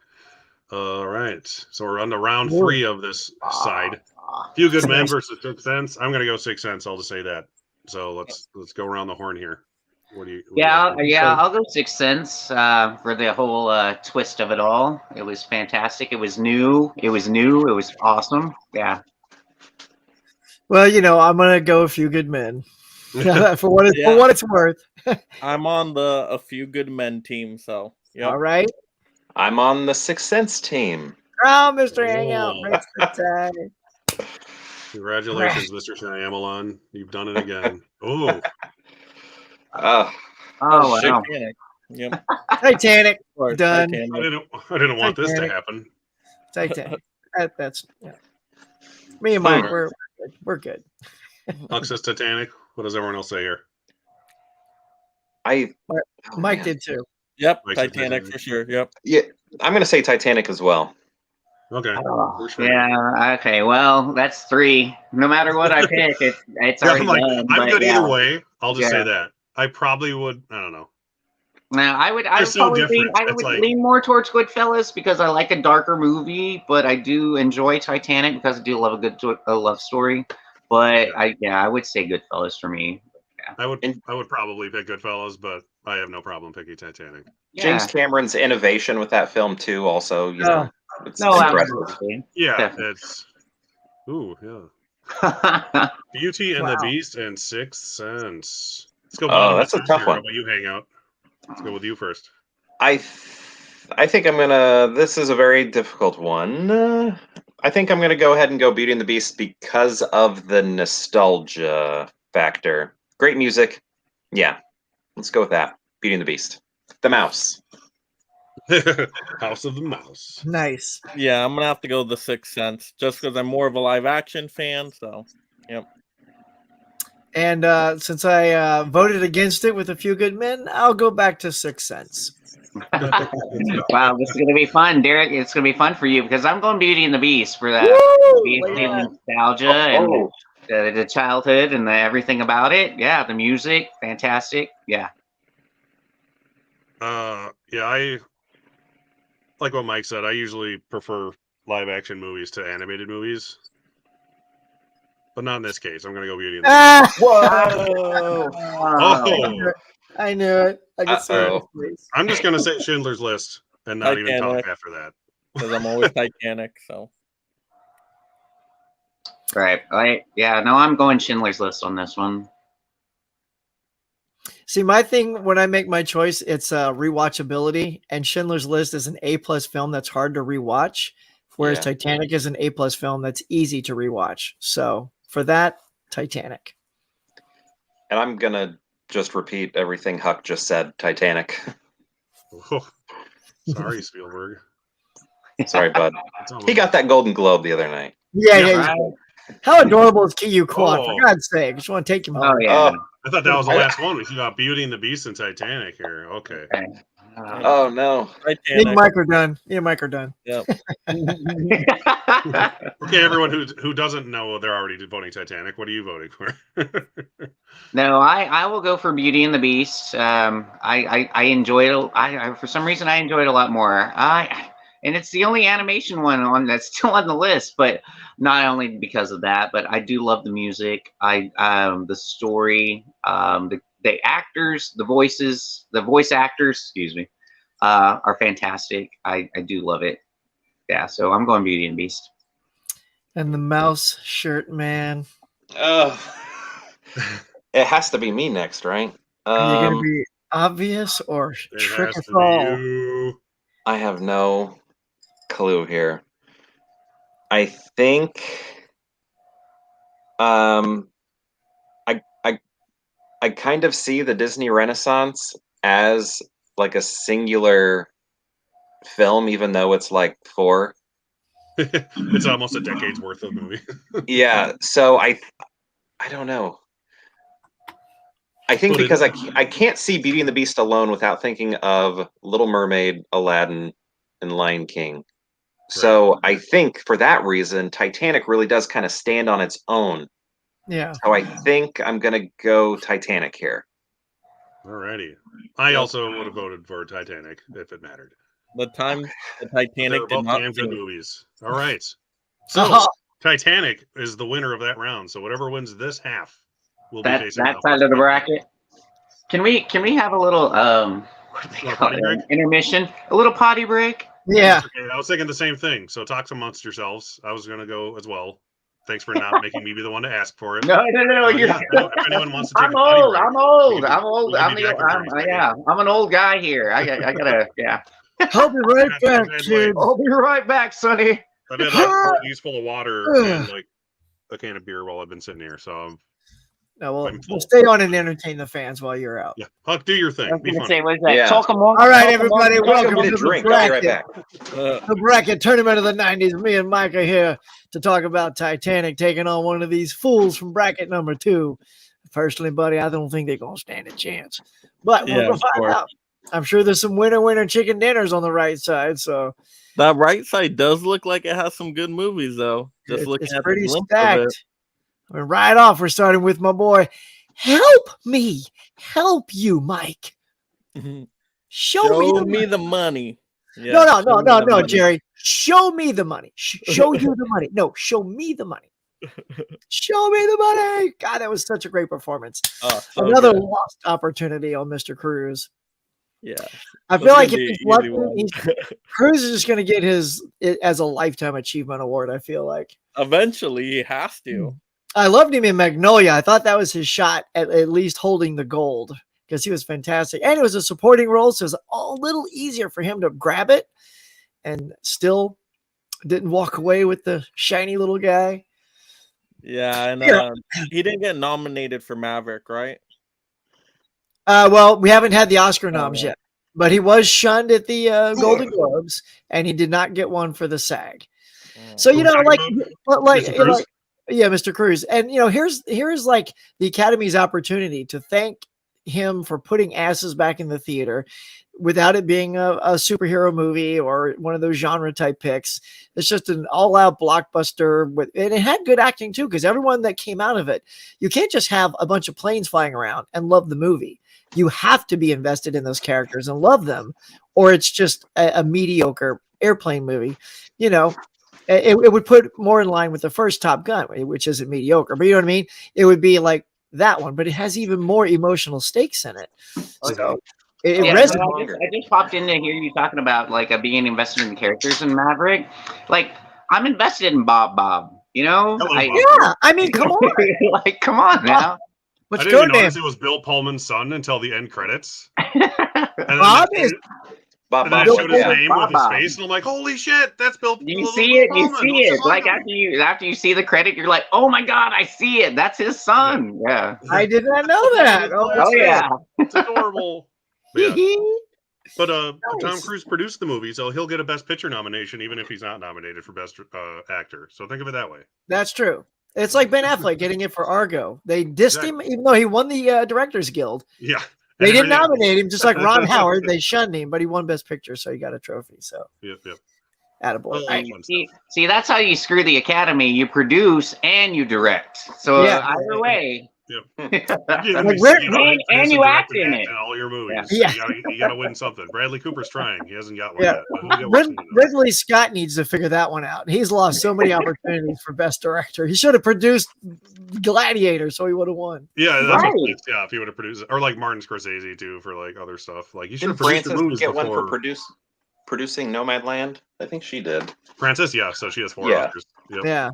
All right, so we're on to round 3 of this side. Few Good Men versus Sixth Sense. I'm going to go Sixth Sense. I'll just say that. So let's go around the horn here. What do you? I'll go Sixth Sense for the whole twist of it all. It was fantastic. It was new. It was awesome. Yeah. Well, I'm gonna go A Few Good Men for what it's worth. I'm on the A Few Good Men team. So all right. I'm on the Sixth Sense team. Oh, Mr. Hangout. Congratulations, Mr. Shyamalan. You've done it again. Oh. Wow. Titanic. Yep. Titanic. Done. Titanic. I didn't want this to happen. Titanic. That's me and Mike. We're good. Alexis, Titanic. What does everyone else say here? Mike did too. Yep, Titanic for sure. Yep. Yeah, I'm going to say Titanic as well. Okay. Yeah. Okay. Well, that's 3. No matter what I pick, it's already done. I'm good either way. I'll just say that. I probably would. I don't know. Now, I would lean more towards Goodfellas because I like a darker movie, but I do enjoy Titanic because I do love a love story. But I would say Goodfellas for me. Yeah. I would probably pick Goodfellas, but I have no problem picking Titanic. Yeah. James Cameron's innovation with that film too, also, it's impressive. Absolutely. Yeah, definitely. it's. Ooh, yeah. Beauty and the Wow. Beast and Sixth Sense. Let's go. Oh, bottom that's a of the tough here. one. How about you hang out? Let's go with you first. I think I'm gonna. This is a very difficult one. I think I'm gonna go ahead and go Beauty and the Beast because of the nostalgia factor. Great music. Yeah, let's go with that. Beauty and the Beast. The mouse. House of the Mouse. Nice. Yeah, I'm gonna have to go with The Sixth Sense just because I'm more of a live action fan. So, yep. And since I voted against it with A Few Good Men, I'll go back to Sixth Sense. Wow, this is gonna be fun, Derek. It's gonna be fun for you because I'm going Beauty and the Beast for that nostalgia and the childhood and everything about it. Yeah, the music, fantastic. Yeah. Yeah, I like what Mike said. I usually prefer live action movies to animated movies, but not in this case. I'm gonna go Beauty and the Beast. Whoa! Oh, I knew it. I could see it. I'm just gonna say Schindler's List and not even talk Titanic. after that. Because I'm always Titanic. So, Right. I'm going Schindler's List on this one. See, my thing when I make my choice, it's rewatchability, and Schindler's List is an A+ film that's hard to rewatch, whereas Yeah. Titanic is an A+ film that's easy to rewatch. So for that, Titanic. And I'm gonna just repeat everything Huck just said. Titanic. Oh, sorry, Spielberg. Sorry, bud. It's almost- He got that Golden Globe the other night. Yeah. How adorable is Kiyu Kwan? Oh. For God's sake, I just want to take him home. Oh yeah. I thought that was the last one. We got Beauty and the Beast and Titanic here. Okay. Oh no. Me and Titanic. Mike are done. Me and Mike are done. Yep. Okay, everyone who doesn't know, they're already voting Titanic. What are you voting for? No, I will go for Beauty and the Beast. I enjoy it. I for some reason I enjoy it a lot more. And it's the only animation one that's still on the list, but not only because of that, but I do love the music. The story, the actors, the voices, the voice actors, excuse me, are fantastic. I do love it. Yeah, so I'm going Beauty and the Beast. And the mouse shirt man. It has to be me next, right? Are you gonna be obvious or It trick has us to be all? you. I have no clue here. I think I kind of see the Disney Renaissance as like a singular film, even though it's like 4. It's almost a decade's worth of movie. Yeah, so I don't know. I think But because I can't see Beauty and the Beast alone without thinking of Little Mermaid, Aladdin, and Lion King. So I think for that reason, Titanic really does kind of stand on its own. Yeah. So I think I'm gonna go Titanic here. Alrighty. I also would have voted for Titanic if it mattered. The time the They're Titanic did both not damn good sink. movies. All right. So Titanic is the winner of that round. So whatever wins this half will be facing That side of the bracket. Can we have a little what do they call it? Intermission? A little potty break? Yeah. Okay, I was thinking the same thing. So talk amongst yourselves. I was gonna go as well. Thanks for not making me be the one to ask for it. No. You're... If anyone wants to take I'm old. I'm old. yeah. I'm an old guy here. I gotta. Yeah. I'll be right back, kid. I'll be right back, Sonny. I've had like 4 use full of water and like a can of beer while I've been sitting here. So No, we'll stay on and entertain the fans while you're out. yeah, Huck, do your thing. Be fun. What is that? Yeah. All right, everybody, welcome to the Drink. I'll be right bracket. back. The bracket tournament of the 90s. Me and Mike are here to talk about Titanic taking on one of these fools from bracket number 2. Personally, buddy, I don't think they're going to stand a chance. But we're going to find out. I'm sure there's some winner chicken dinners on the right side. So that right side does look like it has some good movies, though. Just looking at pretty the glimpse stacked. of it. I mean, right off, we're starting with my boy. Help me. Help you, Mike. Show me the money. Yeah, no, Jerry. Show me the money. Show you the money. No, show me the money. Show me the money. God, that was such a great performance. Another lost opportunity on Mr. Cruz. Yeah. I feel like if he's lucky, Cruz is just going to get it as a lifetime achievement award, I feel like. Eventually, he has to. I loved him in Magnolia. I thought that was his shot at least holding the gold because he was fantastic. And it was a supporting role, so it was a little easier for him to grab it and still didn't walk away with the shiny little guy. Yeah, and he didn't get nominated for Maverick, right? Well, we haven't had the Oscar noms yet, but he was shunned at the Golden Globes, and he did not get one for the SAG. So Mr. Cruz? Yeah, Mr. Cruz. And here's like the Academy's opportunity to thank him for putting asses back in the theater without it being a superhero movie or one of those genre type picks. It's just an all-out blockbuster and it had good acting too, because everyone that came out of it, you can't just have a bunch of planes flying around and love the movie. You have to be invested in those characters and love them, or it's just a mediocre airplane movie. It would put more in line with the first Top Gun, which isn't mediocre, but you know what I mean? It would be like that one, but it has even more emotional stakes in it. So I just popped in to hear you talking about like being invested in the characters in Maverick. Like, I'm invested in Bob. I mean, come on. Like, come on now. What's I didn't even name? notice it was Bill Pullman's son until the end credits. Bob is And then it showed his name with his face, and I'm like, "Holy shit, that's Bill!" You see it. Like after you see the credit, you're like, "Oh my god, I see it. That's his son." Yeah, I did not know that. Oh yeah, it's adorable. But Tom Cruise produced the movie, so he'll get a Best Picture nomination, even if he's not nominated for Best Actor. So think of it that way. That's true. It's like Ben Affleck getting it for Argo. They dissed him, even though he won the Directors Guild. Yeah. They didn't nominate him, just like Ron Howard. They shunned him, but he won Best Picture, so he got a trophy. So, yep. Attaboy. See, that's how you screw the Academy. You produce and you direct. So either way. Yep. And you act in it. In all your movies. Yeah. You got to win something. Bradley Cooper's trying. He hasn't got one yet. Ridley Scott needs to figure that one out. He's lost so many opportunities for Best Director. He should have produced Gladiator, so he would have won. Yeah, that's what, if he would have produced it. Or like Martin Scorsese too, for like other stuff. Like he should have produced the movies get before. one for producing Nomadland? I think she did. Frances, yeah. So she has 4 Oscars. Yep. Yeah.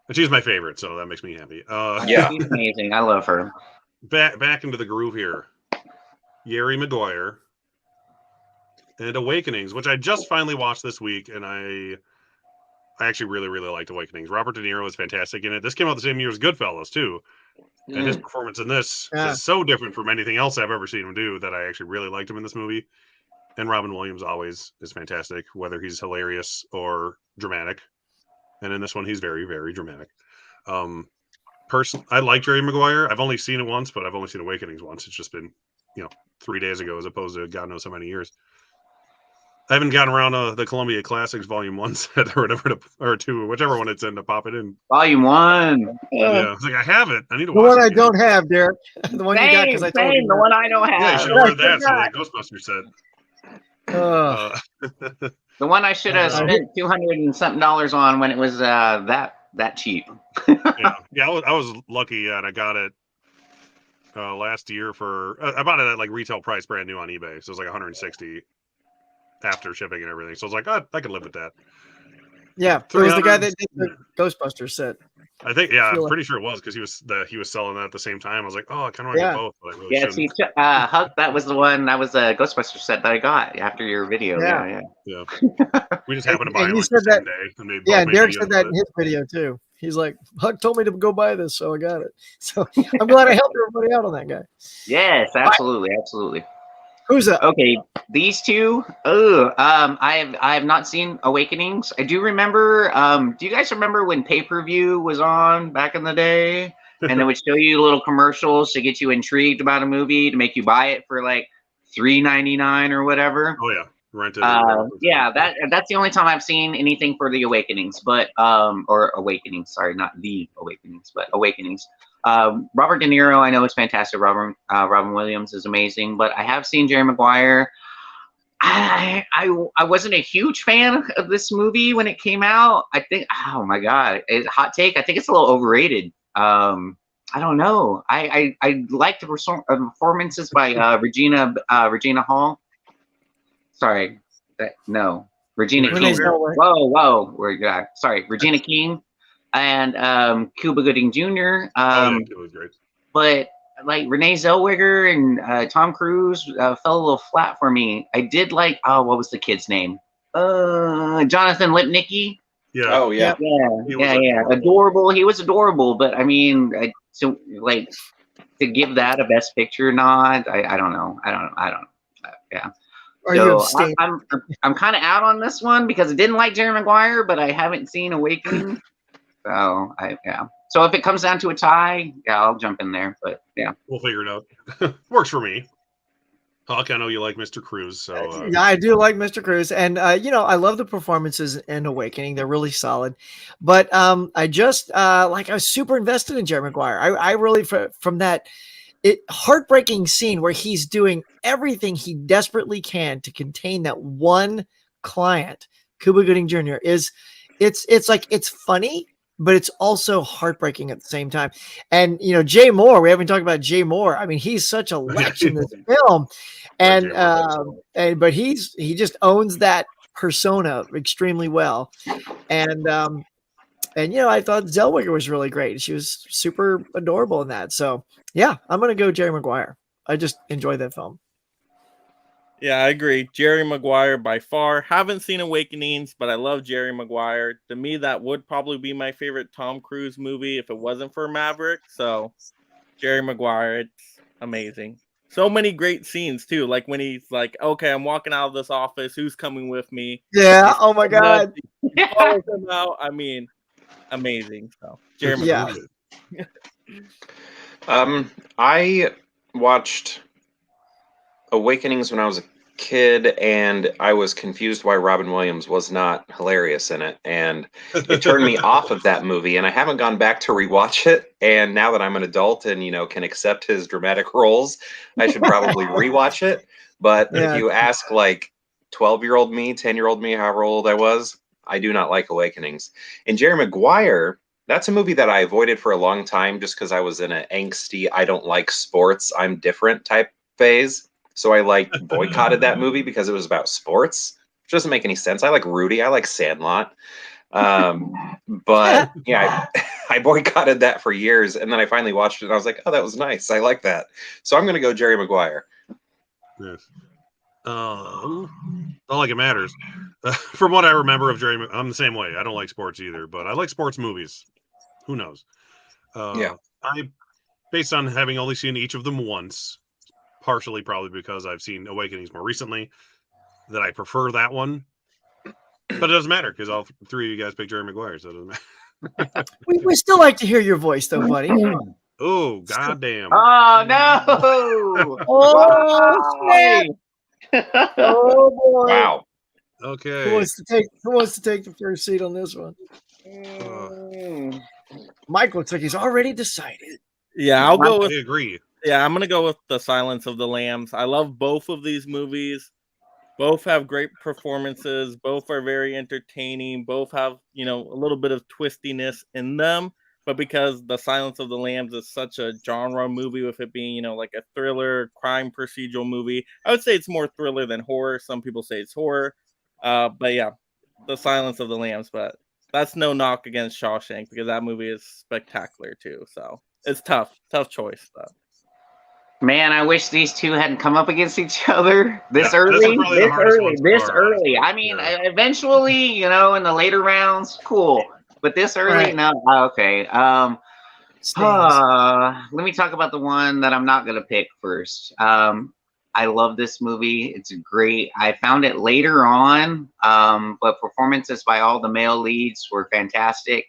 And she's my favorite, so that makes me happy. She's amazing. I love her. Back into the groove here. Jerry Maguire and Awakenings, which I just finally watched this week, and I actually really, really liked Awakenings. Robert De Niro is fantastic in it. This came out the same year as Goodfellas, too. And his performance in this is so different from anything else I've ever seen him do that I actually really liked him in this movie. And Robin Williams always is fantastic, whether he's hilarious or dramatic. And in this one, he's very, very dramatic. I like Jerry Maguire. I've only seen it once, but I've only seen Awakenings once. It's just been, 3 days ago, as opposed to God knows how many years. I haven't gotten around the Columbia Classics Volume 1 set or whatever, or 2, whichever one it's in, to pop it in. Volume 1. Yeah, it's like I have it. I need to watch it. The one I don't have, Derek. The one you got because I told you. The one I don't have. Yeah, you should have ordered that. So that Ghostbusters set. The one I should have spent $200 and something on when it was that cheap. yeah. I was lucky, and I got it last year for. I bought it at like retail price, brand new on eBay. So it was like $160 after shipping and everything. So I was like, I can live with that. Yeah, it was the guy that did the Ghostbusters set. I think, I'm pretty sure it was because he was selling that at the same time. I was like, I kind of want to get both, but I really shouldn't. See, Huck, that was the one. That was a Ghostbusters set that I got after your video. Yeah. We just happened to buy it the same day. And Derek said that in his video too. He's like, Huck told me to go buy this, so I got it. So I'm glad I helped everybody out on that guy. Yes, absolutely, absolutely. Who's that? Okay, these two. I have not seen Awakenings. I do remember. Do you guys remember when pay-per-view was on back in the day, and they would show you little commercials to get you intrigued about a movie to make you buy it for like $3.99 or whatever? Oh yeah, rented. That's the only time I've seen anything for the Awakenings, but or Awakenings. Sorry, not the Awakenings, but Awakenings. Robert De Niro, I know is fantastic. Robin Williams is amazing, but I have seen Jerry Maguire. I wasn't a huge fan of this movie when it came out. I think, oh my god, hot take. I think it's a little overrated. I don't know. I like the performances by Regina Hall. Sorry, Regina King. Whoa, sorry, Regina King. and Cuba Gooding Jr. Oh yeah, it was great. But like Renee Zellweger and Tom Cruise fell a little flat for me. I did like what was the kid's name? Jonathan Lipnicki. Yeah. Oh yeah. Yeah. Adorable. He was adorable, but I mean, so like to give that a Best Picture nod, I don't know. I don't. Yeah. Are you So abstaining? I'm kind of out on this one because I didn't like Jerry Maguire, but I haven't seen Awakening. So So if it comes down to a tie, yeah, I'll jump in there. But yeah, we'll figure it out. Works for me. Huck, I know you like Mr. Cruz, so yeah, I do like Mr. Cruz, and I love the performances in Awakening; they're really solid. But I just I was super invested in Jerry Maguire. I really from that heartbreaking scene where he's doing everything he desperately can to contain that one client, Cuba Gooding Jr. It's like it's funny, but it's also heartbreaking at the same time. And Jay Moore, we haven't talked about Jay Moore. I mean, he's such a lech in this film, and but he just owns that persona extremely well. And I thought Zellweger was really great. She was super adorable in that. So yeah, I'm gonna go Jerry Maguire. I just enjoyed that film. Yeah, I agree. Jerry Maguire by far. Haven't seen Awakenings, but I love Jerry Maguire. To me, that would probably be my favorite Tom Cruise movie if it wasn't for Maverick. So, Jerry Maguire, it's amazing. So many great scenes too. Like when he's like, "Okay, I'm walking out of this office. Who's coming with me?" Yeah. Oh my God. He follows him out. I mean, amazing. So, Jerry Maguire. I watched Awakenings when I was a kid, and I was confused why Robin Williams was not hilarious in it, and it turned me off of that movie, and I haven't gone back to rewatch it. And now that I'm an adult and can accept his dramatic roles, I should probably rewatch it. But if you ask like 12-year-old me, 10-year-old me, however old I was, I do not like Awakenings. And Jerry Maguire, that's a movie that I avoided for a long time just because I was in an angsty, I don't like sports, I'm different type phase. So I boycotted that movie because it was about sports, which doesn't make any sense. I like Rudy. I like Sandlot. But yeah, I boycotted that for years. And then I finally watched it and I was like, oh, that was nice. I like that. So I'm going to go Jerry Maguire. Yes. Not like it matters. From what I remember of Jerry, I'm the same way. I don't like sports either, but I like sports movies. Who knows? Based on having only seen each of them once, partially probably because I've seen Awakenings more recently, that I prefer that one. But it doesn't matter because all three of you guys picked Jerry Maguire, so it doesn't matter. we still like to hear your voice, though, buddy. Oh, goddamn. Oh, no. Oh, shit. Oh, boy. Wow. Okay. Who wants to take the first seat on this one? Mike looks like he's already decided. Yeah, I'll go with. I agree. Yeah, I'm gonna go with The Silence of the Lambs. I love both of these movies. Both have great performances. Both are very entertaining. Both have a little bit of twistiness in them. But because The Silence of the Lambs is such a genre movie, with it being like a thriller crime procedural movie, I would say it's more thriller than horror. Some people say it's horror. But yeah, The Silence of the Lambs. But that's no knock against Shawshank because that movie is spectacular too. So it's tough choice though. Man, I wish these two hadn't come up against each other this early. This early. I mean, eventually, in the later rounds, cool. But this early, no. Okay. Let me talk about the one that I'm not gonna pick first. I love this movie. It's great. I found it later on, but performances by all the male leads were fantastic.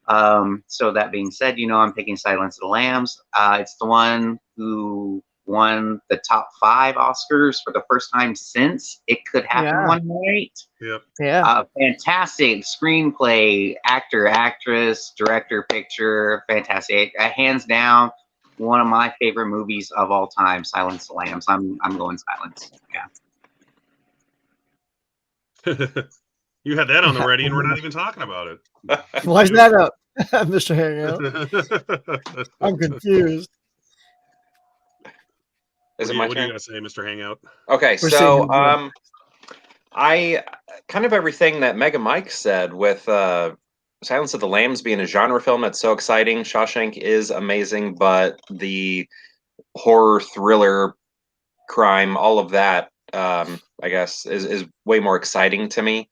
So that being said, I'm picking Silence of the Lambs. It's the one who won the top 5 Oscars for the first time since It Could Happen One Night. Yep. Yeah. Fantastic screenplay, actor, actress, director, picture, fantastic. Hands down, one of my favorite movies of all time, Silence of the Lambs. I'm going Silence. Yeah. You had that on the ready, and we're not even talking about it. Why is that up, Mr. Hangout? I'm confused. Is it my turn? What do you guys say, Mr. Hangout? Okay, so I kind of everything that Mega Mike said with Silence of the Lambs being a genre film, that's so exciting. Shawshank is amazing, but the horror, thriller, crime, all of that, I guess, is way more exciting to me.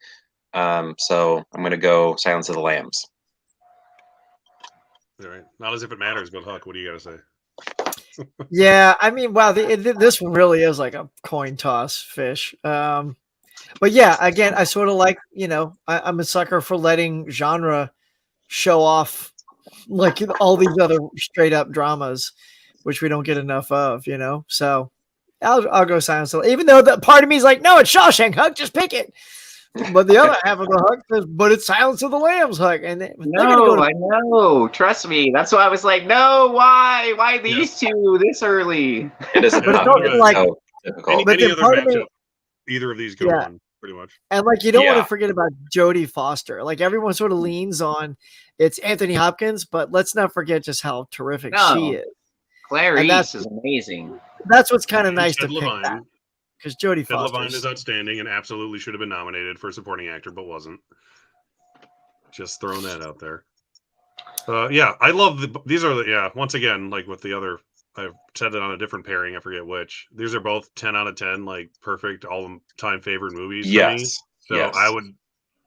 So I'm going to go Silence of the Lambs. All right. Not as if it matters, but Huck, what do you got to say? Yeah, I mean, wow, this one really is like a coin toss fish. But yeah, again, I sort of like, I'm a sucker for letting genre show off like all these other straight up dramas, which we don't get enough of, So I'll go Silence of the Lambs, even though the part of me is like, no, it's Shawshank, Huck, just pick it. But the other half of the Huck says, but it's Silence of the Lambs, Huck. And I know. Trust me. That's why I was like, no, why? Why these two this early? It is but it's like so difficult. Any other matchup, either of these could have won, pretty much. And like, you don't want to forget about Jodie Foster. Like, everyone sort of leans on it's Anthony Hopkins, but let's not forget just how terrific she is. Clarice is amazing. That's what's kind of nice to pick that. Because Jodie Foster Levine is outstanding and absolutely should have been nominated for supporting actor, but wasn't. Just throwing that out there. I love these are once again, like with the other, I've said it on a different pairing, I forget which. These are both 10 out of 10, like perfect all-time favorite movies for me. So I would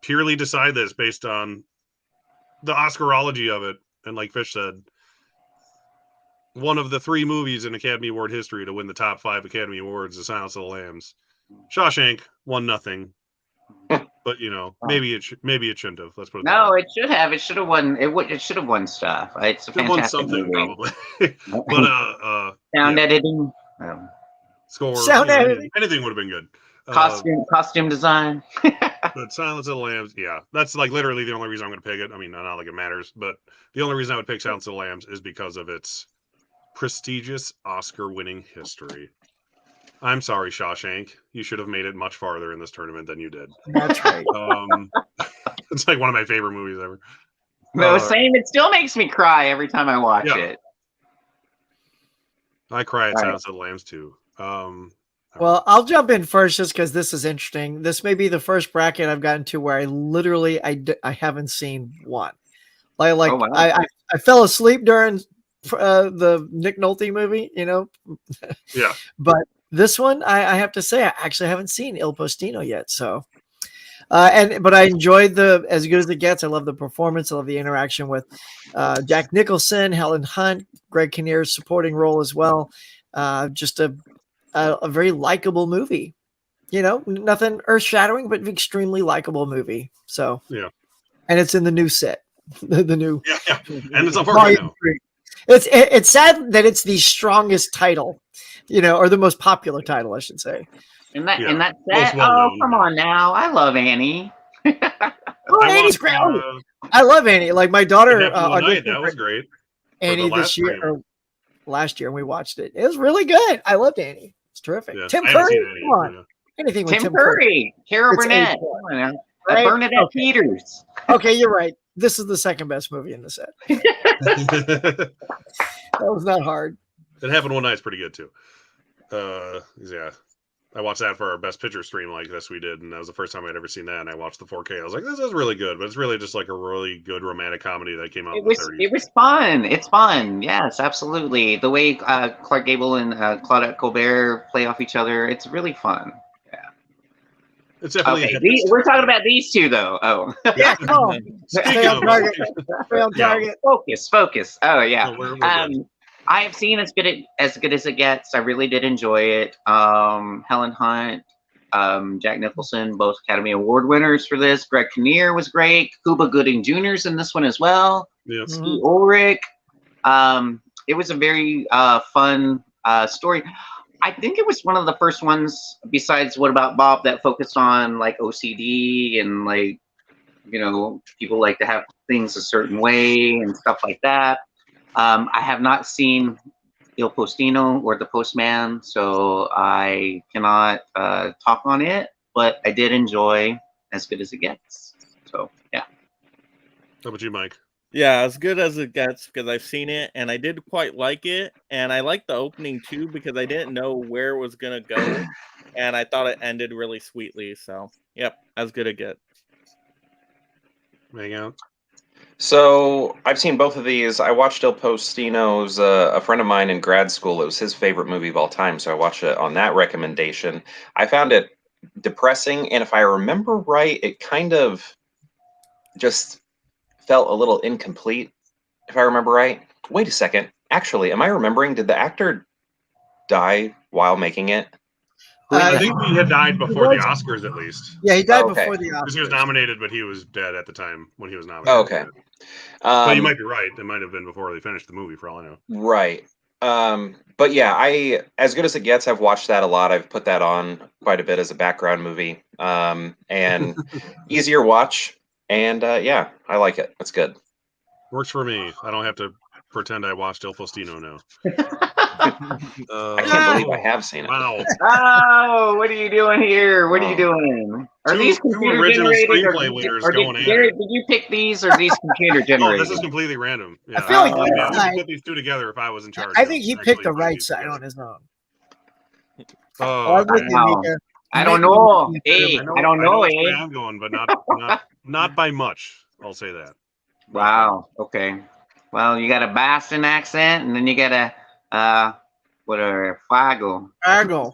purely decide this based on the Oscarology of it. And like Fish said, one of the 3 movies in Academy Award history to win the top 5 Academy Awards, The Silence of the Lambs. Shawshank won nothing, but maybe it shouldn't have. Let's put it. No, it should have. It should have won. It should have won stuff. It's a fantastic movie. Probably. But sound editing, score, editing, anything would have been good. Costume design. But Silence of the Lambs, that's like literally the only reason I'm going to pick it. I mean, not like it matters, but the only reason I would pick Silence of the Lambs is because of its prestigious Oscar-winning history. I'm sorry, Shawshank. You should have made it much farther in this tournament than you did. That's right. It's like one of my favorite movies ever. No, same. It still makes me cry every time I watch it. I cry at Silence of the Lambs too. Well, I'll jump in first just because this is interesting. This may be the first bracket I've gotten to where I literally I haven't seen one. I fell asleep during the Nick Nolte movie, Yeah. But this one, I have to say, I actually haven't seen Il Postino yet. So, but I enjoyed As Good as It Gets. I love the performance. I love the interaction with Jack Nicholson, Helen Hunt, Greg Kinnear's supporting role as well. Just a very likable movie. Nothing earth shattering, but extremely likable movie. So, and it's in the new set, the new, and it's on right now. It's sad that it's the strongest title, or the most popular title, I should say. And that's that. Oh, come on now! I love Annie. Annie's great. I love Annie. Like my daughter, that was great. Annie this year or last year, and we watched it. It was really good. I loved Annie. It's terrific. Yeah, Tim Curry, come on. Anything with Tim Curry, Carol Burnett, Bernadette Peters. Okay, you're right. This is the second best movie in the set. That was not hard. It Happened One Night's pretty good too. I watched that for our best picture stream like this we did, and that was the first time I'd ever seen that. And I watched the 4K. I was like, this is really good, but it's really just like a really good romantic comedy that came out in the 30s. It was fun. It's fun. Yes, absolutely. The way Clark Gable and Claudette Colbert play off each other, it's really fun. It's definitely we're talking about these two though. Oh yeah, come on. Stay on target. Stay on target. Focus. Oh yeah. We're I have seen As Good as It Gets. I really did enjoy it. Helen Hunt, Jack Nicholson, both Academy Award winners for this. Greg Kinnear was great. Cuba Gooding Jr.'s in this one as well. Yes. Steve Ulrich. It was a very fun story. I think it was one of the first ones, besides What About Bob, that focused on like OCD and like, people like to have things a certain way and stuff like that. I have not seen Il Postino or The Postman, so I cannot talk on it, but I did enjoy As Good as It Gets. So, yeah. How about you, Mike? Yeah, As Good as It Gets, because I've seen it and I did quite like it. And I liked the opening too, because I didn't know where it was going to go. And I thought it ended really sweetly. So, yep, As Good as It Gets. Hang out. So I've seen both of these. I watched Il Postino's a friend of mine in grad school. It was his favorite movie of all time, so I watched it on that recommendation. I found it depressing, and if I remember right, it kind of just felt a little incomplete. If I remember right. Wait a second. Actually, am I remembering? Did the actor die while making it? I think he had died before the was- Oscars, at least. Yeah, he died Oh, okay. before the Because he was Oscars. nominated, but he was dead at the time when he was nominated. Oh, okay. But you might be right. It might have been before they finished the movie, for all I know. Right. But yeah, as good as it gets, I've watched that a lot. I've put that on quite a bit as a background movie. And easier watch. And yeah, I like it. It's good. Works for me. I don't have to pretend I watched Il Postino now. I can't believe I have seen it. Wow. Oh, what are you doing here? What are you doing? Are these Two computer original generated? screenplay winners Or going did, at Garrett, it. did you pick these or these computer Oh, generated? this is completely random. Yeah, I feel like I this would side- put these two together if I was in charge. I of think he actually picked the putting right these side together. on his own. Oh, I'm with you, wow. Mika. I You don't make me know. look Hey, good. I don't know, which way eh? I'm going, but not by much. I'll say that. Wow. Okay. Well, you got a Boston accent, and then you got a whatever Fargo. Fargo.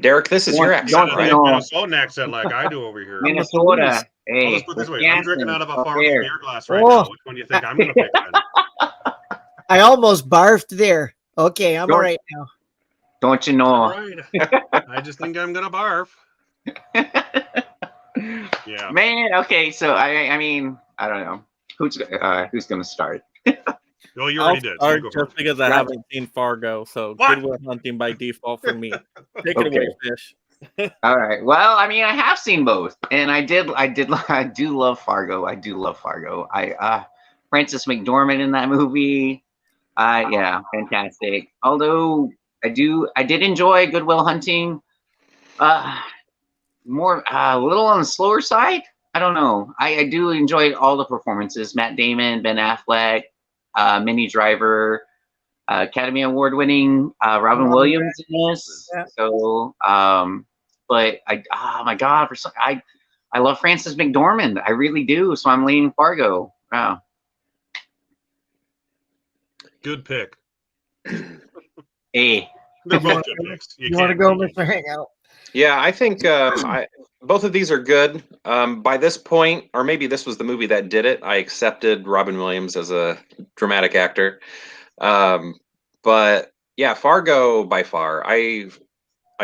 Derek, this is your You accent, got right? a Minnesotan accent like I do over here. Minnesota. I'll Hey, just put it this way: I'm drinking out of a Fargo Wisconsin, beer glass right Oh. now. Which one do you think I'm going to pick? Then? I almost barfed there. Okay, I'm Don't- all right now. Don't you All know? right. I just think I'm going to barf. Yeah. Man, okay, so I mean, I don't know. Who's gonna start? Well, you I'll already did. So start you go just first. because I Right. haven't seen Fargo, so What? Good Will Hunting by default for me. Take it Okay. away, Fish. All right. Well, I mean, I have seen both, and I do love Fargo. I do love Fargo. Frances McDormand in that movie. Yeah, fantastic. Although I did enjoy Good Will Hunting. More a little on the slower side. I don't know. I do enjoy all the performances. Matt Damon, Ben Affleck, Minnie Driver, Academy Award winning Robin Williams in this. Yeah. So, but oh my God, I love Frances McDormand. I really do. So I'm leaning Fargo. Wow. Good pick. Hey. They're You both wanna- good picks. You want to can't go, beat them. Mr. Hangout? Yeah, I think both of these are good. By this point, or maybe this was the movie that did it, I accepted Robin Williams as a dramatic actor. But yeah, Fargo by far. I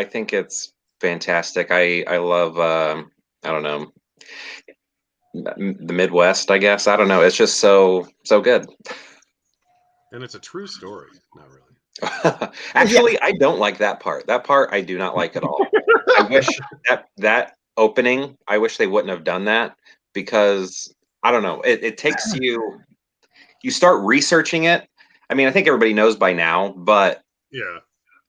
think it's fantastic. I love I don't know, the Midwest, I guess. I don't know. It's just so good. And it's a true story. Not really. Actually, I don't like that part. That part I do not like at all. I wish that opening, I wish they wouldn't have done that, because I don't know. It takes you start researching it. I mean, I think everybody knows by now, but Yeah.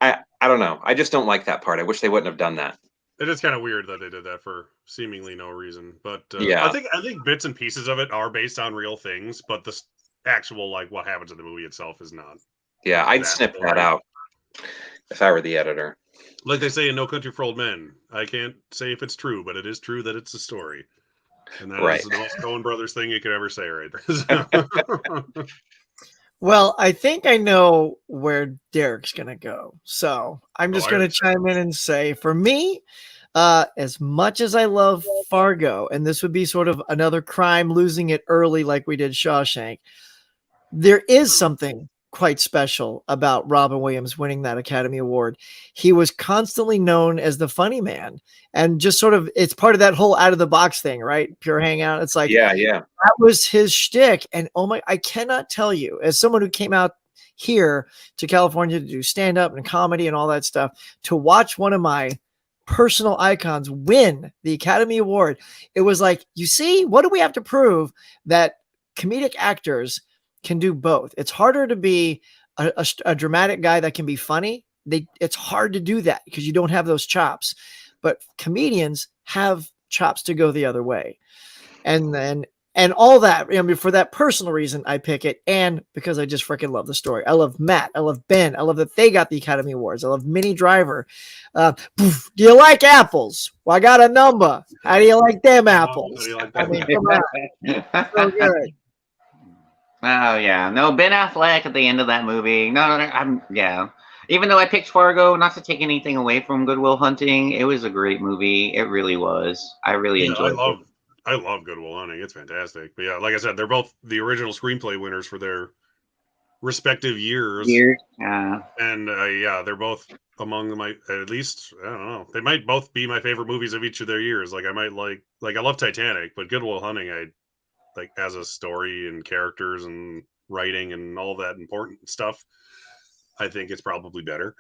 I don't know. I just don't like that part. I wish they wouldn't have done that. It is kind of weird that they did that for seemingly no reason, but Yeah. I think bits and pieces of it are based on real things, but the actual like what happens in the movie itself is not. Yeah, I'd That snip story. that out if I were the editor. Like they say in No Country for Old Men, I can't say if it's true, but it is true that it's a story, and that Right. is the most Coen Brothers thing you could ever say, right there. Well, I think I know where Derek's going to go. So I'm just I going to understand. chime in and say, for me, as much as I love Fargo, and this would be sort of another crime losing it early like we did Shawshank, there is something quite special about Robin Williams winning that Academy Award. He was constantly known as the funny man, and just sort of, it's part of that whole out of the box thing, right? Pure Hangout. It's like, Yeah. that was his shtick. And oh my, I cannot tell you, as someone who came out here to California to do stand up and comedy and all that stuff, to watch one of my personal icons win the Academy Award, it was like, you see, what do we have to prove? That comedic actors can do both. It's harder to be a dramatic guy that can be funny. It's hard to do that because you don't have those chops, but comedians have chops to go the other way. And then and all that. I mean, for that personal reason, I pick it, and because I just freaking love the story. I love Matt. I love Ben. I love that they got the Academy Awards. I love Minnie Driver. Do you like apples? Well, I got a number. How do you like them apples? How do you like I them mean, come on, so good. Oh yeah, no, Ben Affleck at the end of that movie. Yeah. Even though I picked Fargo, not to take anything away from Good Will Hunting, it was a great movie. It really was. I really enjoyed it. I love Good Will Hunting. It's fantastic. But yeah, like I said, they're both the original screenplay winners for their respective years. Yeah. And yeah, they're both among my, at least, I don't know. They might both be my favorite movies of each of their years. Like I might like I love Titanic, but Good Will Hunting, I like as a story and characters and writing and all that important stuff. I think it's probably better.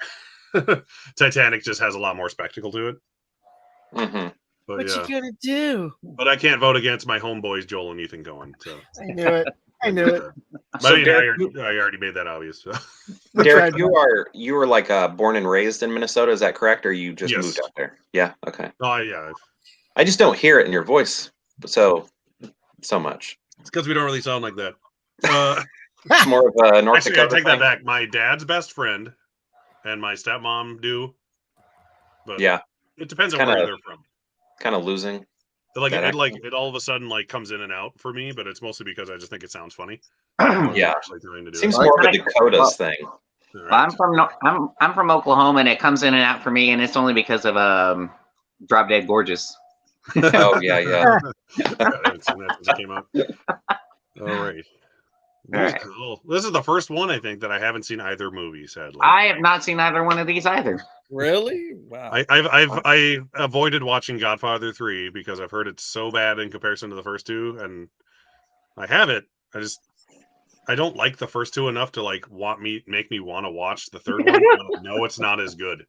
Titanic just has a lot more spectacle to it. Mm-hmm. But what yeah. you gonna do? But I can't vote against my homeboys Joel and Ethan Coen. So I knew it. I knew it. But I mean, I already made that obvious. So. Derek, you were like born and raised in Minnesota. Is that correct, or you just moved out there? Yeah. Okay. Oh yeah. I just don't hear it in your voice so much. It's because we don't really sound like that. It's more of a North Actually, Dakota I take thing. that back. My dad's best friend and my stepmom do. But yeah, it depends on where they're from. Kind of losing. Like it all of a sudden like comes in and out for me, but it's mostly because I just think it sounds funny. Yeah, seems it. more of a Dakotas thing. Right. Well, I'm from Oklahoma, and it comes in and out for me, and it's only because of Drop Dead Gorgeous. Oh yeah. I haven't seen that since it came out. All right. Cool. This is the first one I think that I haven't seen either movie. Sadly, I have not seen either one of these either. Really? Wow. I avoided watching Godfather 3 because I've heard it's so bad in comparison to the first two, and I have it. I don't like the first two enough to like make me want to watch the third one. No, it's not as good.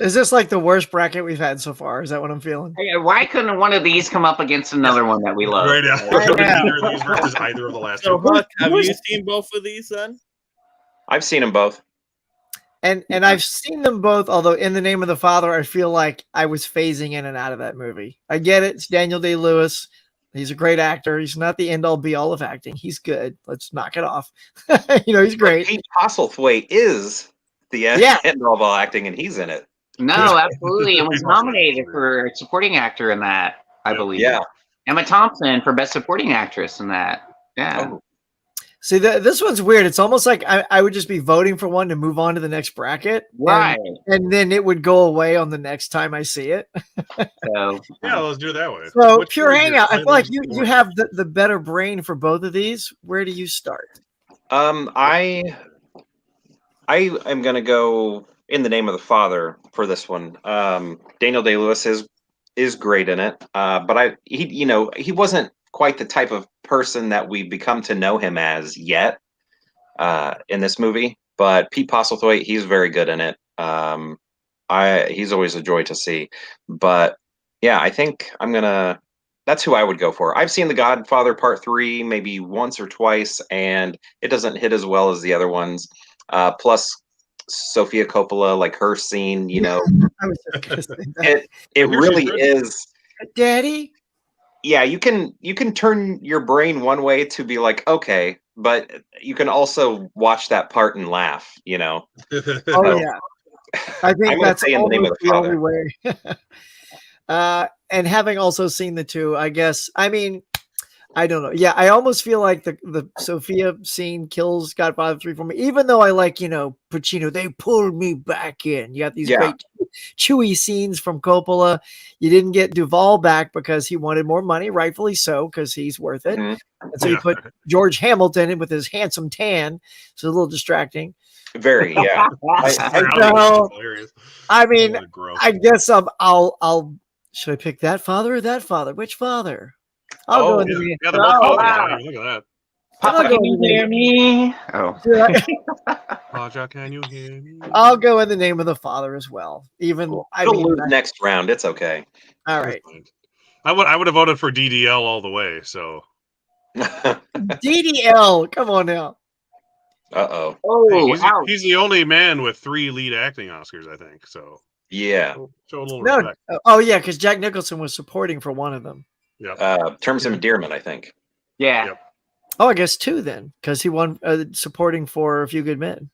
Is this like the worst bracket we've had so far? Is that what I'm feeling? Hey, why couldn't one of these come up against another one that we love? Right now, neither of these versus either of the last two. Huck, have you seen both of these then? I've seen them both. And I've seen them both, although In the Name of the Father, I feel like I was phasing in and out of that movie. I get it. It's Daniel Day-Lewis. He's a great actor. He's not the end-all be-all of acting. He's good. Let's knock it off. He's great. Pete Postlethwaite is the end-all of all acting, and he's in it. No, absolutely. It was nominated for supporting actor in that, I believe. Yeah. Emma Thompson for Best Supporting Actress in that. Yeah. Oh. See, this one's weird. It's almost like I would just be voting for one to move on to the next bracket. Right. And then it would go away on the next time I see it. So, yeah, let's do it that way. So Pure Hangout, I feel like you have the better brain for both of these. Where do you start? I am going to go In the Name of the Father for this one. Daniel Day-Lewis is great in it. But he wasn't quite the type of person that we become to know him as yet in this movie. But Pete Postlethwaite, he's very good in it. He's always a joy to see. But yeah, I think that's who I would go for. I've seen The Godfather Part 3 maybe once or twice, and it doesn't hit as well as the other ones. Plus Sofia Coppola, like her scene, I was just gonna say that. it really is. Daddy? Yeah, you can turn your brain one way to be like, okay, but you can also watch that part and laugh, Oh yeah. I think that's almost the only way. And having also seen the two, I guess, I mean, I don't know. Yeah, I almost feel like the Sophia scene kills Godfather 3 for me, even though I like, Pacino, they pulled me back in. You got these great chewy scenes from Coppola. You didn't get Duvall back because he wanted more money, rightfully so, because he's worth it. Mm-hmm. And so you put George Hamilton in with his handsome tan. So a little distracting. Very, yeah. I mean, I guess I'll should I pick that father or that father? Which father? I'll go in the name. Wow. Look at that. Papa, can you hear me? Oh. Raja, can you hear me? I'll go in the name of the father as well. Even lose next round. It's okay. All right. I would have voted for DDL all the way. So DDL, come on now. Uh-oh. Oh, he's the only man with 3 lead acting Oscars, I think. So yeah. Show a little respect. Oh yeah, because Jack Nicholson was supporting for one of them. Yeah. Terms of Endearment, I think. Yeah. Yep. Oh, I guess 2 then, because he won supporting for A Few Good Men.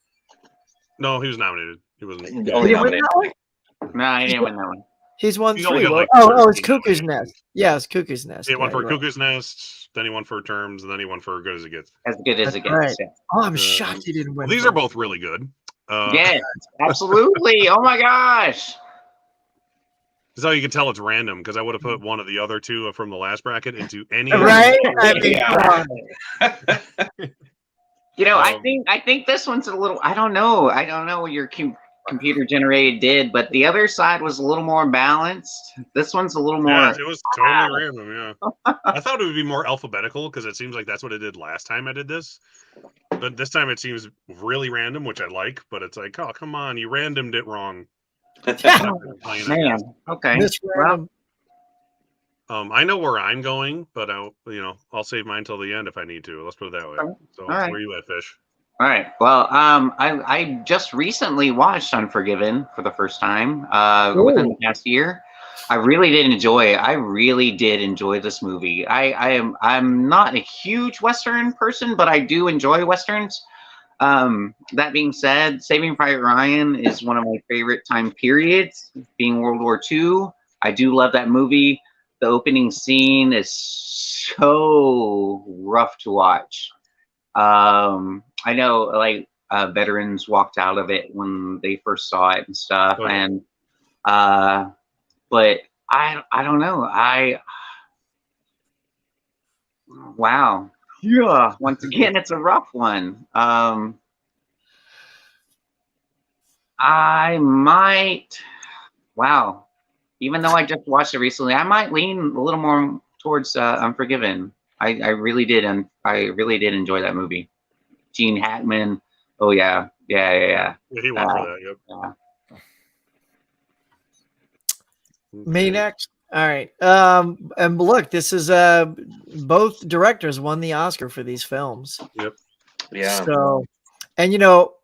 No, he was nominated. He wasn't. Only He didn't win nominated. that one? No, he didn't win that one. He's won He's only 3. got, like, It's 13 Cuckoo's nominations. Nest. Yeah, it's Cuckoo's Nest. He won Yeah, for you're right. Cuckoo's Nest, then he won for Terms, and then he won for Good as It Gets. As good as That's it gets. right. Yeah. Oh, I'm shocked he didn't win. Well, these for are both really good. Yes, absolutely. Oh my gosh. That's how you can tell it's random, because I would have put one of the other two from the last bracket into any. Right? I mean, You know, I think this one's a little. I don't know what your computer generated did, but the other side was a little more balanced. This one's a little more. Yeah, it was totally random. Yeah, I thought it would be more alphabetical because it seems like that's what it did last time I did this. But this time it seems really random, which I like. But it's like, oh, come on, you randomed it wrong. Man, okay. Well, I know where I'm going, but I'll save mine till the end if I need to. Let's put it that way. So right. where are you at, Fish? All right. Well, I just recently watched Unforgiven for the first time within the past year. I really did enjoy it. I really did enjoy this movie. I'm not a huge Western person, but I do enjoy Westerns. That being said, Saving Private Ryan is one of my favorite time periods, being World War II. I do love that movie. The opening scene is so rough to watch. I know, like, veterans walked out of it when they first saw it and stuff, and but I don't know. Wow. Yeah. Once again, it's a rough one. I might. Wow. Even though I just watched it recently, I might lean a little more towards Unforgiven. I really did, and I really did enjoy that movie. Gene Hackman. Oh yeah. Yeah, he won for that. Yep. Yeah. Me next. All right. And look, this is both directors won the Oscar for these films. Yep. Yeah. So, and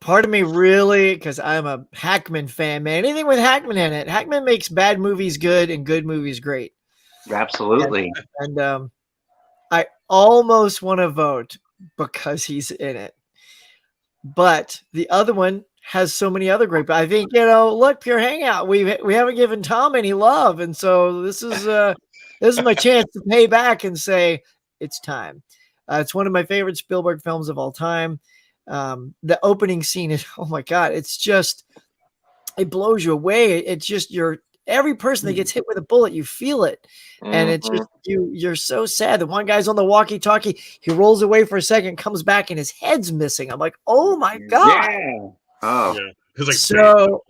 part of me really, because I'm a Hackman fan, man. Anything with Hackman in it, Hackman makes bad movies good and good movies great. Absolutely. And I almost want to vote because he's in it, but the other one has so many other great. But I think look, Pure Hangout. We haven't given Tom any love, and so this is my chance to pay back and say it's time. It's one of my favorite Spielberg films of all time. The opening scene is, oh my God, it's just, it blows you away. It's just every person that gets hit with a bullet, you feel it. And it's just, you're so sad. The one guy's on the walkie-talkie, he rolls away for a second, comes back and his head's missing. I'm like, oh my God. Yeah. Oh. Yeah. His, like, So,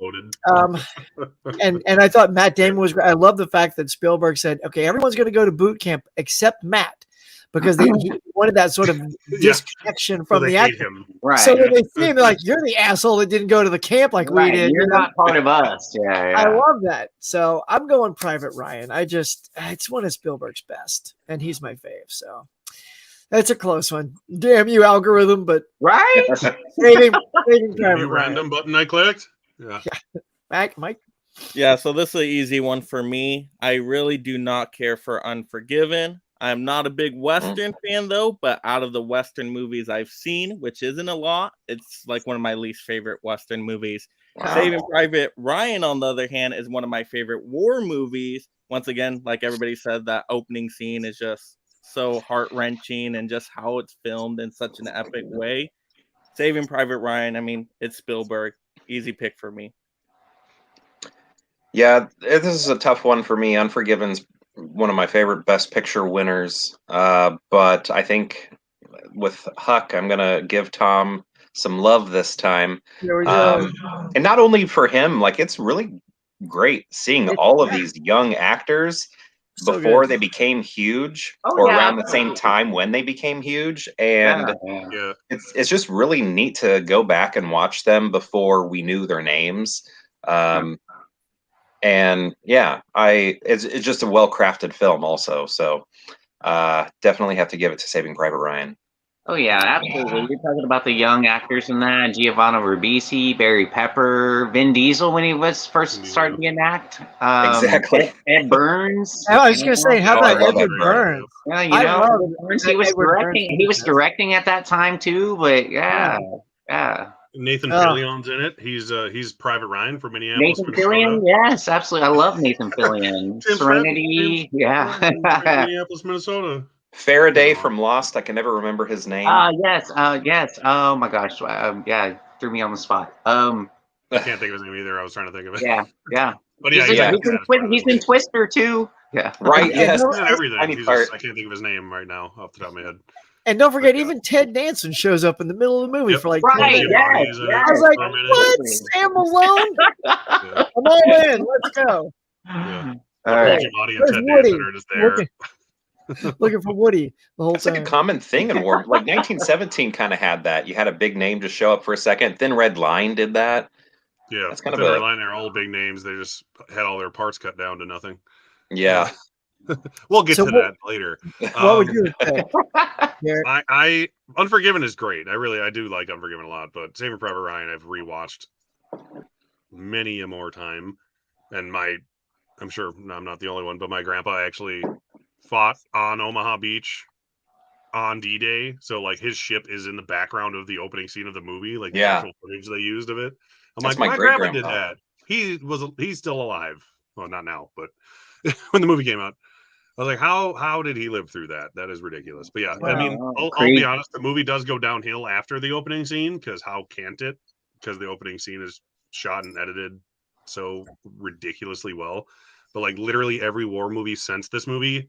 and I thought Matt Damon was great. I love the fact that Spielberg said, okay, everyone's going to go to boot camp except Matt, because he wanted that sort of disconnection from the actor. Right. So when they see him, they're like, you're the asshole that didn't go to the camp like we did. You're not part of us. Yeah. I love that. So I'm going Private Ryan. It's one of Spielberg's best, and he's my fave. So that's a close one. Damn you, algorithm, but right. saving Private Ryan. Random button I clicked. Yeah. Mike. Yeah, so this is an easy one for me. I really do not care for Unforgiven. I'm not a big Western fan, though, but out of the Western movies I've seen, which isn't a lot, it's like one of my least favorite Western movies. Wow. Saving Private Ryan, on the other hand, is one of my favorite war movies. Once again, like everybody said, that opening scene is just so heart-wrenching, and just how it's filmed in such an epic way. Saving Private Ryan, I mean, it's Spielberg. Easy pick for me. Yeah, this is a tough one for me. Unforgiven's one of my favorite Best Picture winners, but I think with Huck, I'm gonna give Tom some love this time. There we go. And not only for him, like, it's really great seeing all of these young actors before they became huge, or around the same time when they became huge, and it's just really neat to go back and watch them before we knew their names. And yeah, it's just a well-crafted film also. So definitely have to give it to Saving Private Ryan. Oh yeah, absolutely. You're talking about the young actors in that: Giovanni Ribisi, Barry Pepper, Vin Diesel when he was first starting to act. Exactly. Ed Burns. I was gonna say, how Oh, I about love Edward Ed Burns. Burns? Yeah, I love Burns, he was Edward Burns. directing. He was directing at that time too. But yeah. Nathan Fillion's in it. He's Private Ryan from Minneapolis, Nathan Minnesota. Fillion, yes, absolutely. I love Nathan Fillion. Serenity, Minneapolis, Minnesota. Faraday from Lost. I can never remember his name. Yes. Oh my gosh. Yeah, threw me on the spot. I can't think of his name either. I was trying to think of it. Yeah. But yeah, he's in Twister too. Yeah. Right. Yes. Everything. I can't think of his name right now off the top of my head. And don't forget, even Ted Danson shows up in the middle of the movie for like 10 minutes. Yes. I was like, what? Sam Malone? Come on in. Let's go. Yeah. All right. And Ted Danson are just there. Looking for Woody the whole That's time. like a common thing in war. Like 1917 kind of had that. You had a big name just show up for a second. Thin Red Line did that. Yeah, that's kind Thin of Red Line. They're all big names. They just had all their parts cut down to nothing. Yeah. We'll get to that later. What would you say? I Unforgiven is great. I do like Unforgiven a lot, but Saving Private Ryan I've rewatched many a more time, and I'm sure I'm not the only one, but my grandpa actually fought on Omaha Beach on D-Day, so like his ship is in the background of the opening scene of the movie, like the actual footage they used of it. That's my my grandpa did great-grandpa. that. He's still alive. Well, not now, but when the movie came out, I was like, how did he live through that? That is ridiculous. But yeah, I mean, I'll be honest, the movie does go downhill after the opening scene, because how can't it? Because the opening scene is shot and edited so ridiculously well. But like literally every war movie since this movie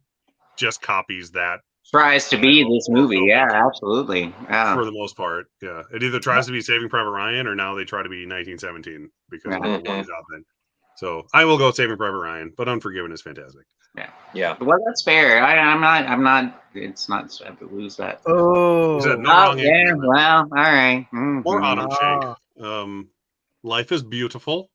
just copies that. Tries to be this movie, yeah, absolutely. Yeah. For the most part, yeah. It either tries to be Saving Private Ryan, or now they try to be 1917 because of what was out then. So I will go Saving Private Ryan, but Unforgiven is fantastic. Yeah. Well, that's fair. I'm not. It's not. I have to lose that. Oh. Yeah. Well, all right. Or Autumn Shank. Life is Beautiful.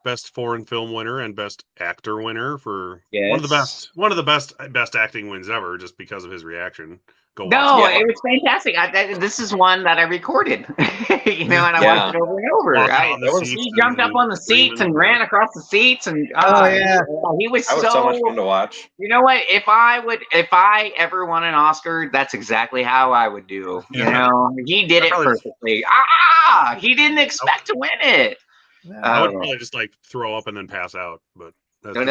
Best foreign film winner and best actor winner for one of the best acting wins ever, just because of his reaction. It was fantastic. This is one that I recorded, and I watched it over and over. He jumped up on the seats and ran across the seats, and he was so much fun to watch. You know what? If I ever won an Oscar, that's exactly how I would do. He did it perfectly. He didn't expect to win it. I would probably just like throw up and then pass out, but and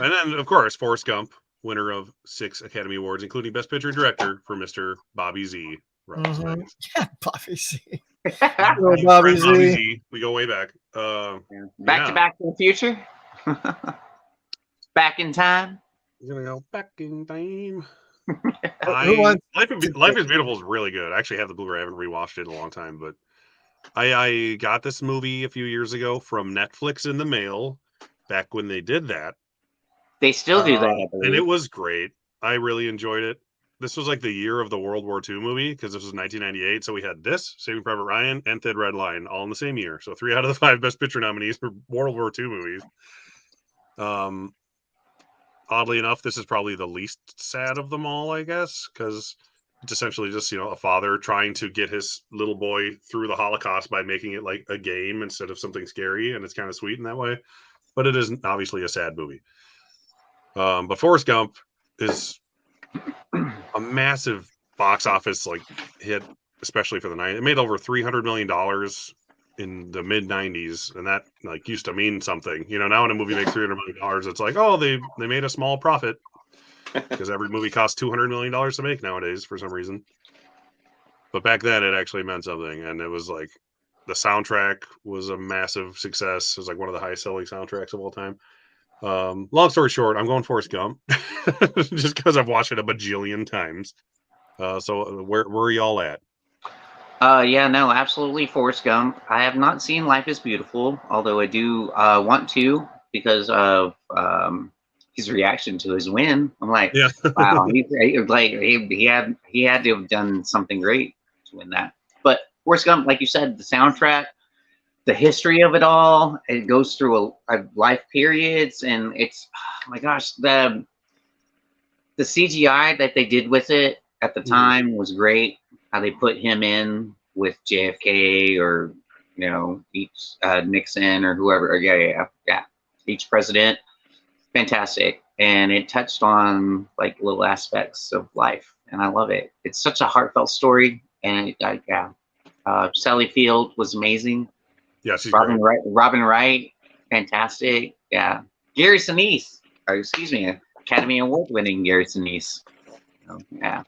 then of course Forrest Gump, winner of 6 Academy Awards, including Best Picture and Director for Mr. Bobby Z. Yeah, Bobby Z. Bobby Z. We go way back. Back to Back to the Future. Back in Time. We're gonna go back in time. Life is Beautiful is really good. I actually have the Blu-ray. I haven't rewatched it in a long time, but I got this movie a few years ago from Netflix in the mail, back when they did that. They still do that, I believe. And it was great. I really enjoyed it. This was like the year of the World War II movie, because this was 1998. So we had this, Saving Private Ryan, and Thin Red Line all in the same year. So 3 out of the 5 Best Picture nominees for World War II movies. Oddly enough, this is probably the least sad of them all, I guess, because it's essentially just, a father trying to get his little boy through the Holocaust by making it like a game instead of something scary, and it's kind of sweet in that way. But it is obviously a sad movie. But Forrest Gump is a massive box office hit, especially for the night. It made over $300 million in the mid 90s, and that used to mean something. Now when a movie makes $300 million, it's like, oh, they made a small profit, because every movie costs $200 million to make nowadays for some reason. But back then it actually meant something, and it was like the soundtrack was a massive success. It was like one of the highest selling soundtracks of all time. Long story short, I'm going Forrest Gump just because I've watched it a bajillion times. So where are y'all at? Absolutely, Forrest Gump. I have not seen Life is Beautiful, although I do want to, because of his reaction to his win. I'm like, wow, he had to have done something great to win that. But Forrest Gump, like you said, the soundtrack, the history of it all, it goes through a life periods, and it's, oh my gosh, the CGI that they did with it at the time was great. How they put him in with JFK or each Nixon or whoever. Or yeah. Each president, fantastic, and it touched on like little aspects of life, and I love it. It's such a heartfelt story, and Sally Field was amazing. Yeah, she's Robin great. Robin Wright, fantastic. Yeah, Gary Sinise, or excuse me, Academy Award winning Gary Sinise. Yeah,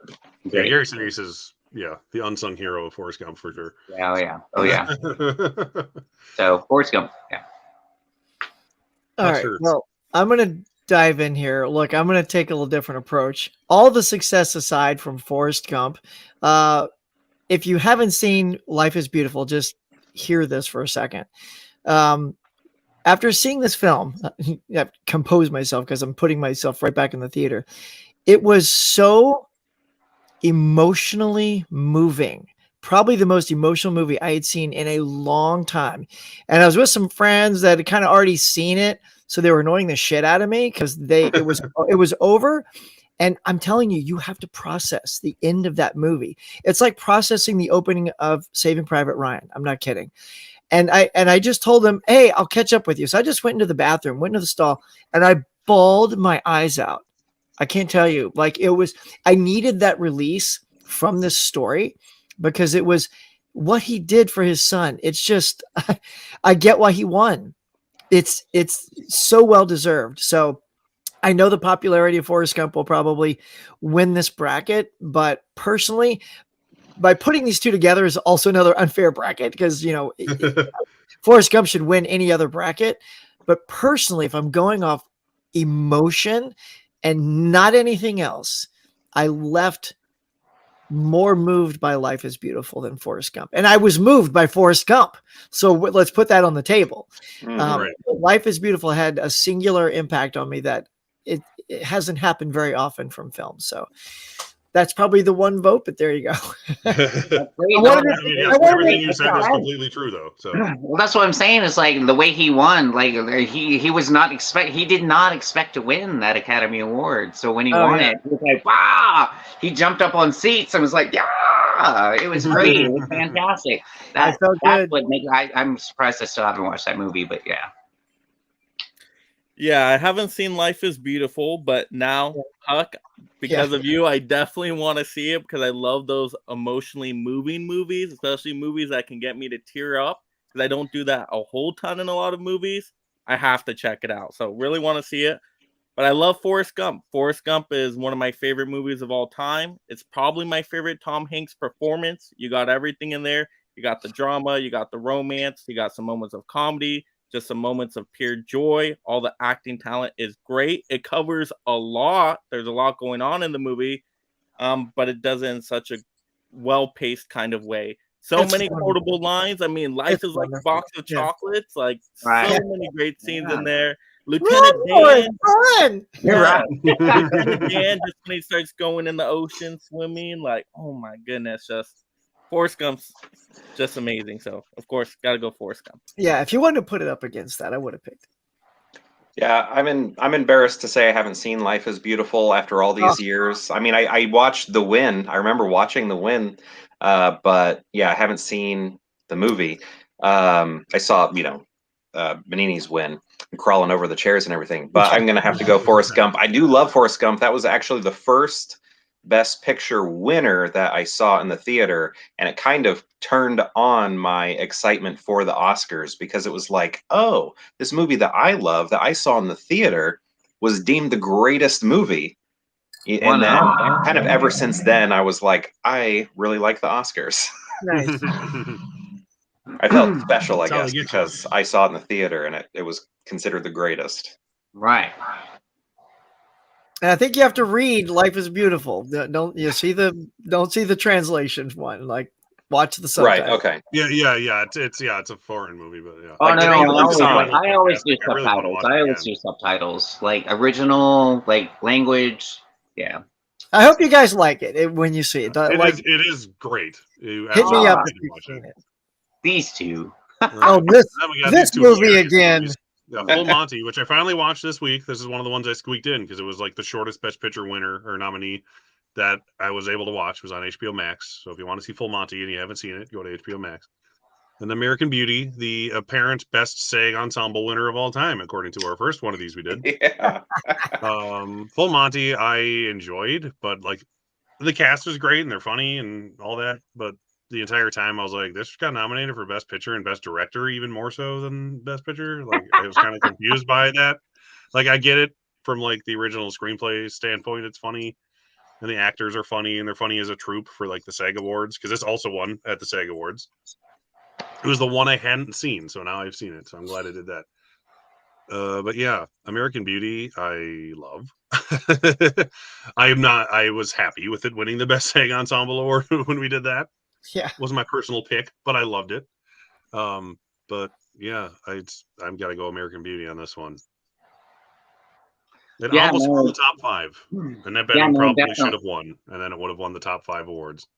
great. Gary Sinise is the unsung hero of Forrest Gump for sure. Yeah, oh yeah. So Forrest Gump, yeah. All right. Well, I'm going to dive in here. Look, I'm going to take a little different approach. All the success aside from Forrest Gump, if you haven't seen Life is Beautiful, just hear this for a second. After seeing this film, I've composed myself because I'm putting myself right back in the theater. It was so emotionally moving. Probably the most emotional movie I had seen in a long time. And I was with some friends that had kind of already seen it. So they were annoying the shit out of me because it was over. And I'm telling you, you have to process the end of that movie. It's like processing the opening of Saving Private Ryan. I'm not kidding. And I just told them, hey, I'll catch up with you. So I just went into the bathroom, went into the stall, and I bawled my eyes out. I can't tell you, like I needed that release from this story because it was what he did for his son. It's just, I get why he won. It's so well deserved. So I know the popularity of Forrest Gump will probably win this bracket, but personally, by putting these two together is also another unfair bracket because, Forrest Gump should win any other bracket. But personally, if I'm going off emotion and not anything else, I left more moved by Life is Beautiful than Forrest Gump. And I was moved by Forrest Gump. So let's put that on the table. Right. Life is Beautiful had a singular impact on me that it hasn't happened very often from films. So that's probably the one vote, but there you go. Everything you said is completely true, though. So, well, that's what I'm saying. Is like the way he won. Like he was not he did not expect to win that Academy Award. So when he won it, he was like, wow! He jumped up on seats and was like, yeah! It was great. It was fantastic. That's what makes. I'm surprised I still haven't watched that movie, but yeah. Yeah, I haven't seen Life is Beautiful, but now, Huck, because of you, I definitely want to see it because I love those emotionally moving movies, especially movies that can get me to tear up because I don't do that a whole ton in a lot of movies. I have to check it out. So really want to see it. But I love Forrest Gump. Forrest Gump is one of my favorite movies of all time. It's probably my favorite Tom Hanks performance. You got everything in there. You got the drama, you got the romance, you got some moments of comedy, just some moments of pure joy. All the acting talent is great. It covers a lot. There's a lot going on in the movie, but it does it in such a well-paced kind of way. So many quotable lines. I mean, life is like a box of chocolates. Like so many great scenes in there. Lieutenant Dan. Lieutenant Dan, just when he starts going in the ocean swimming, like, oh my goodness, just Forrest Gump's just amazing. So, of course, got to go Forrest Gump. Yeah, if you wanted to put it up against that, I would have picked it. Yeah, I'm embarrassed to say I haven't seen Life is Beautiful after all these years. I mean, I watched The Win. I remember watching The Win, but yeah, I haven't seen the movie. I saw, Benini's Win and crawling over the chairs and everything. But I'm going to have to go Forrest Gump. I do love Forrest Gump. That was actually the first Best Picture winner that I saw in the theater, and it kind of turned on my excitement for the Oscars because it was like, oh, this movie that I love that I saw in the theater was deemed the greatest movie. And then kind of ever since then, I was like, I really like the Oscars. Nice. I felt special, I guess, because I saw it in the theater and it was considered the greatest. Right. And I think you have to read Life is Beautiful. Don't see the translation one. Like watch the subtitles. Right. Okay. Yeah. It's a foreign movie, but yeah. Oh I always do subtitles. I always do subtitles, like original, like language. Yeah. I hope you guys like it when you see it. It is great. Hit me up. These two. Oh, this movie again. Yeah, Full Monty, which I finally watched this week. This is one of the ones I squeaked in because it was like the shortest Best Picture winner or nominee that I was able to watch. It was on HBO Max. So if you want to see Full Monty and you haven't seen it, go to HBO Max. And American Beauty, the apparent best SAG ensemble winner of all time, according to our first one of these we did. Yeah. Full Monty, I enjoyed, but like the cast was great and they're funny and all that. But the entire time I was like, this got nominated for Best Picture and Best Director, even more so than Best Picture. Like I was kind of confused by that. Like I get it from like the original screenplay standpoint, it's funny. And the actors are funny and they're funny as a troupe for like the SAG Awards, because this also won at the SAG Awards. It was the one I hadn't seen, so now I've seen it. So I'm glad I did that. But yeah, American Beauty, I love. I was happy with it winning the Best SAG Ensemble Award when we did that. Yeah. It wasn't my personal pick, but I loved it. But yeah, I'm gotta go American Beauty on this one. It almost won the top 5. And that probably should have won, and then it would have won the top 5 awards.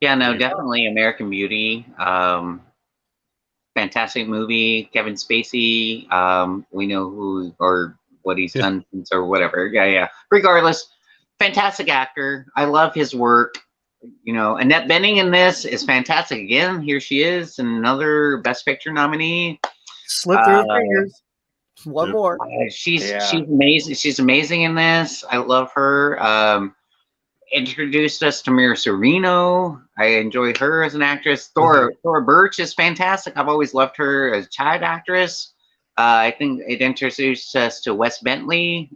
Yeah, no, definitely American Beauty. Fantastic movie. Kevin Spacey. We know who or what he's done since or whatever. Yeah. Regardless, fantastic actor. I love his work. You know, Annette Bening in this is fantastic. Again, here she is, another Best Picture nominee. Slip through her fingers. One more. She's amazing. She's amazing in this. I love her. Introduced us to Mira Sorvino. I enjoy her as an actress. Thora Birch is fantastic. I've always loved her as a child actress. I think it introduced us to Wes Bentley.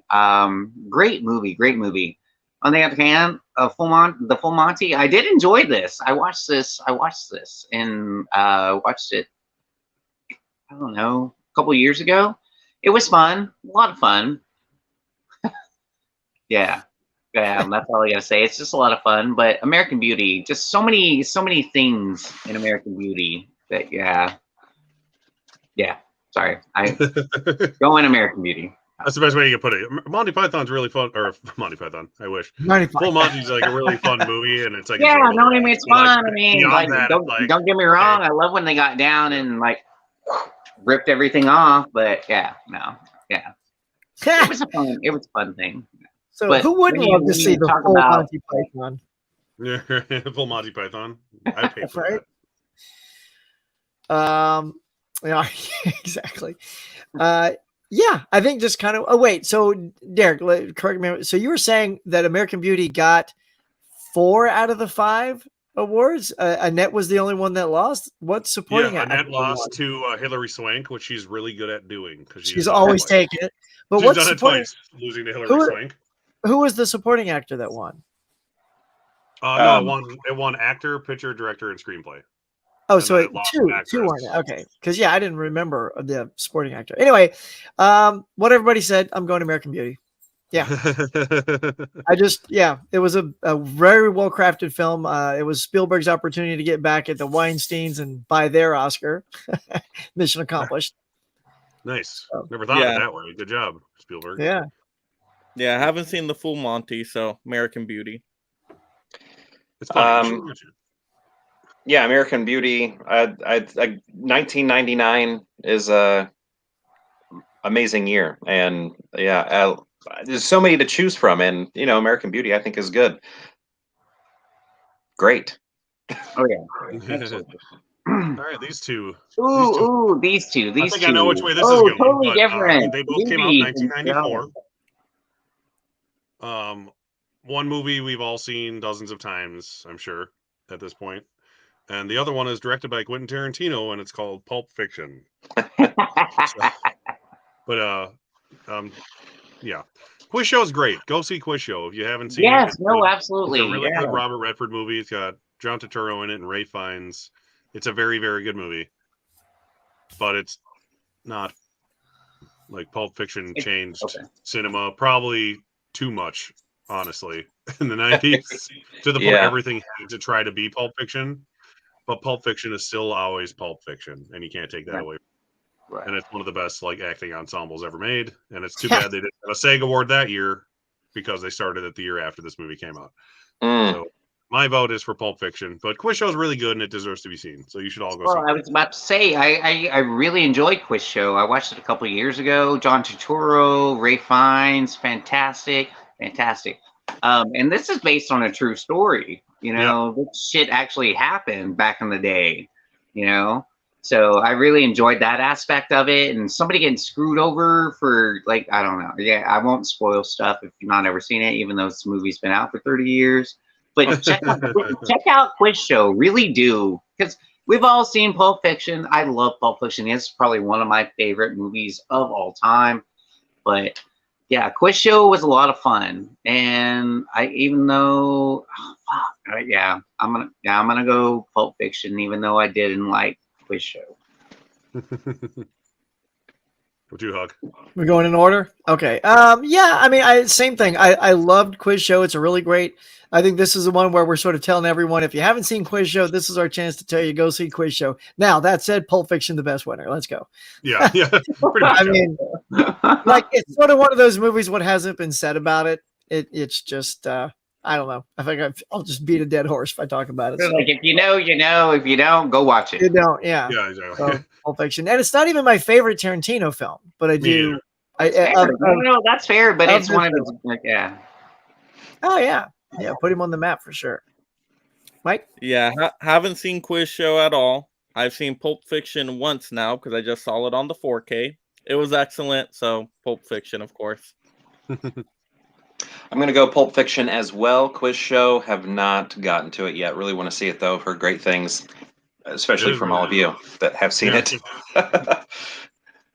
Great movie. On the other hand, the Full Monty, I did enjoy this. I watched this and watched it, I don't know, a couple years ago. It was fun, a lot of fun. Yeah, that's all I gotta say. It's just a lot of fun. But American Beauty, just so many things in American Beauty that Sorry, I go in American Beauty. That's the best way you can put it. Monty Python's really fun, or Monty Python. I wish. Full Monty's like a really fun movie, and it's like it's fun. Like, I mean, like, don't get me wrong. I love when they got down and like ripped everything off. But it was a fun thing. So but who wouldn't love to see the full Monty Python? Yeah, Full Monty Python. I pay for that. Yeah, exactly. Yeah, I think just kind of. Oh wait, so Derek, correct me. So you were saying that American Beauty got 4 out of the 5 awards. Annette was the only one that lost. What supporting? Yeah, Annette lost to Hilary Swank, which she's really good at doing because she's always taken it. But she's done it twice, losing to Hilary Swank. Who was the supporting actor that won? No, it won actor, picture, director, and screenplay. Oh, so two weren't it? Okay. Because I didn't remember the supporting actor. Anyway, what everybody said, I'm going to American Beauty. Yeah. It was a very well crafted film. It was Spielberg's opportunity to get back at the Weinsteins and buy their Oscar. Mission accomplished. Nice. Never thought of it that way. Good job, Spielberg. Yeah. Yeah, I haven't seen the Full Monty, so American Beauty. It's fun. Yeah, American Beauty. 1999 is a amazing year, and there's so many to choose from, and American Beauty I think is good. Great. Oh yeah. All right, these two. These two. I think I know which way this is going. Totally different. They both came out in 1994. One movie we've all seen dozens of times, I'm sure, at this point. And the other one is directed by Quentin Tarantino, and it's called Pulp Fiction. Quiz Show is great. Go see Quiz Show if you haven't seen it. Yes, absolutely. It's a really good Robert Redford movie. It's got John Turturro in it and Ray Fiennes. It's a very, very good movie. But it's not like Pulp Fiction changed cinema probably too much, honestly, in the 90s to the point everything had to try to be Pulp Fiction. But Pulp Fiction is still always Pulp Fiction, and you can't take that away. Right. And it's one of the best acting ensembles ever made. And it's too bad they didn't have a SAG award that year because they started it the year after this movie came out. So My vote is for Pulp Fiction, but Quiz Show is really good and it deserves to be seen. So you should all go see Well, I it. was about to say, I really enjoyed Quiz Show. I watched it a couple of years ago. John Turturro, Ray Fiennes, fantastic. And this is based on a true story. This shit actually happened back in the day. So I really enjoyed that aspect of it. And somebody getting screwed over for, like, I don't know. Yeah, I won't spoil stuff if you've not ever seen it, even though this movie's been out for 30 years. But check out Quiz Show. Really do. Because we've all seen Pulp Fiction. I love Pulp Fiction. It's probably one of my favorite movies of all time. But yeah, Quiz Show was a lot of fun. And I'm gonna go Pulp Fiction, even though I didn't like Quiz Show. What you, Hug? We're going in order? Okay. Yeah, I mean, same thing. I loved Quiz Show. It's a really great. I think this is the one where we're sort of telling everyone, if you haven't seen Quiz Show, this is our chance to tell you, go see Quiz Show. Now, that said, Pulp Fiction, the best winner. Let's go. Yeah. Pretty much. I mean, like, it's sort of one of those movies, what hasn't been said about it. It's just, I don't know. I think I'll just beat a dead horse if I talk about it. So. Like, if you know, you know. If you don't, go watch it. You don't, yeah. Yeah, exactly. So, Pulp Fiction. And it's not even my favorite Tarantino film, but I do. No, that's fair, but it's one of those, like, yeah. Oh, yeah. Yeah, put him on the map for sure. Mike? Yeah, haven't seen Quiz Show at all. I've seen Pulp Fiction once now because I just saw it on the 4K. It was excellent, so Pulp Fiction, of course. I'm going to go Pulp Fiction as well. Quiz Show, have not gotten to it yet. Really want to see it, though. Heard great things, especially from all of you that have seen it.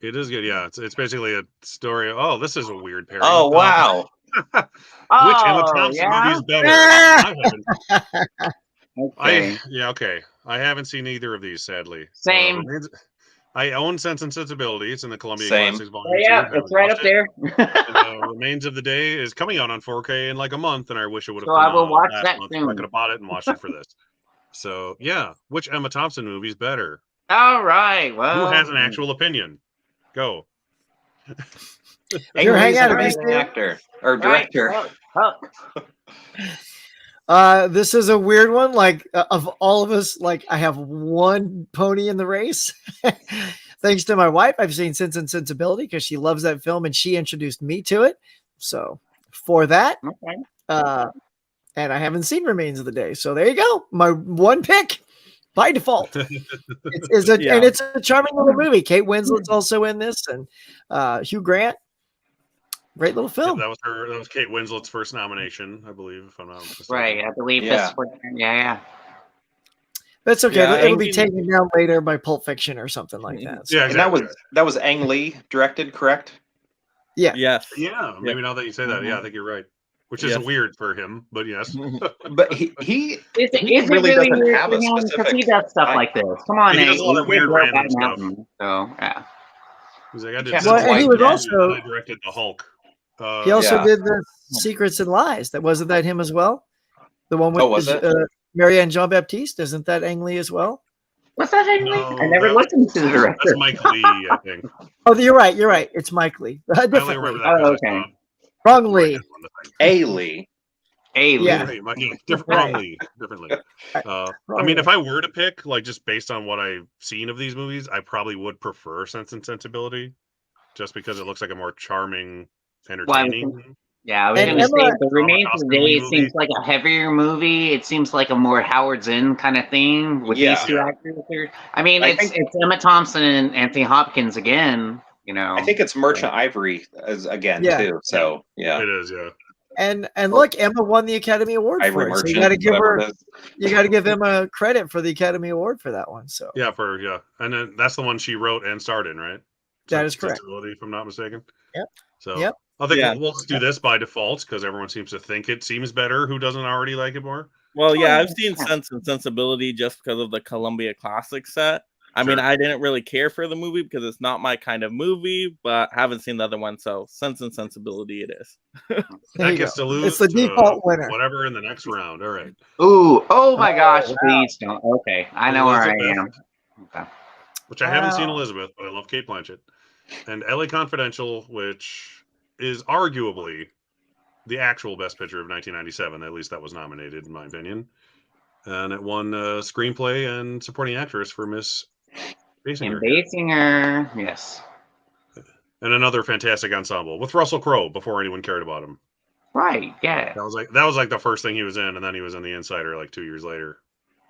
It is good, yeah. It's basically a story. Oh, this is a weird pairing. Oh, wow. Which Emma Thompson movie is better? Okay. I haven't seen either of these, sadly. Same. I own Sense and Sensibility. It's in the Columbia Same. Classics Volume 2. Yeah, it's right up there. Remains of the Day is coming out on 4K in like a month, and I wish it would have So come I will out watch last that month. soon. I could have bought it and watched it for this. So, yeah. Which Emma Thompson movie is better? All right. Well, who has an actual opinion? Go. You're hanging out, amazing actor or director. This is a weird one. Like, of all of us, like, I have one pony in the race. Thanks to my wife, I've seen Sense and Sensibility because she loves that film and she introduced me to it. So for that, and I haven't seen Remains of the Day. So there you go. My one pick by default. And it's a charming little movie. Kate Winslet's also in this, and Hugh Grant. Great little film. Yeah, that was Kate Winslet's first nomination, I believe, if I'm not mistaken. Right, I believe Yeah. Yeah. That's okay. Yeah, It'll be taken down later by Pulp Fiction or something like that. So. Yeah, exactly. And that was Ang Lee directed, correct? Yeah. Yes. Yeah, maybe now that you say that, yeah, I think you're right. Which is weird for him, but yes. But he It's really doesn't weird have a for him 'cause specific. he does stuff like this. Come on, He Nate. does a lot of weird random stuff. So yeah. He's like, I did Well, Sense and he was and also- Sensibility, I directed the Hulk. He also Yeah. did the Secrets and Lies. That wasn't that him as well? The one with was it? Marianne Jean-Baptiste. Isn't that Ang Lee as well? What's that Ang Lee? No, I never that- listened to the director. That's Mike Lee, I think. Oh, you're right. You're right. It's Mike Lee. I only Different remember Lee. that. Oh, 'cause I okay. saw Wrong Lee. A Lee. Hey, Yeah. Differently. I mean, if I were to pick, like, just based on what I've seen of these movies, I probably would prefer Sense and Sensibility, just because it looks like a more charming, entertaining. Yeah, I was And going to say, Emma- the Remains of the Day, it movie. seems like a heavier movie. It seems like a more Howard Zinn kind of thing with Yeah. these two actors. I mean, I it's think- it's Emma Thompson and Anthony Hopkins again, you know. I think it's Merchant Ivory again Yeah. too. So yeah, It is, yeah. And look, Emma won the Academy Award Ivory for it. So Merchant. you got to give whatever her, it is. you got to give Emma credit for the Academy Award for that one. So Yeah, and then that's the one she wrote and starred in, right? That is correct. Sensibility, if I'm not mistaken. Yep. So Yep. I think Yeah. we'll just do this by default because everyone seems to think it seems better. Who doesn't already like it more? Well, yeah, I've seen Sense and Sensibility just because of the Columbia Classic set. I mean, Sure. I didn't really care for the movie because it's not my kind of movie, but haven't seen the other one, so Sense and Sensibility it is. there That you gets go. to lose. It's the to default winner. Whatever in the next round. All right. Ooh, oh my gosh, wow. please don't. Okay, I know where I am. Okay. Which I haven't seen Wow. Elizabeth, but I love Kate Blanchett. And LA Confidential, which is arguably the actual Best Picture of 1997. At least that was nominated, in my opinion. And it won screenplay and supporting actress for Miss And Basinger. Basinger, yes. And another fantastic ensemble with Russell Crowe before anyone cared about him. Right, yeah. That was like the first thing he was in, and then he was in The Insider like 2 years later.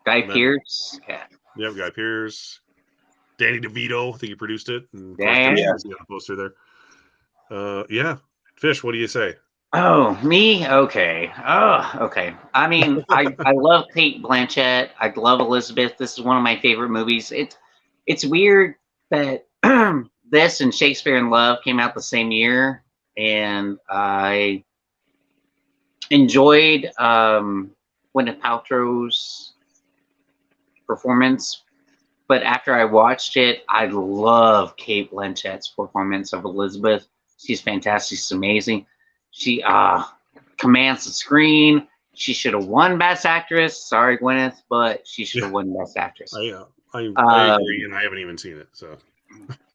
Guy Pearce, yeah. Yep, Guy Pearce. Danny DeVito, I think he produced it. And of course, Yeah. Danny was on the poster there. Yeah. Fish, what do you say? Oh, me? Okay. Oh, okay. I mean, I love Kate Blanchett. I love Elizabeth. This is one of my favorite movies. It's weird that this and Shakespeare in Love came out the same year, and I enjoyed Gwyneth Paltrow's performance. But after I watched it, I love Kate Blanchett's performance of Elizabeth. She's fantastic. She's amazing. She commands the screen. She should have won Best Actress. Sorry, Gwyneth, but she should have won Best Actress. I agree, and I haven't even seen it. So,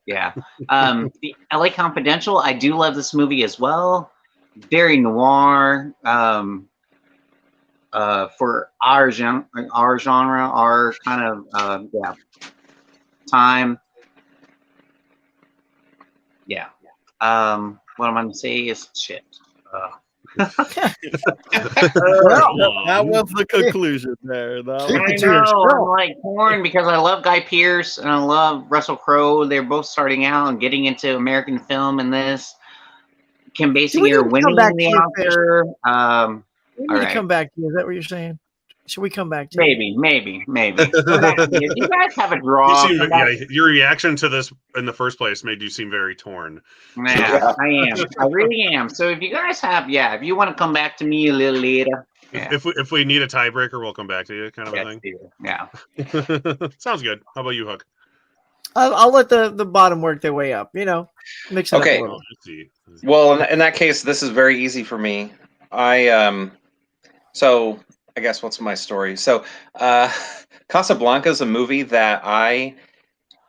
yeah. The LA Confidential, I do love this movie as well. Very noir for our genre, our kind of time. Yeah. What I'm going to say is shit. That was the conclusion there. I know. I'm like torn because I love Guy Pearce and I love Russell Crowe. They're both starting out and getting into American film in this. Kim Basinger winning the Oscar. We need to come back to you. Is that what you're saying? Should we come back to maybe. Come back to you. You guys have a draw. Your reaction to this in the first place made you seem very torn. Yeah, I am. I really am. So if you guys have, if you want to come back to me a little later. Yeah. If we need a tiebreaker, we'll come back to you, kind of a thing. Yeah. Sounds good. How about you, Hook? I'll let the bottom work their way up. Mix it up a little. Well, in that case, this is very easy for me. So I guess what's my story? So Casablanca is a movie that I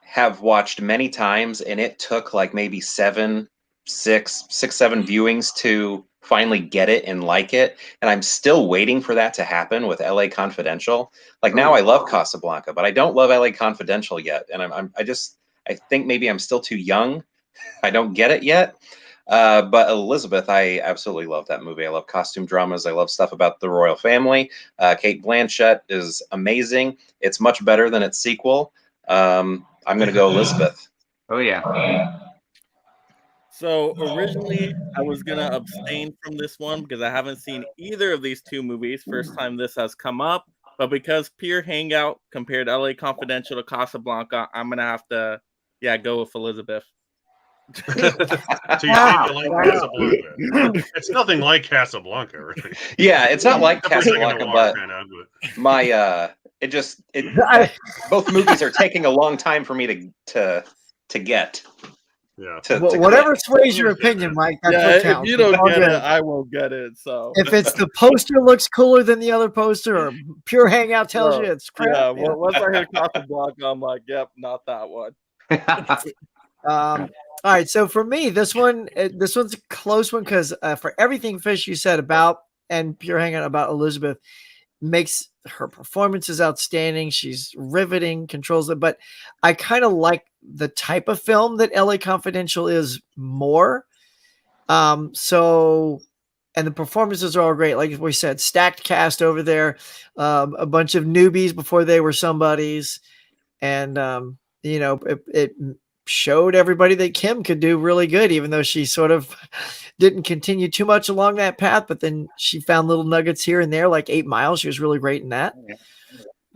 have watched many times, and it took like maybe 7 viewings to finally get it and like it. And I'm still waiting for that to happen with LA Confidential. Like now I love Casablanca, but I don't love LA Confidential yet. And I think maybe I'm still too young. I don't get it yet. But Elizabeth, I absolutely love that movie. I love costume dramas. I love stuff about the royal family. Kate Blanchett is amazing. It's much better than its sequel. I'm going to go Elizabeth. Oh, yeah. So originally I was going to abstain from this one because I haven't seen either of these two movies. First time this has come up. But because Peer Hangout compared LA Confidential to Casablanca, I'm going to have to, go with Elizabeth. So you think you like Casablanca? It's nothing like Casablanca, right? Yeah, it's not like Casablanca, but both movies are taking a long time for me to get. Yeah. Whatever sways your opinion, Mike. That's what counts. If you don't get it, I won't get it. So if it's the poster looks cooler than the other poster, or Pure Hangout tells you it's crap. Yeah. Well, once I hear Casablanca, I'm like, yep, not that one. All right, so for me, this one's a close one because for everything Fish you said about and Pure Hangout about Elizabeth makes her performances outstanding. She's riveting, controls it, but I kind of like the type of film that LA Confidential is more. And the performances are all great. Like we said, stacked cast over there, a bunch of newbies before they were somebodies, and it showed everybody that Kim could do really good, even though she sort of didn't continue too much along that path. But then she found little nuggets here and there, like 8 Mile. She was really great in that.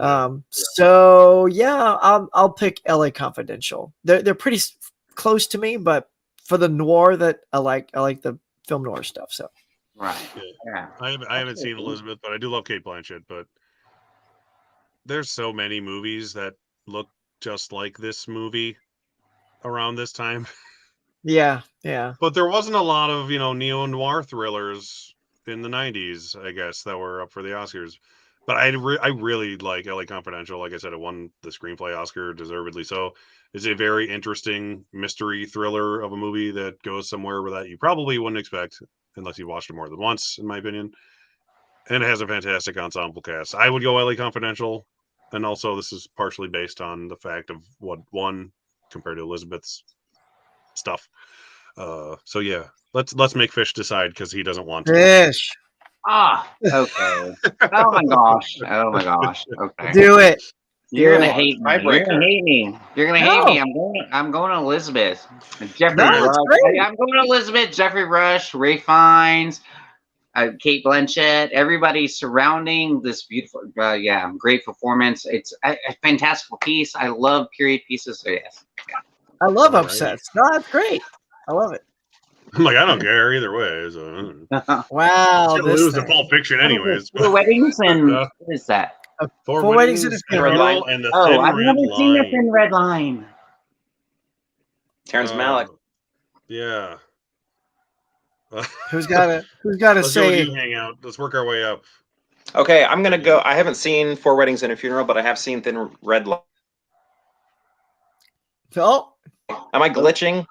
I'll pick LA Confidential. They're pretty close to me, but for the noir that I like the film noir stuff. So right, yeah. I haven't seen Elizabeth, but I do love Kate Blanchett. But there's so many movies that look just like this movie around this time. Yeah. But there wasn't a lot of, neo-noir thrillers in the 90s, I guess, that were up for the Oscars. But I really like LA Confidential. Like I said, it won the screenplay Oscar, deservedly so. It's a very interesting mystery thriller of a movie that goes somewhere where that you probably wouldn't expect. unless you watched it more than once, in my opinion. And it has a fantastic ensemble cast. I would go LA Confidential, and also this is partially based on the fact of what won compared to Elizabeth's stuff. So yeah, let's make Fish decide because he doesn't want to. Fish. Okay. Oh my gosh. Oh my gosh. Okay. Do it. You're gonna it. hate me. You're gonna hate me. You're gonna hate me. I'm going to Elizabeth. Jeffrey No, it's Rush. great. I'm going to Elizabeth. Jeffrey Rush. Ray Fiennes. Kate Blanchett. Everybody surrounding this beautiful. Great performance. It's a fantastical piece. I love period pieces. So yes. Yeah. I love upsets. No, that's great. I love it. I'm like, I don't care either way. So. Wow. Still lose to Pulp Fiction anyways. Four Weddings and what is that? Four Weddings Weddings and a Funeral and the Oh, Thin I've Red never seen the Line. Thin Red Line. Terrence Malick. Yeah. Who's got to Let's go with say? you, hang out. Let's work our way up. Okay, I'm gonna go. I haven't seen Four Weddings and a Funeral, but I have seen Thin Red Line. Oh, Am I glitching?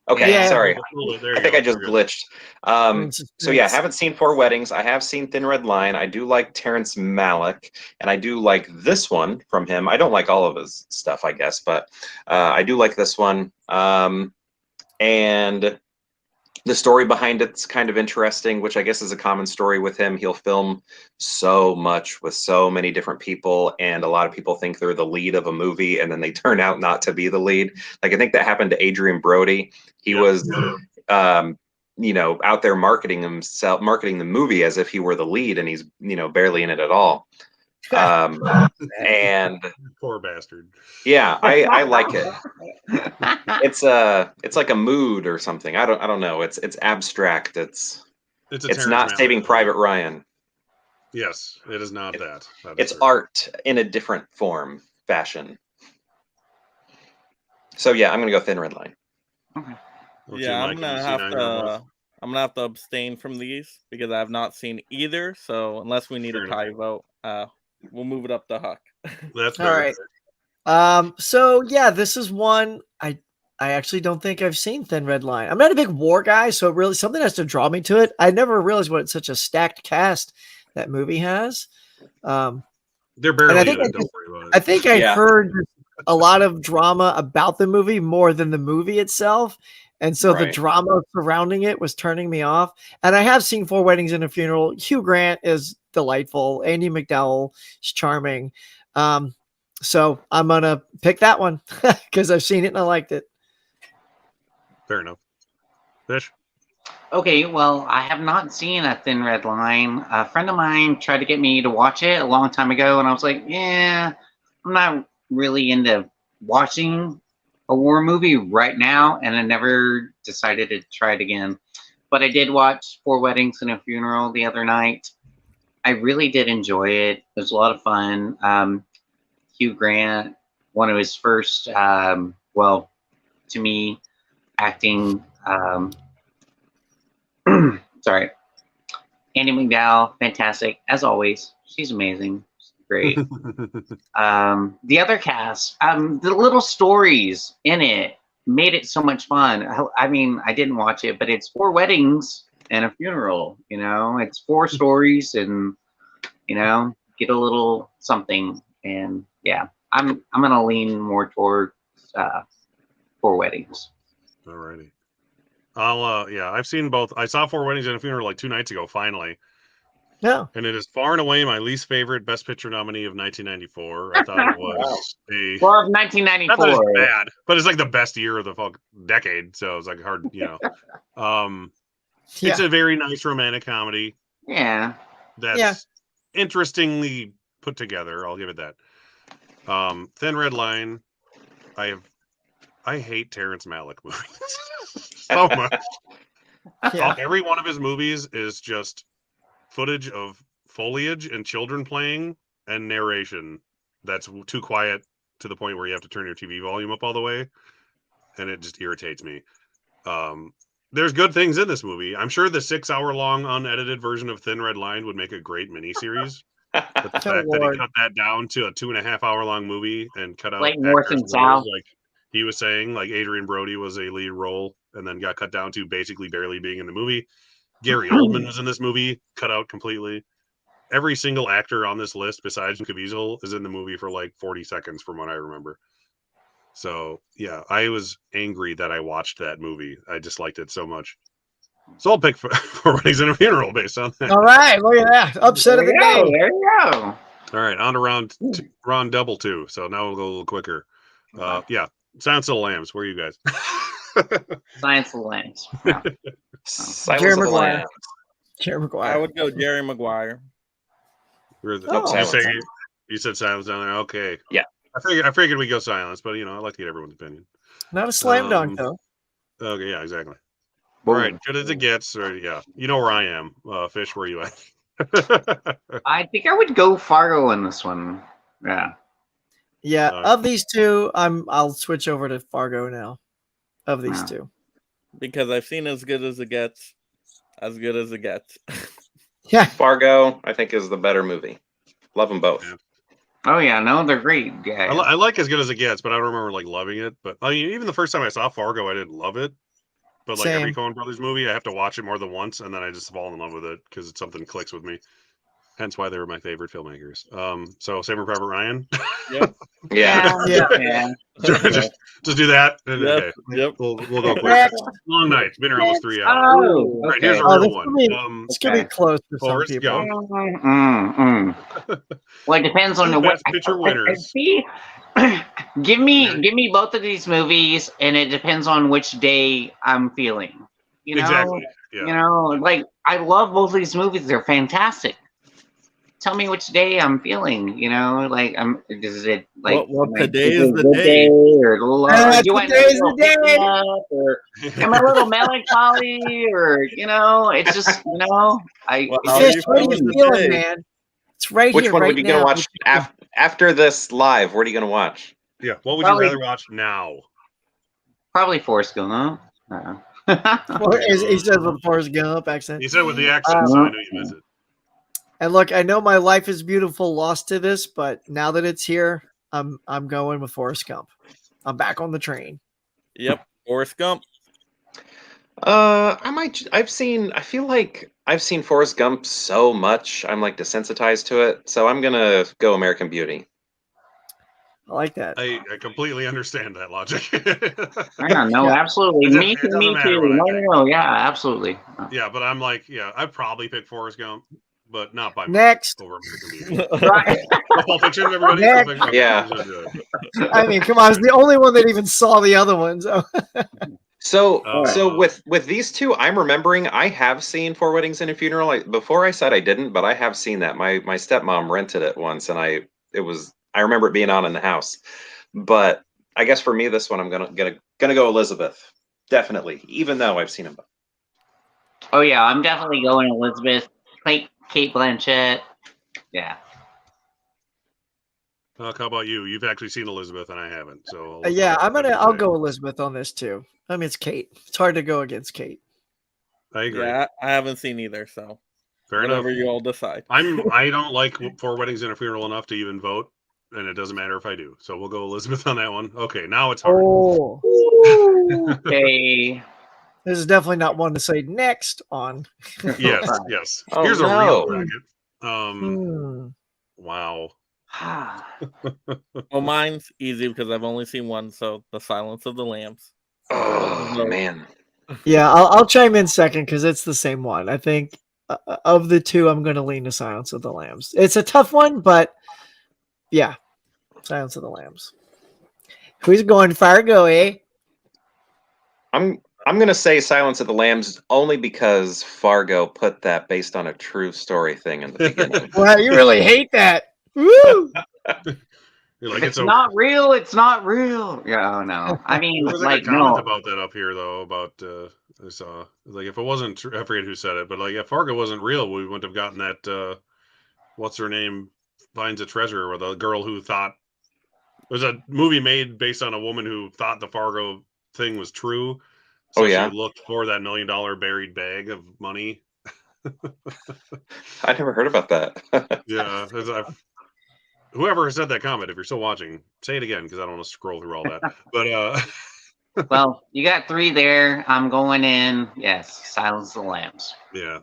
Okay, Yeah. sorry. There I think I just glitched. So yeah, I Suspense. haven't seen Four Weddings. I have seen Thin Red Line. I do like Terrence Malick, and I do like this one from him. I don't like all of his stuff, I guess, but I do like this one. And the story behind it's kind of interesting, which I guess is a common story with him. He'll film so much with so many different people, and a lot of people think they're the lead of a movie, and then they turn out not to be the lead. Like I think that happened to Adrian Brody. He was, out there marketing himself, marketing the movie as if he were the lead, and he's, barely in it at all. And poor bastard. Yeah, I like it. It's like a mood or something. I don't know. It's abstract. It's not Malick Saving movie. Private Ryan. Yes, it is not that. It's art in a different fashion. So yeah, I'm gonna go Thin Red Line. Yeah, I'm gonna have to abstain from these because I have not seen either. So unless we need a tie vote, we'll move it up to Huck. That's all right. So yeah, this is one I actually don't think I've seen Thin Red Line. I'm not a big war guy, so really something has to draw me to it. I never realized what such a stacked cast that movie has. They're barely I think in it. Don't worry about it. I think I heard a lot of drama about the movie more than the movie itself. And so the drama surrounding it was turning me off. And I have seen Four Weddings and a Funeral. Hugh Grant is delightful. Andy McDowell is charming. So I'm going to pick that one because I've seen it and I liked it. Fair enough. Fish? Okay, well, I have not seen a Thin Red Line. A friend of mine tried to get me to watch it a long time ago, and I was like, yeah, I'm not really into watching a war movie right now, and I never decided to try it again. But I did watch Four Weddings and a Funeral the other night. I really did enjoy it. It was a lot of fun. Hugh Grant, one of his first, to me, acting. Sorry. Andy McDowell, fantastic as always. She's amazing. She's great. The other cast, the little stories in it made it so much fun. I mean, I didn't watch it, but it's Four Weddings and a Funeral. It's four stories, and get a little something. And yeah, I'm gonna lean more toward Four Weddings. Alrighty. I've seen both. I saw Four Weddings and a Funeral like 2 nights ago, finally. Yeah. And it is far and away my least favorite Best Picture nominee of 1994. I thought it was Well, 1994. Not that it's bad, but it's like the best year of the fuck decade. So it's like hard, It's a very nice romantic comedy. Yeah. That's interestingly put together. I'll give it that. Thin Red Line. I hate Terrence Malick movies so much. Every one of his movies is just footage of foliage and children playing and narration that's too quiet to the point where you have to turn your TV volume up all the way, and it just irritates me. There's good things in this movie. I'm sure the 6-hour-long unedited version of Thin Red Line would make a great miniseries. But the fact that he cut that down to a 2.5-hour-long movie and cut out like North and South, like he was saying, like Adrian Brody was a lead role and then got cut down to basically barely being in the movie. Gary Oldman was in this movie, cut out completely. Every single actor on this list besides Caviezel is in the movie for like 40 seconds from what I remember. So yeah, I was angry that I watched that movie. I disliked it so much. So I'll pick Four Weddings and a Funeral based on that. All right, look at that. Upset of the day. There you go. All right, on to round double 2. So now we'll go a little quicker. Yeah, Silence of the Lambs. Where are you guys? Silence of the Lambs. Yeah. Silence of the Lambs. Jerry I Maguire. would go Jerry Maguire. You said Silence down there. Okay. Yeah. I figured we'd go Silence, but I like to get everyone's opinion. Not a slam dunk though. Okay, yeah, exactly. All right, good as it gets. Or yeah, you know where I am. Fish, where you at? I think I would go Fargo in this one. Yeah. Yeah, of these two, I'll switch over to Fargo now. Of these two. Because I've seen As Good as It Gets. As good as it gets. Yeah. Fargo, I think, is the better movie. Love them both. Yeah. Oh yeah, no, they're great. Yeah, I like As Good as It Gets, but I don't remember like loving it. But I mean, even the first time I saw Fargo, I didn't love it. But like every Coen Brothers movie, I have to watch it more than once, and then I just fall in love with it because it's something clicks with me. Hence why they were my favorite filmmakers. So Saving Private Ryan. Yep. yeah. just do that. Yep. Okay. Yep. We'll go quick. Long night. It's been here almost 3 hours. Oh, All right, here's a real one. It's gonna be close for some Forrest people. Gump. Well, it depends on what Best Picture winners. See, give me both of these movies, and it depends on which day I'm feeling. You know? Exactly. Yeah. Like I love both of these movies. They're fantastic. Tell me which day I'm feeling. Like is it like today is the day? Or today's the day. Or am I a little melancholy? Or it's just Fish, what are you feeling, man? It's right Which here. one right would you gonna watch after this live? What are you gonna watch? Yeah. What would you rather watch now? Probably Forrest Gump. He said with Forrest Gump accent. He said with the accent, so I knew you missed it. And look, I know my Life is Beautiful lost to this, but now that it's here, I'm going with Forrest Gump. I'm back on the train. Yep, Forrest Gump. I feel like I've seen Forrest Gump so much, I'm like desensitized to it. So I'm gonna go American Beauty. I like that. I completely understand that logic. No, absolutely. Me too. No, yeah, absolutely. Yeah, but I'm like, I'd probably pick Forrest Gump, but not by next over American Beauty. Right. Pulp Fiction, everybody. Next. Yeah. I mean, come on, I was the only one that even saw the other ones. So with these two, I'm remembering I have seen Four Weddings and a Funeral. Before I said I didn't, but I have seen that. My stepmom rented it once, and I remember it being on in the house. But I guess for me, this one I'm gonna go Elizabeth, definitely, even though I've seen them both. Oh yeah, I'm definitely going Elizabeth. Kate Blanchett. Yeah. How about you? You've actually seen Elizabeth, and I haven't. So I'll go Elizabeth on this too. I mean, it's Kate. It's hard to go against Kate. I agree. Yeah, I haven't seen either, so fair whatever enough. you all decide. I don't like Four Weddings and a Funeral enough to even vote, and it doesn't matter if I do. So we'll go Elizabeth on that one. Okay, now it's hard. Oh, okay. This is definitely not one to say next on. Yes. Oh, Here's a real bracket. Wow. Well, mine's easy because I've only seen one, so The Silence of the Lambs. Oh man. Yeah, I'll chime in second because it's the same one. I think of the two, I'm going to lean to Silence of the Lambs. It's a tough one, but yeah, Silence of the Lambs. Who's going Fargo, eh? I'm going to say Silence of the Lambs only because Fargo put that based on a true story thing in the beginning. Wow, you really hate that. Woo! It's not real. It's not real. Yeah, oh, no. I mean, there was a comment about that up here though. About I saw like if it wasn't, I forget who said it, but like if Fargo wasn't real, we wouldn't have gotten that. What's her name? Finds a treasure, or the girl who thought there's a movie made based on a woman who thought the Fargo thing was true. So she looked for that $1 million buried bag of money. I never heard about that. Yeah, whoever said that comment, if you're still watching, say it again because I don't want to scroll through all that. But Well, you got 3 there. I'm going in. Yes, Silence of the Lambs. Yeah,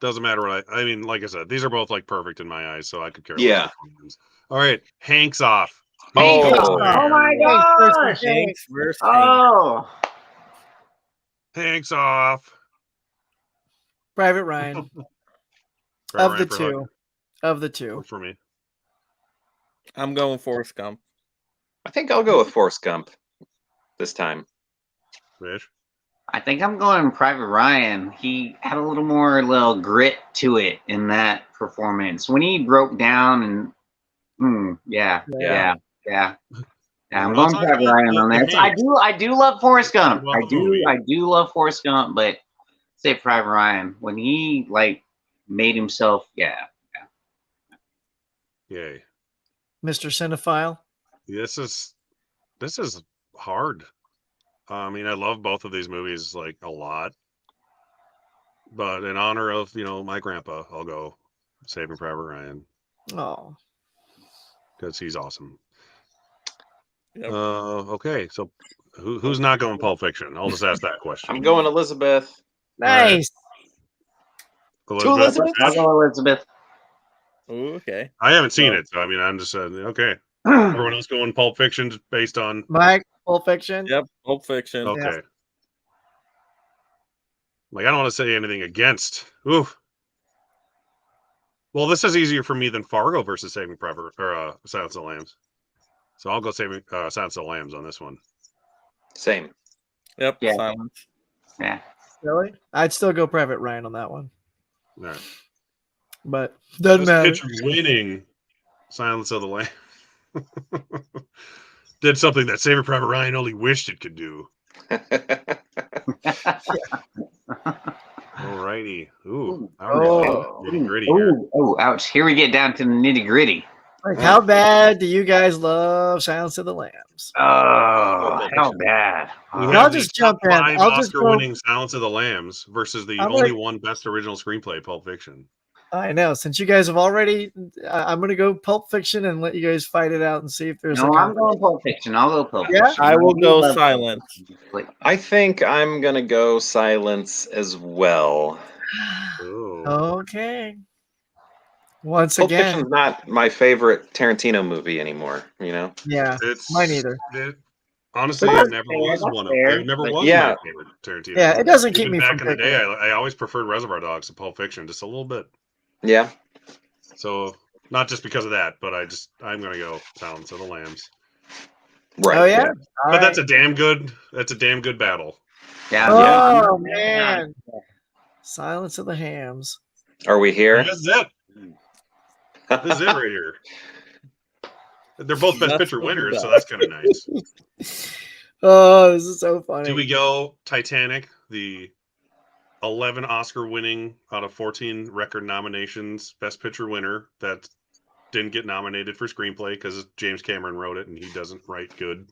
doesn't matter what I mean, like I said, these are both like perfect in my eyes, so I could care less. Yeah. which one wins. All right, Hank's off. Hank! Oh. Oh my Hank versus gosh! Hank. Hanks versus Hank. Oh, Hank's off. Private Ryan. Private Of Ryan the for two. Hug. Of the two. Works for me. I'm going Forrest Gump. I think I'll go with Forrest Gump this time. Rich? I think I'm going Private Ryan. He had a little grit to it in that performance when he broke down and yeah. I'm Well, going talk Private about Ryan on the this. Hanks. I do love Forrest Gump. Talk about the movie. I do love Forrest Gump, but say Private Ryan when he like made himself. Yeah. Yay. Mr. Cinephile. This is hard. I mean, I love both of these movies like a lot, but in honor of my grandpa, I'll go Saving Private Ryan Oh. because he's awesome. Yep. Okay, so who's not going Pulp Fiction? I'll just ask that question. I'm going Elizabeth. Nice. Elizabeth. I'll go Elizabeth. Ooh, okay. I haven't seen it, so I mean, I'm just okay. Everyone else going Pulp Fiction based on Mike, Pulp Fiction. Yep, Pulp Fiction. okay. Yeah. Like I don't want to say anything against. Oof. Well, this is easier for me than Fargo versus Saving Private or Silence of the Lambs. So I'll go Saving Silence of the Lambs on this one. Same. Yep, Yeah. Silence. Yeah. Really? I'd still go Private Ryan on that one. All right. But doesn't matter. Pitcher winning Silence of the Lambs did something that Saving Private Ryan only wished it could do. Alrighty. Ooh. Nitty gritty here. Oh, ouch. Here we get down to the nitty gritty. Like, how bad do you guys love Silence of the Lambs? Oh, how bad. We I'll have the just jump in. top 5 I'll just go- Oscar-winning Silence of the Lambs versus the I'm only gonna- one Best Original Screenplay, Pulp Fiction. I know. Since you guys have already, I'm going to go Pulp Fiction and let you guys fight it out and see if there's. No, I'm going Pulp Fiction. I'll go Pulp Yeah? Fiction. I will go love Silence. Pulp Fiction. I think I'm gonna go Silence as well. Ooh. Okay. Once Pulp again, Fiction's not my favorite Tarantino movie anymore. yeah, It's mine either. Honestly, That's it never fair, was that's one fair. of. It never was Yeah. my favorite Tarantino. Yeah, it doesn't keep Even me back from in the picking day. it. I always preferred Reservoir Dogs to Pulp Fiction, just a little bit. Yeah. So not just because of that, but I'm gonna go Silence of the Lambs. Right. Oh yeah. All But that's right. a damn good battle. Yeah. Oh yeah. man. Silence of the Hams. Are we here? This is it. This is it right here. They're both Best That's Picture the winners, so best. that's kind of nice. Oh, this is so funny. Do we go Titanic, the 11 Oscar winning out of 14 record nominations, Best Picture winner that didn't get nominated for screenplay because James Cameron wrote it and he doesn't write good.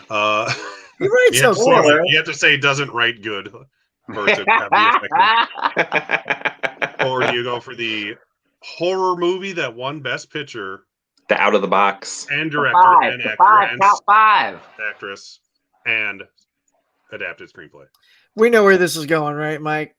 He writes you, have so to say, good. you have to say doesn't write good for it to have the effect. Or do you go for the horror movie that won Best Picture The Out of the Box. and director and actor and Top 5. actress and adapted screenplay? We know where this is going, right, Mike?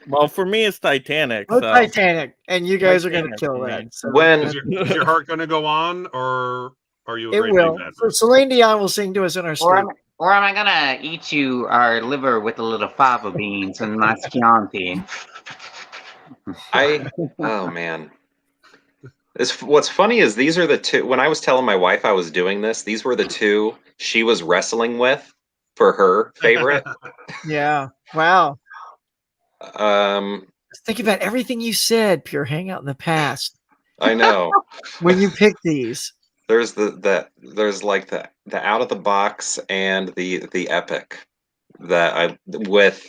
Well, for me, it's Titanic. Oh, So. Titanic, and you guys are going to Titanic, kill man. that. So. When Is your heart going to go on, or are you a It great will. big fan? So Celine Dion will sing to us in our sleep. Or am I gonna eat our liver with a little fava beans and my Chianti? oh man. What's funny is these are the two, when I was telling my wife I was doing this, these were the two she was wrestling with for her favorite. Yeah. Wow. um Think about everything you said, Pure Hangout in the past. I know. When you pick these. There's there's like the Out of the Box and the Epic that I with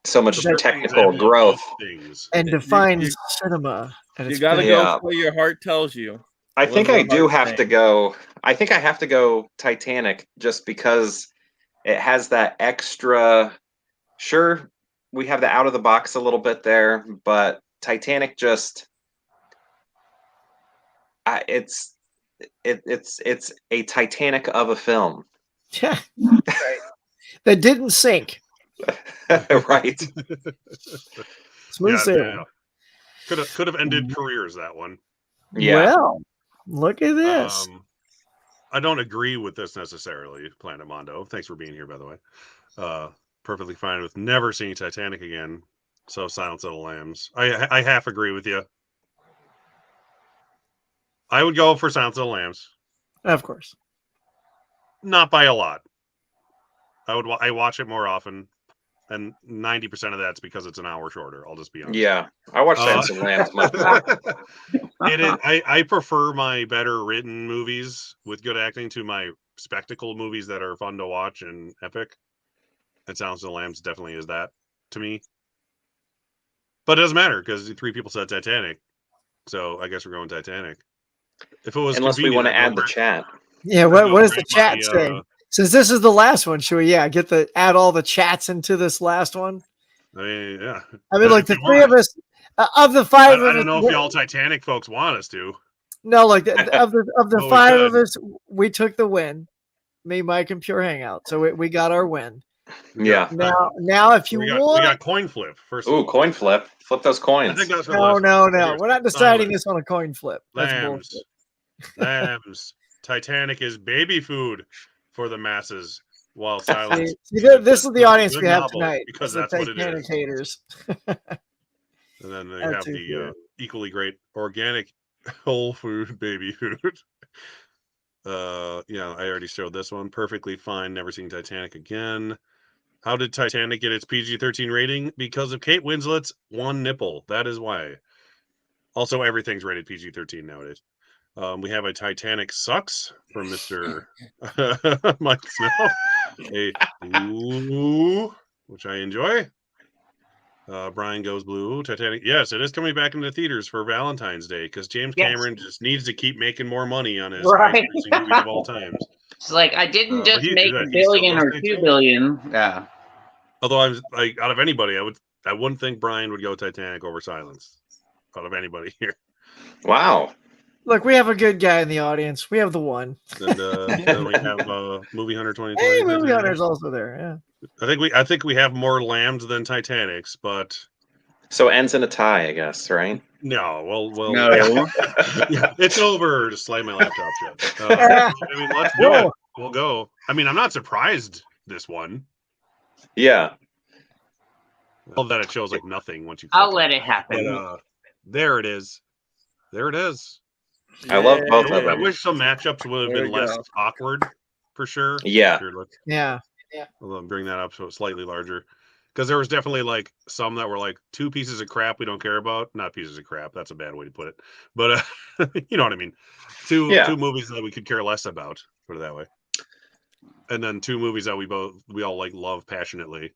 so much That- technical growth. And defines cinema. And You got to go with what your heart tells you. I What think does I the do heart have say? to go. I think I have to go Titanic just because it has that extra. Sure, we have the Out of the Box a little bit there, but Titanic just. It's a Titanic of a film. Yeah, right. That didn't sink. Right. Smooth sailing. Could have ended careers, that one. Yeah. Well, look at this. I don't agree with this necessarily, Planet Mondo. Thanks for being here, by the way. Perfectly fine with never seeing Titanic again. So Silence of the Lambs. I half agree with you. I would go for Silence of the Lambs. Of course. Not by a lot. I watch it more often, and 90% of that's because it's an hour shorter. I'll just be honest. Yeah, I watch Silence of the Lambs much more. I prefer my better written movies with good acting to my spectacle movies that are fun to watch and epic. And Silence of the Lambs definitely is that to me. But it doesn't matter because 3 people said Titanic, so I guess we're going Titanic. If it was Unless we want to add the chat. Yeah, what does the chat say? Since this is the last one, should we add all the chats into this last one? I mean, yeah. I mean, like the 3 of us of the 5 of us. I don't know if y'all Titanic folks want us to. No, like of the 5 of us, we took the win. Me, Mike, and Pure Hangout. So we got our win. Yeah. Now, if you want, we got coin flip first. Ooh, coin flip. Flip those coins. I think that's no. We're not deciding this on a coin flip. That's Lambs. bullshit. Lambs. Titanic is baby food for the masses. While Silence. This is the audience we have tonight. Because that's what Titanic it is. haters. And then they have the equally great organic whole food baby food. Yeah, I already showed this one. Perfectly fine. Never seen Titanic again. How did Titanic get its PG-13 rating? Because of Kate Winslet's one nipple. That is why. Also, everything's rated PG-13 nowadays. We have a Titanic sucks from Mr. Mike Snow. Which I enjoy. Brian goes blue. Titanic. Yes, it is coming back into theaters for Valentine's Day because James Cameron just needs to keep making more money on his movies of all times. It's like I didn't just make $1 billion or $2 billion. Yeah. Although I'm like out of anybody, I wouldn't think Brian would go Titanic over Silence. Out of anybody here. Wow. Look, we have a good guy in the audience. We have the one. And then we have Movie Hunter 2020. Hey, Movie Hunter's also there. Yeah. I think we have more lambs than Titanics, but so ends in a tie, I guess, right? No, well, no. Yeah, it's over. Just slide my laptop shut. I mean, let's do it. We'll go. I mean, I'm not surprised this one. Yeah. Well, that it shows like nothing once you. I'll let it happen. But, there it is. There it is. I love both of them. I wish some matchups would have been less awkward, for sure. Yeah. Yeah. I'll bring that up so it's slightly larger. Because there was definitely like some that were like 2 pieces of crap we don't care about. Not pieces of crap. That's a bad way to put it. But you know what I mean. Two movies that we could care less about. Put it that way. And then 2 movies that we all like love passionately.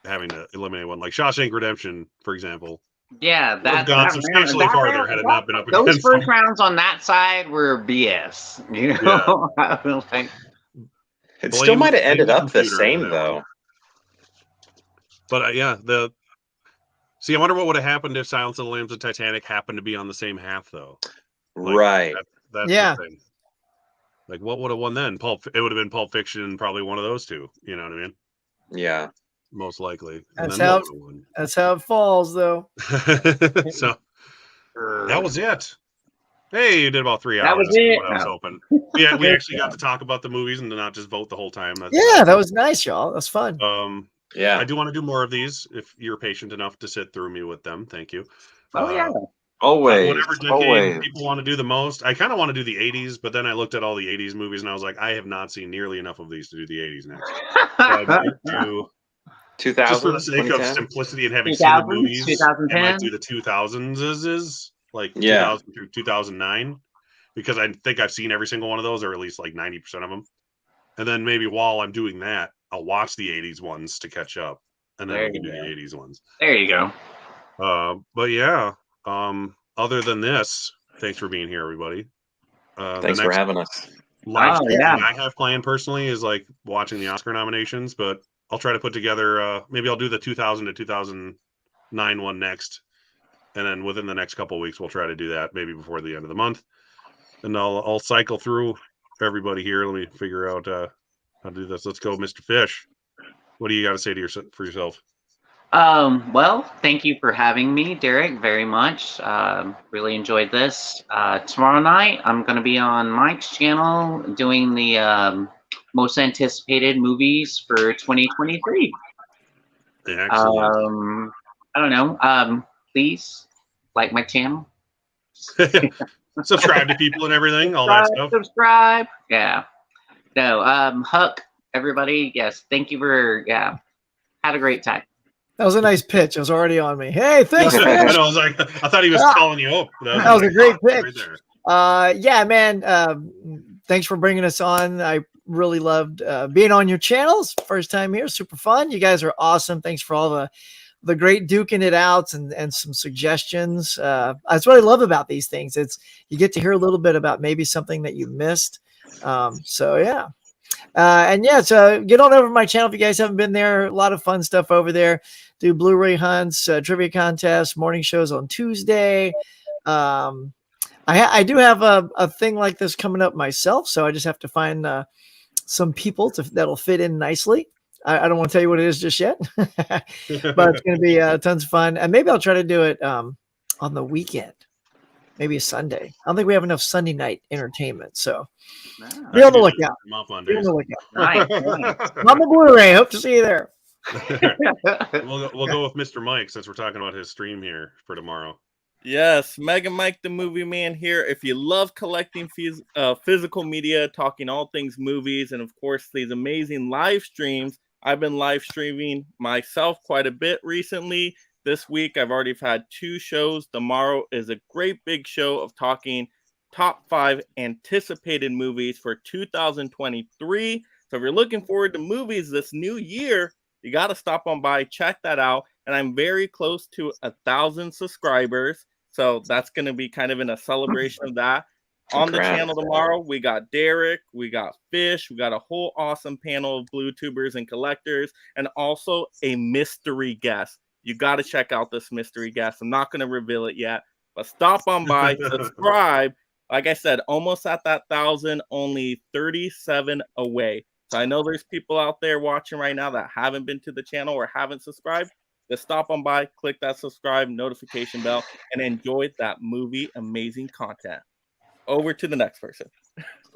Having to eliminate one, like Shawshank Redemption, for example. Yeah, that gone substantially farther had it not been up against those first rounds on that side were BS. You know, I feel like it still might have ended up the same though. But I wonder what would have happened if Silence of the Lambs and Titanic happened to be on the same half, though. Like, right. That's the thing. Like, what would have won then? It would have been Pulp Fiction, probably one of those 2. You know what I mean? Yeah. Most likely. That's how it falls, though. So that was it. Hey, you did about 3 hours. That was it. When I was open. Yeah, we actually got to talk about the movies and not just vote the whole time. That was nice, y'all. That's fun. Yeah, I do want to do more of these. If you're patient enough to sit through me with them, thank you. Always. Whatever decade people want to do the most. I kind of want to do the 80s, but then I looked at all the 80s movies and I was like, I have not seen nearly enough of these to do the 80s next. So I might do 2000, just for the sake of simplicity and having seen the movies. 2010. I might do the 2000s like 2000 through 2009 because I think I've seen every single one of those, or at least like 90% of them. And then maybe while I'm doing that, I'll watch the 80s ones to catch up, and then we can do the 80s ones. There you go. But yeah, other than this, thanks for being here, everybody. Thanks for having us. Live stream I have planned personally is like watching the Oscar nominations, but I'll try to put together. Maybe I'll do the 2000 to 2009 one next, and then within the next couple of weeks, we'll try to do that maybe before the end of the month, and I'll cycle through everybody here. Let me figure out I'll do this. Let's go, Mr. Fish. What do you got to say to for yourself? Well, thank you for having me, Derek, very much. Really enjoyed this. Tomorrow night, I'm going to be on Mike's channel doing the most anticipated movies for 2023. Excellent. I don't know. Please like my channel. Subscribe to people and everything, all that stuff. Subscribe. Yeah. No, Huck, everybody, yes, thank you for, had a great time. That was a nice pitch. It was already on me. Hey, thanks, Fish. I know, I thought he was calling you up. That was a great pitch. Right there. Yeah, man. Thanks for bringing us on. I really loved being on your channels. First time here. Super fun. You guys are awesome. Thanks for all the great duking it out and some suggestions. That's what I love about these things. It's you get to hear a little bit about maybe something that you missed. So yeah. And yeah, so get on over to my channel if you guys haven't been there. A lot of fun stuff over there. Do Blu-ray hunts, trivia contests, morning shows on Tuesday. I do have a thing like this coming up myself, so I just have to find some people that'll fit in nicely. I don't want to tell you what it is just yet, but it's going to be tons of fun. And maybe I'll try to do it on the weekend, maybe a Sunday. I don't think we have enough Sunday night entertainment, so be on the lookout. Be on the lookout. Nice. I'm a Blu-ray. Hope to see you there. We'll go with Mr. Mike since we're talking about his stream here for tomorrow. Yes, Mega Mike the Movie Man here. If you love collecting physical media, talking all things movies, and of course these amazing live streams, I've been live streaming myself quite a bit recently. This week I've already had 2 shows. Tomorrow is a great big show of talking top 5 anticipated movies for 2023. So if you're looking forward to movies this new year, you got to stop on by, check that out. And I'm very close to 1,000 subscribers. So that's going to be kind of in a celebration of that. On the channel tomorrow, we got Derek, we got Fish, we got a whole awesome panel of blue tubers and collectors, and also a mystery guest. You got to check out this mystery guest. I'm not going to reveal it yet, but stop on by, subscribe. Like I said, almost at that 1,000, only 37 away. So I know there's people out there watching right now that haven't been to the channel or haven't subscribed. Just stop on by, click that subscribe notification bell, and enjoy that movie amazing content. Over to the next person.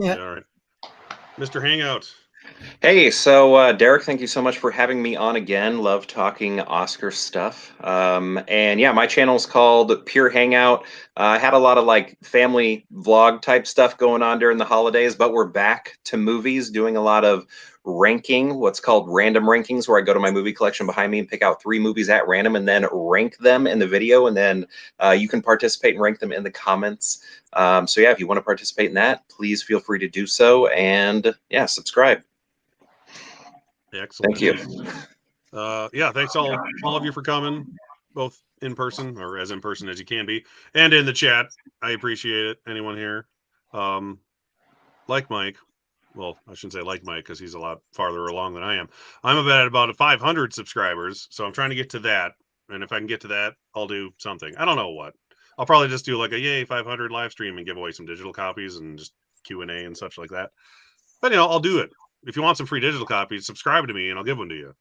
Yeah. All right. Mr. Hangout. Hey, so Derek, thank you so much for having me on again. Love talking Oscar stuff. And yeah, my channel is called Pure Hangout. I had a lot of like family vlog type stuff going on during the holidays, but we're back to movies, doing a lot of ranking, what's called random rankings, where I go to my movie collection behind me and pick out 3 movies at random and then rank them in the video. And then you can participate and rank them in the comments. So yeah, if you want to participate in that, please feel free to do so. And yeah, subscribe. Excellent. Thank you. Yeah, thanks all of you for coming, both in person or as in person as you can be, and in the chat. I appreciate it. Anyone here, like Mike. Well, I shouldn't say like Mike because he's a lot farther along than I am. I'm at about 500 subscribers, so I'm trying to get to that. And if I can get to that, I'll do something. I don't know what. I'll probably just do like a yay 500 live stream and give away some digital copies and just Q&A and such like that. But I'll do it. If you want some free digital copies, subscribe to me and I'll give one to you.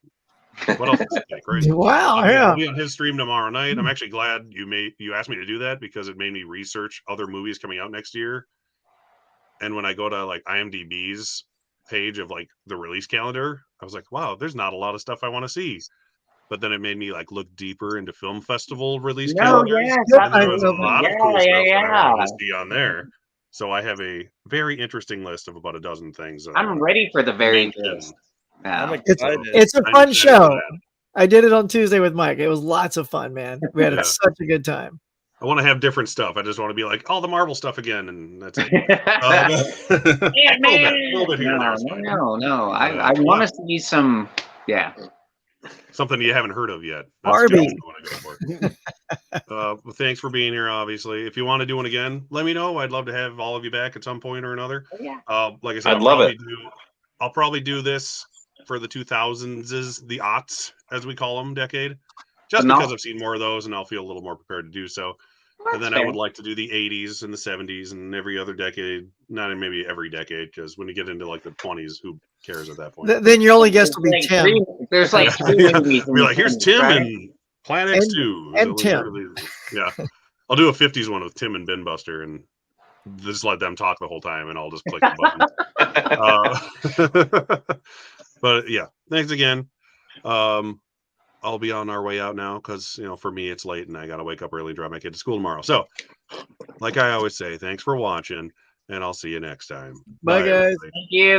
What else is it? Crazy. Wow, I'll be on his stream tomorrow night. I'm actually glad you asked me to do that because it made me research other movies coming out next year. And when I go to like IMDb's page of like the release calendar, I was like, wow, there's not a lot of stuff I want to see. But then it made me like look deeper into film festival release calendars. Yes, and there was a lot of cool stuff that I wanted to see on there. So I have a very interesting list of about a dozen things. I'm ready for the very list. I'm excited. It's a fun show. I did it on Tuesday with Mike. It was lots of fun, man. We had such a good time. I want to have different stuff. I just want to be like all the Marvel stuff again, and that's it. Yeah, man. No. I want to see some. Yeah. Something you haven't heard of yet. Barbie. Well, thanks for being here. Obviously, if you want to do one again, let me know. I'd love to have all of you back at some point or another. Yeah. Like I said, I'd love it. I'll probably do this for the 2000s, the aughts, as we call them, decade, just because I've seen more of those, and I'll feel a little more prepared to do so. And then I would like to do the 80s and the 70s and every other decade, not maybe every decade, because when you get into like the 20s, who cares at that point. Then your only guest will be Like Tim. there's like three movies. Be like, here's Tim and Planet And- X2. and Tim. Yeah. I'll do a 50s one with Tim and Ben Buster and just let them talk the whole time and I'll just click the button. But yeah, thanks again. I'll be on our way out now because, for me, it's late and I got to wake up early and drive my kid to school tomorrow. So, like I always say, thanks for watching and I'll see you next time. Bye guys. Thank you.